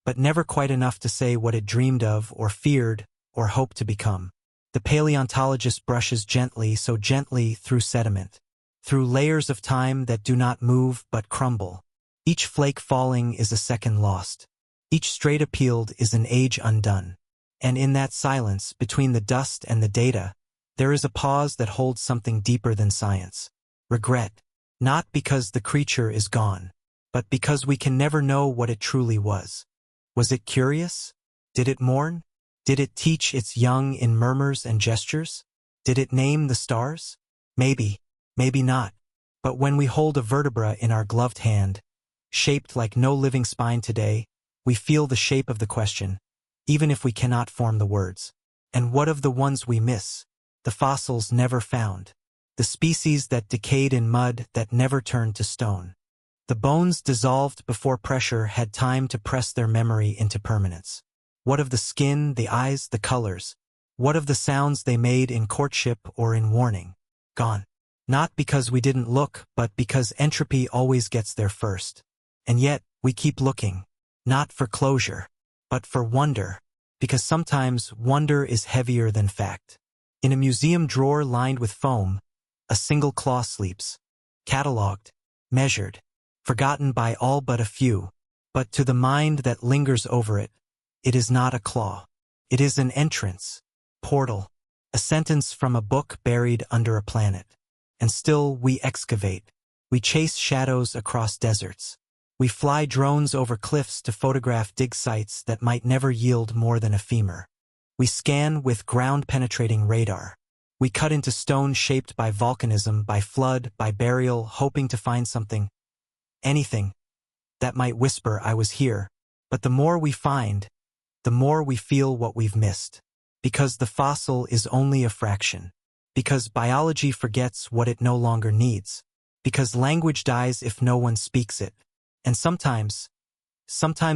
but never quite enough to say what it dreamed of or feared or hoped to become. The paleontologist brushes gently, so gently, through sediment, through layers of time that do not move but crumble. Each flake falling is a second lost. Each straight appealed is an age undone. And in that silence, between the dust and the data, there is a pause that holds something deeper than science. Regret. Not because the creature is gone, but because we can never know what it truly was. Was it curious? Did it mourn? Did it teach its young in murmurs and gestures? Did it name the stars? Maybe, maybe not. But when we hold a vertebra in our gloved hand, shaped like no living spine today, we feel the shape of the question, even if we cannot form the words. And what of the ones we miss? The fossils never found. The species that decayed in mud that never turned to stone. The bones dissolved before pressure had time to press their memory into permanence. What of the skin, the eyes, the colors? What of the sounds they made in courtship or in warning? Gone. Not because we didn't look, but because entropy always gets there first. And yet, we keep looking. Not for closure, but for wonder. Because sometimes wonder is heavier than fact. In a museum drawer lined with foam, a single claw sleeps. Catalogued, measured, forgotten by all but a few. But to the mind that lingers over it, it is not a claw. It is an entrance, portal, a sentence from a book buried under a planet. And still we excavate. We chase shadows across deserts. We fly drones over cliffs to photograph dig sites that might never yield more than a femur. We scan with ground-penetrating radar. We cut into stone shaped by volcanism, by flood, by burial, hoping to find something, anything, that might whisper, "I was here." But the more we find, the more we feel what we've missed. Because the fossil is only a fraction. Because biology forgets what it no longer needs. Because language dies if no one speaks it. And sometimes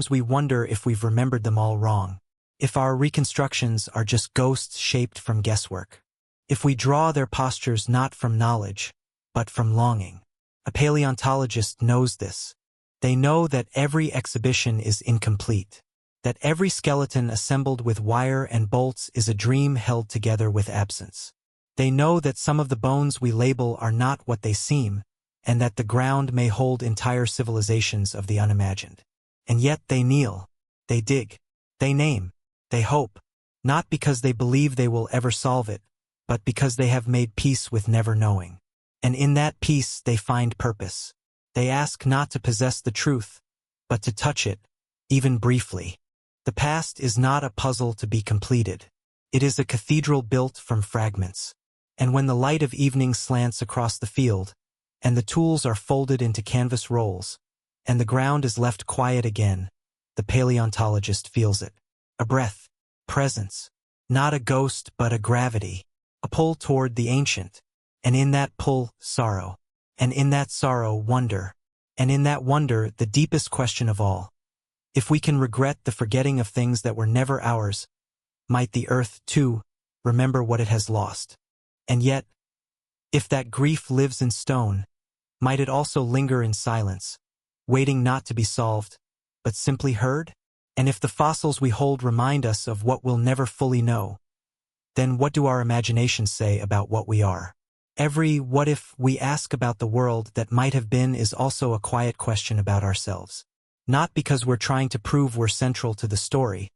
we wonder if we've remembered them all wrong. If our reconstructions are just ghosts shaped from guesswork. If we draw their postures not from knowledge, but from longing. A paleontologist knows this. They know that every exhibition is incomplete. That every skeleton assembled with wire and bolts is a dream held together with absence. They know that some of the bones we label are not what they seem, and that the ground may hold entire civilizations of the unimagined. And yet they kneel, they dig, they name, they hope, not because they believe they will ever solve it, but because they have made peace with never knowing. And in that peace they find purpose. They ask not to possess the truth, but to touch it, even briefly. The past is not a puzzle to be completed. It is a cathedral built from fragments. And when the light of evening slants across the field, and the tools are folded into canvas rolls, and the ground is left quiet again, the paleontologist feels it. A breath, presence, not a ghost but a gravity, a pull toward the ancient, and in that pull, sorrow, and in that sorrow, wonder, and in that wonder, the deepest question of all. If we can regret the forgetting of things that were never ours, might the earth, too, remember what it has lost? And yet, if that grief lives in stone, might it also linger in silence, waiting not to be solved, but simply heard? And if the fossils we hold remind us of what we'll never fully know, then what do our imaginations say about what we are? Every what if we ask about the world that might have been is also a quiet question about ourselves. Not because we're trying to prove we're central to the story,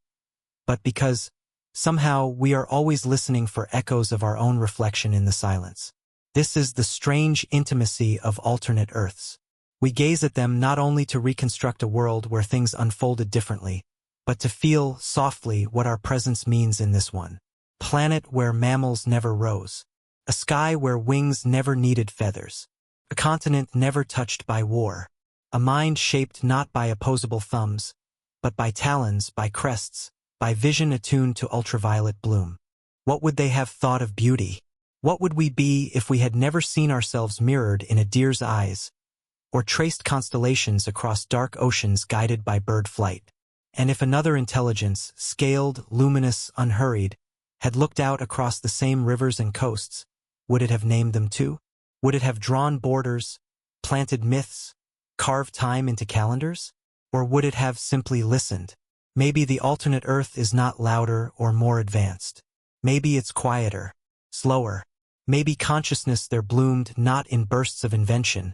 but because, somehow, we are always listening for echoes of our own reflection in the silence. This is the strange intimacy of alternate Earths. We gaze at them not only to reconstruct a world where things unfolded differently, but to feel, softly, what our presence means in this one. Planet where mammals never rose. A sky where wings never needed feathers. A continent never touched by war. A mind shaped not by opposable thumbs, but by talons, by crests, by vision attuned to ultraviolet bloom. What would they have thought of beauty? What would we be if we had never seen ourselves mirrored in a deer's eyes, or traced constellations across dark oceans guided by bird flight? And if another intelligence, scaled, luminous, unhurried, had looked out across the same rivers and coasts, would it have named them too? Would it have drawn borders, planted myths, carved time into calendars? Or would it have simply listened? Maybe the alternate Earth is not louder or more advanced. Maybe it's quieter, slower. Maybe consciousness there bloomed not in bursts of invention,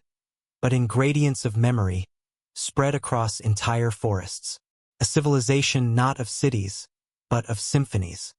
but in gradients of memory, spread across entire forests. A civilization not of cities, but of symphonies,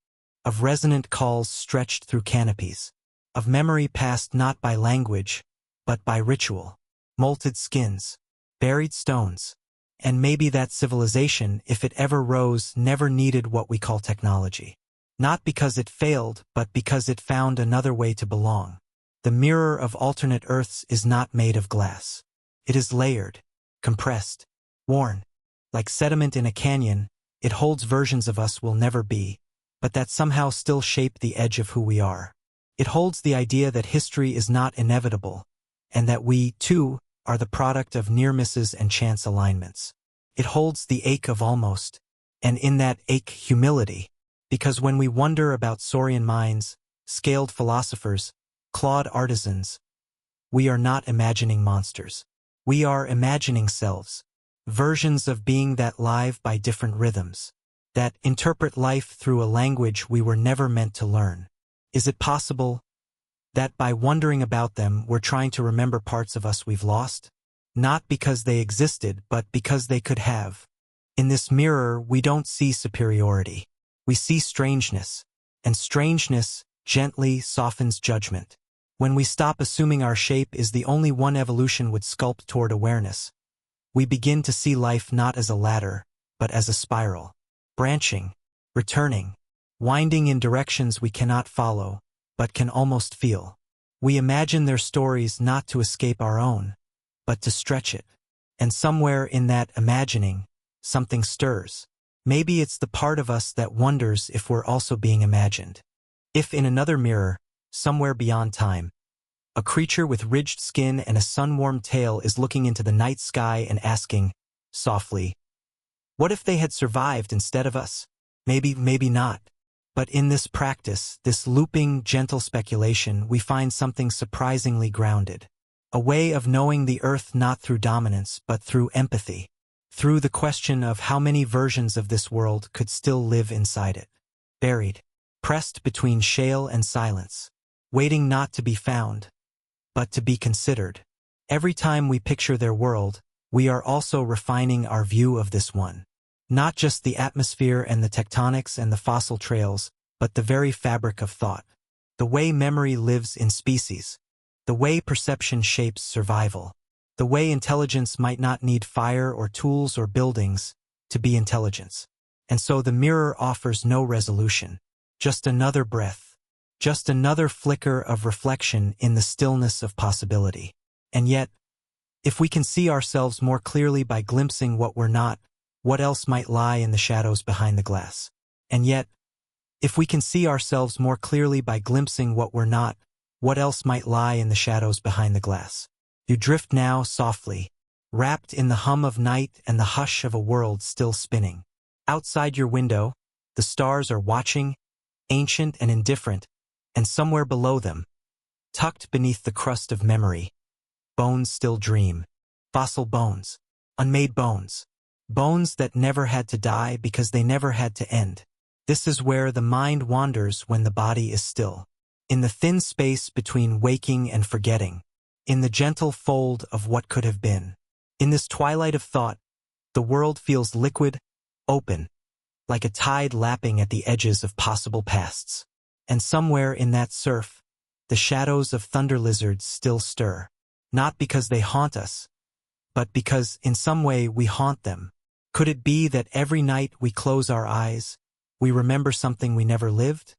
of resonant calls stretched through canopies, of memory passed not by language, but by ritual, molted skins, buried stones. And maybe that civilization, if it ever rose, never needed what we call technology. Not because it failed, but because it found another way to belong. The mirror of alternate Earths is not made of glass. It is layered, compressed, worn. Like sediment in a canyon, it holds versions of us we'll never be, but that somehow still shape the edge of who we are. It holds the idea that history is not inevitable, and that we, too, are the product of near misses and chance alignments. It holds the ache of almost, and in that ache humility, because when we wonder about saurian minds, scaled philosophers, clawed artisans, we are not imagining monsters. We are imagining selves, versions of being that live by different rhythms, that interpret life through a language we were never meant to learn. Is it possible that by wondering about them we're trying to remember parts of us we've lost? Not because they existed, but because they could have. In this mirror we don't see superiority. We see strangeness, and strangeness gently softens judgment. When we stop assuming our shape is the only one evolution would sculpt toward awareness, we begin to see life not as a ladder, but as a spiral, branching, returning, winding in directions we cannot follow, but can almost feel. We imagine their stories not to escape our own, but to stretch it. And somewhere in that imagining, something stirs. Maybe it's the part of us that wonders if we're also being imagined. If in another mirror, somewhere beyond time, a creature with ridged skin and a sun-warmed tail is looking into the night sky and asking, softly, what if they had survived instead of us? Maybe, maybe not. But in this practice, this looping, gentle speculation, we find something surprisingly grounded. A way of knowing the Earth not through dominance, but through empathy. Through the question of how many versions of this world could still live inside it. Buried, pressed between shale and silence. waiting not to be found, but to be considered. Every time we picture their world, we are also refining our view of this one. Not just the atmosphere and the tectonics and the fossil trails, but the very fabric of thought. The way memory lives in species. The way perception shapes survival. The way intelligence might not need fire or tools or buildings to be intelligence. And so the mirror offers no resolution. Just another breath. Just another flicker of reflection in the stillness of possibility. And yet, if we can see ourselves more clearly by glimpsing what we're not, what else might lie in the shadows behind the glass? And yet, if we can see ourselves more clearly by glimpsing what we're not, what else might lie in the shadows behind the glass? You drift now softly, wrapped in the hum of night and the hush of a world still spinning. Outside your window, the stars are watching, ancient and indifferent, and somewhere below them, tucked beneath the crust of memory, bones still dream. Fossil bones. Unmade bones. Bones that never had to die because they never had to end. This is where the mind wanders when the body is still. In the thin space between waking and forgetting. In the gentle fold of what could have been. In this twilight of thought, the world feels liquid, open, like a tide lapping at the edges of possible pasts. And somewhere in that surf, the shadows of thunder lizards still stir. Not because they haunt us, but because in some way we haunt them. Could it be that every night we close our eyes, we remember something we never lived?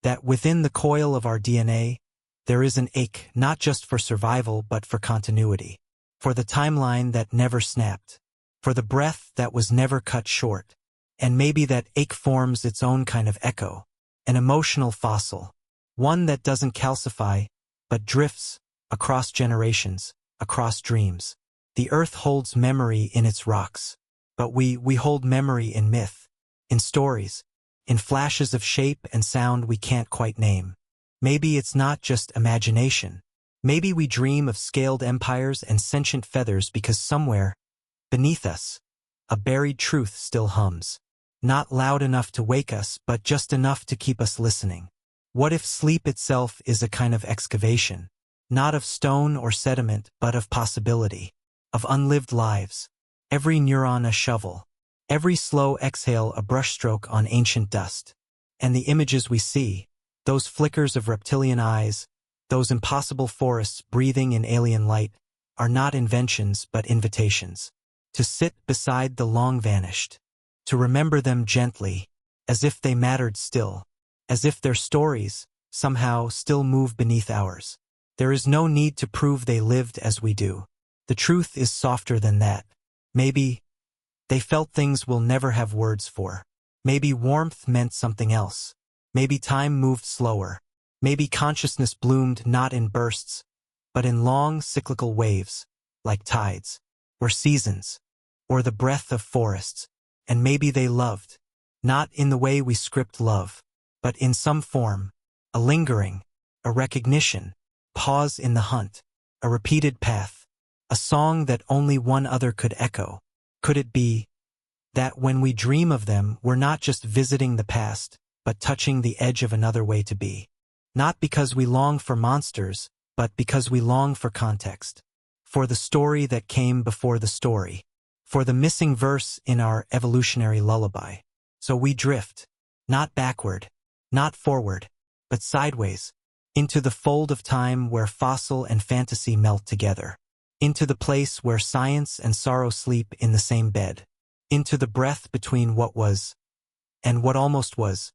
That within the coil of our DNA, there is an ache not just for survival but for continuity. For the timeline that never snapped. For the breath that was never cut short. And maybe that ache forms its own kind of echo. An emotional fossil. One that doesn't calcify, but drifts, across generations, across dreams. The earth holds memory in its rocks. But we hold memory in myth, in stories, in flashes of shape and sound we can't quite name. Maybe it's not just imagination. Maybe we dream of scaled empires and sentient feathers because somewhere, beneath us, a buried truth still hums. Not loud enough to wake us, but just enough to keep us listening. What if sleep itself is a kind of excavation? Not of stone or sediment, but of possibility. Of unlived lives. Every neuron a shovel. Every slow exhale a brushstroke on ancient dust. And the images we see, those flickers of reptilian eyes, those impossible forests breathing in alien light, are not inventions but invitations. To sit beside the long vanished. To remember them gently, as if they mattered still. As if their stories, somehow, still move beneath ours. There is no need to prove they lived as we do. The truth is softer than that. Maybe they felt things we'll never have words for. Maybe warmth meant something else. Maybe time moved slower. Maybe consciousness bloomed not in bursts, but in long cyclical waves, like tides, or seasons, or the breath of forests. And maybe they loved, not in the way we script love, but in some form, a lingering, a recognition, pause in the hunt, a repeated path. A song that only one other could echo. Could it be that when we dream of them, we're not just visiting the past, but touching the edge of another way to be? Not because we long for monsters, but because we long for context. For the story that came before the story. For the missing verse in our evolutionary lullaby. So we drift, not backward, not forward, but sideways, into the fold of time where fossil and fantasy melt together. Into the place where science and sorrow sleep in the same bed. Into the breath between what was and what almost was.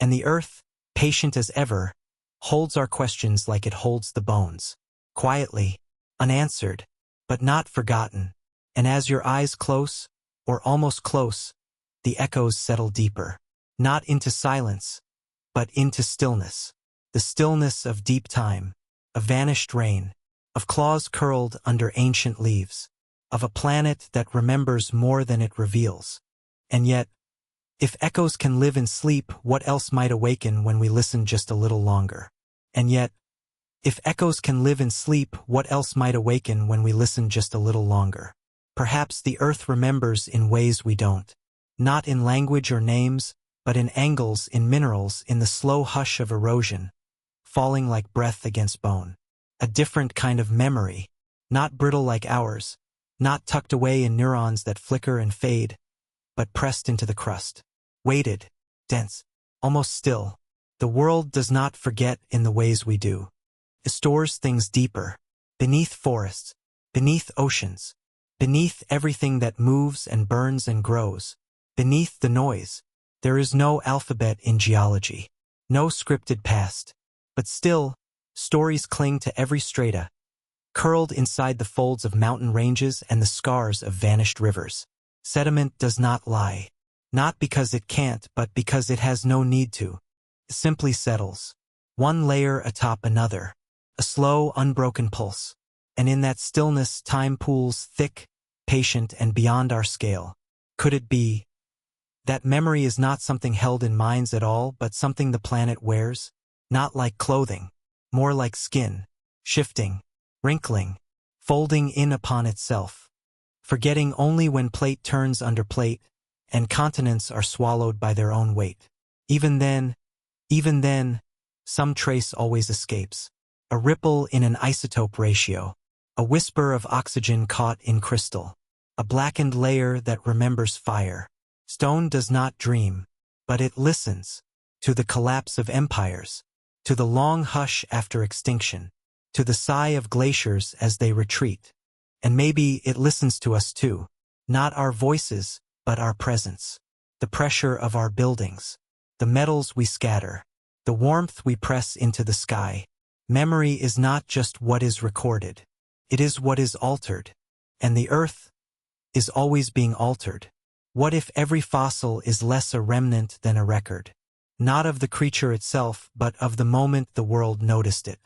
And the earth, patient as ever, holds our questions like it holds the bones. Quietly, unanswered, but not forgotten. And as your eyes close, or almost close, the echoes settle deeper. Not into silence, but into stillness. The stillness of deep time, of vanished rain. Of claws curled under ancient leaves, of a planet that remembers more than it reveals. And yet, if echoes can live in sleep, what else might awaken when we listen just a little longer? And yet, if echoes can live in sleep, what else might awaken when we listen just a little longer? Perhaps the earth remembers in ways we don't. Not in language or names, but in angles, in minerals, in the slow hush of erosion. falling like breath against bone. A different kind of memory, not brittle like ours, not tucked away in neurons that flicker and fade, but pressed into the crust. Weighted, dense, almost still. The world does not forget in the ways we do. It stores things deeper, beneath forests, beneath oceans, beneath everything that moves and burns and grows, beneath the noise. There is no alphabet in geology, no scripted past. But still, stories cling to every strata, curled inside the folds of mountain ranges and the scars of vanished rivers. Sediment does not lie, not because it can't, but because it has no need to. It simply settles, one layer atop another, a slow, unbroken pulse. And in that stillness, time pools thick, patient, and beyond our scale. Could it be that memory is not something held in minds at all, but something the planet wears? Not like clothing, more like skin, shifting, wrinkling, folding in upon itself, forgetting only when plate turns under plate, and continents are swallowed by their own weight. Even then, some trace always escapes. A ripple in an isotope ratio, a whisper of oxygen caught in crystal, a blackened layer that remembers fire. Stone does not dream, but it listens to the collapse of empires, to the long hush after extinction, to the sigh of glaciers as they retreat. And maybe it listens to us too, not our voices, but our presence, the pressure of our buildings, the metals we scatter, the warmth we press into the sky. Memory is not just what is recorded, it is what is altered, and the earth is always being altered. What if every fossil is less a remnant than a record? Not of the creature itself, but of the moment the world noticed it.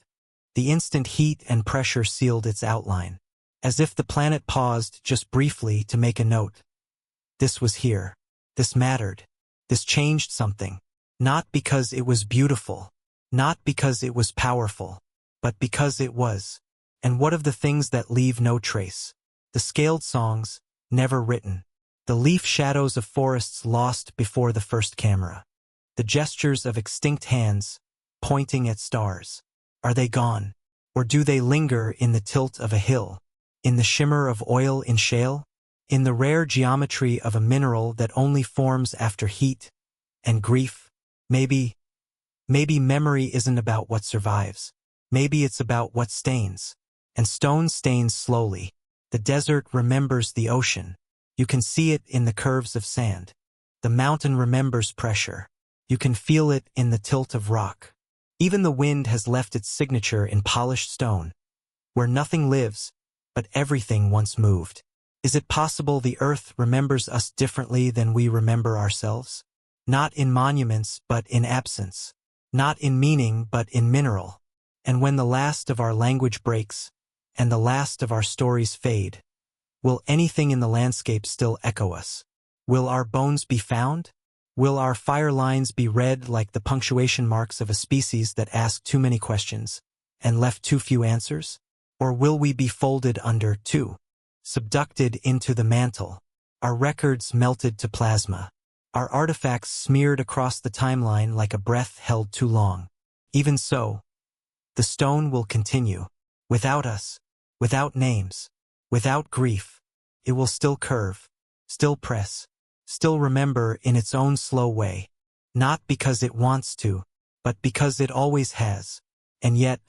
The instant heat and pressure sealed its outline, as if the planet paused just briefly to make a note. This was here. This mattered. This changed something. Not because it was beautiful, not because it was powerful, but because it was. And what of the things that leave no trace? The scaled songs, never written. The leaf shadows of forests lost before the first camera. The gestures of extinct hands, pointing at stars. Are they gone? Or do they linger in the tilt of a hill? In the shimmer of oil in shale? In the rare geometry of a mineral that only forms after heat and grief? Maybe memory isn't about what survives. Maybe it's about what stains. And stone stains slowly. The desert remembers the ocean. You can see it in the curves of sand. The mountain remembers pressure. You can feel it in the tilt of rock. Even the wind has left its signature in polished stone, where nothing lives, but everything once moved. Is it possible the earth remembers us differently than we remember ourselves? Not in monuments, but in absence. Not in meaning, but in mineral. And when the last of our language breaks, and the last of our stories fade, will anything in the landscape still echo us? Will our bones be found? Will our fire lines be read like the punctuation marks of a species that asked too many questions and left too few answers? Or will we be folded under, too, subducted into the mantle, our records melted to plasma, our artifacts smeared across the timeline like a breath held too long? Even so, the stone will continue. Without us, without names, without grief, it will still curve, still press, still remember in its own slow way, not because it wants to, but because it always has. And yet,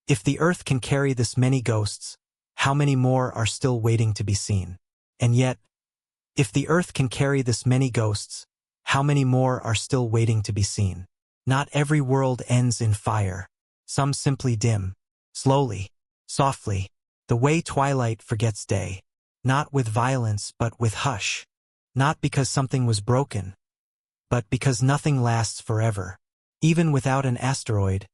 if the earth can carry this many ghosts, how many more are still waiting to be seen? And yet, if the earth can carry this many ghosts, how many more are still waiting to be seen? Not every world ends in fire. Some simply dim, slowly, softly, the way twilight forgets day, not with violence but with hush. Not because something was broken, but because nothing lasts forever. Even without an asteroid,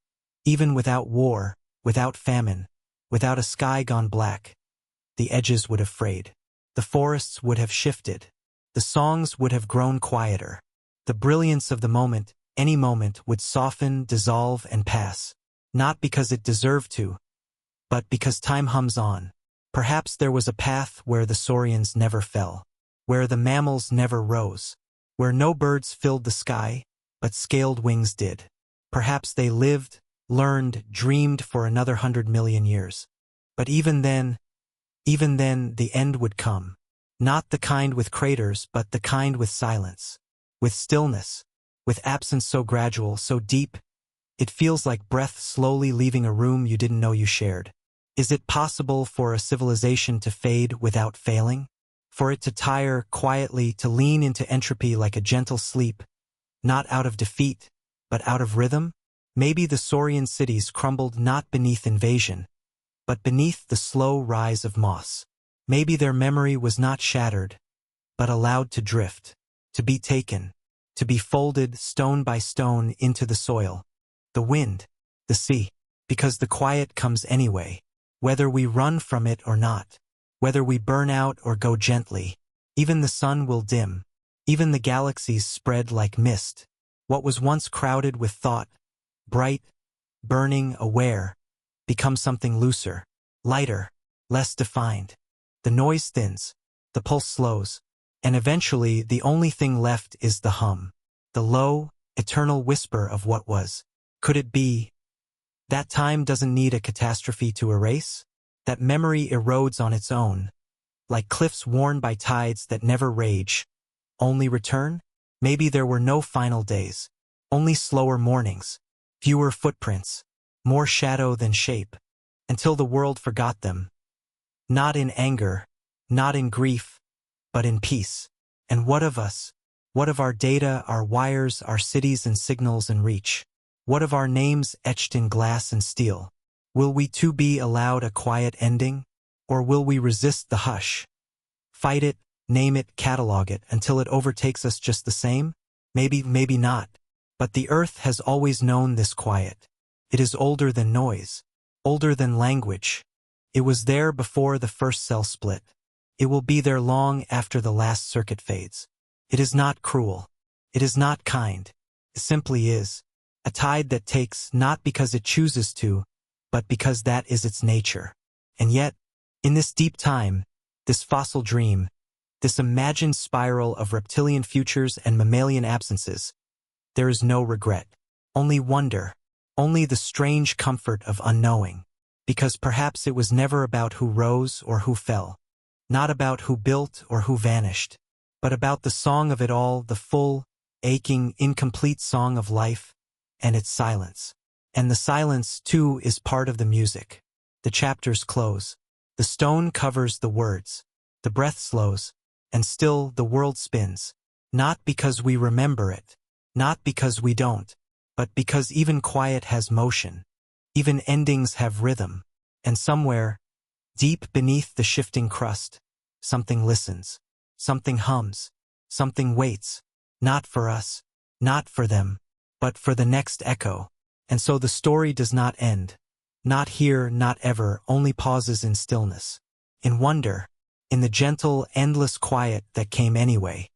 even without war, without famine, without a sky gone black, the edges would have frayed. The forests would have shifted. The songs would have grown quieter. The brilliance of the moment, any moment, would soften, dissolve, and pass. Not because it deserved to, but because time hums on. Perhaps there was a path where the saurians never fell, where the mammals never rose, where no birds filled the sky, but scaled wings did. Perhaps they lived, learned, dreamed for another 100 million years. But even then, the end would come. Not the kind with craters, but the kind with silence, with stillness, with absence so gradual, so deep, it feels like breath slowly leaving a room you didn't know you shared. Is it possible for a civilization to fade without failing? For it to tire quietly, to lean into entropy like a gentle sleep, not out of defeat, but out of rhythm? Maybe the Saurian cities crumbled not beneath invasion, but beneath the slow rise of moss. Maybe their memory was not shattered, but allowed to drift, to be taken, to be folded stone by stone into the soil, the wind, the sea, because the quiet comes anyway, whether we run from it or not, whether we burn out or go gently. Even the sun will dim, even the galaxies spread like mist. What was once crowded with thought, bright, burning, aware, becomes something looser, lighter, less defined. The noise thins, the pulse slows, and eventually the only thing left is the hum, the low, eternal whisper of what was. Could it be that time doesn't need a catastrophe to erase? That memory erodes on its own, like cliffs worn by tides that never rage, only return? Maybe there were no final days, only slower mornings, fewer footprints, more shadow than shape, until the world forgot them. Not in anger, not in grief, but in peace. And what of us? What of our data, our wires, our cities and signals and reach? What of our names etched in glass and steel? Will we too be allowed a quiet ending? Or will we resist the hush? Fight it, name it, catalog it, until it overtakes us just the same? Maybe, maybe not. But the earth has always known this quiet. It is older than noise, older than language. It was there before the first cell split. It will be there long after the last circuit fades. It is not cruel. It is not kind. It simply is. A tide that takes not because it chooses to, but because that is its nature. And yet, in this deep time, this fossil dream, this imagined spiral of reptilian futures and mammalian absences, there is no regret, only wonder, only the strange comfort of unknowing. Because perhaps it was never about who rose or who fell, not about who built or who vanished, but about the song of it all, the full, aching, incomplete song of life and its silence. And the silence, too, is part of the music. The chapters close. The stone covers the words. The breath slows, and still the world spins. Not because we remember it, not because we don't, but because even quiet has motion. Even endings have rhythm. And somewhere, deep beneath the shifting crust, something listens, something hums, something waits, not for us, not for them, but for the next echo. And so the story does not end. Not here, not ever, only pauses in stillness. In wonder, in the gentle, endless quiet that came anyway.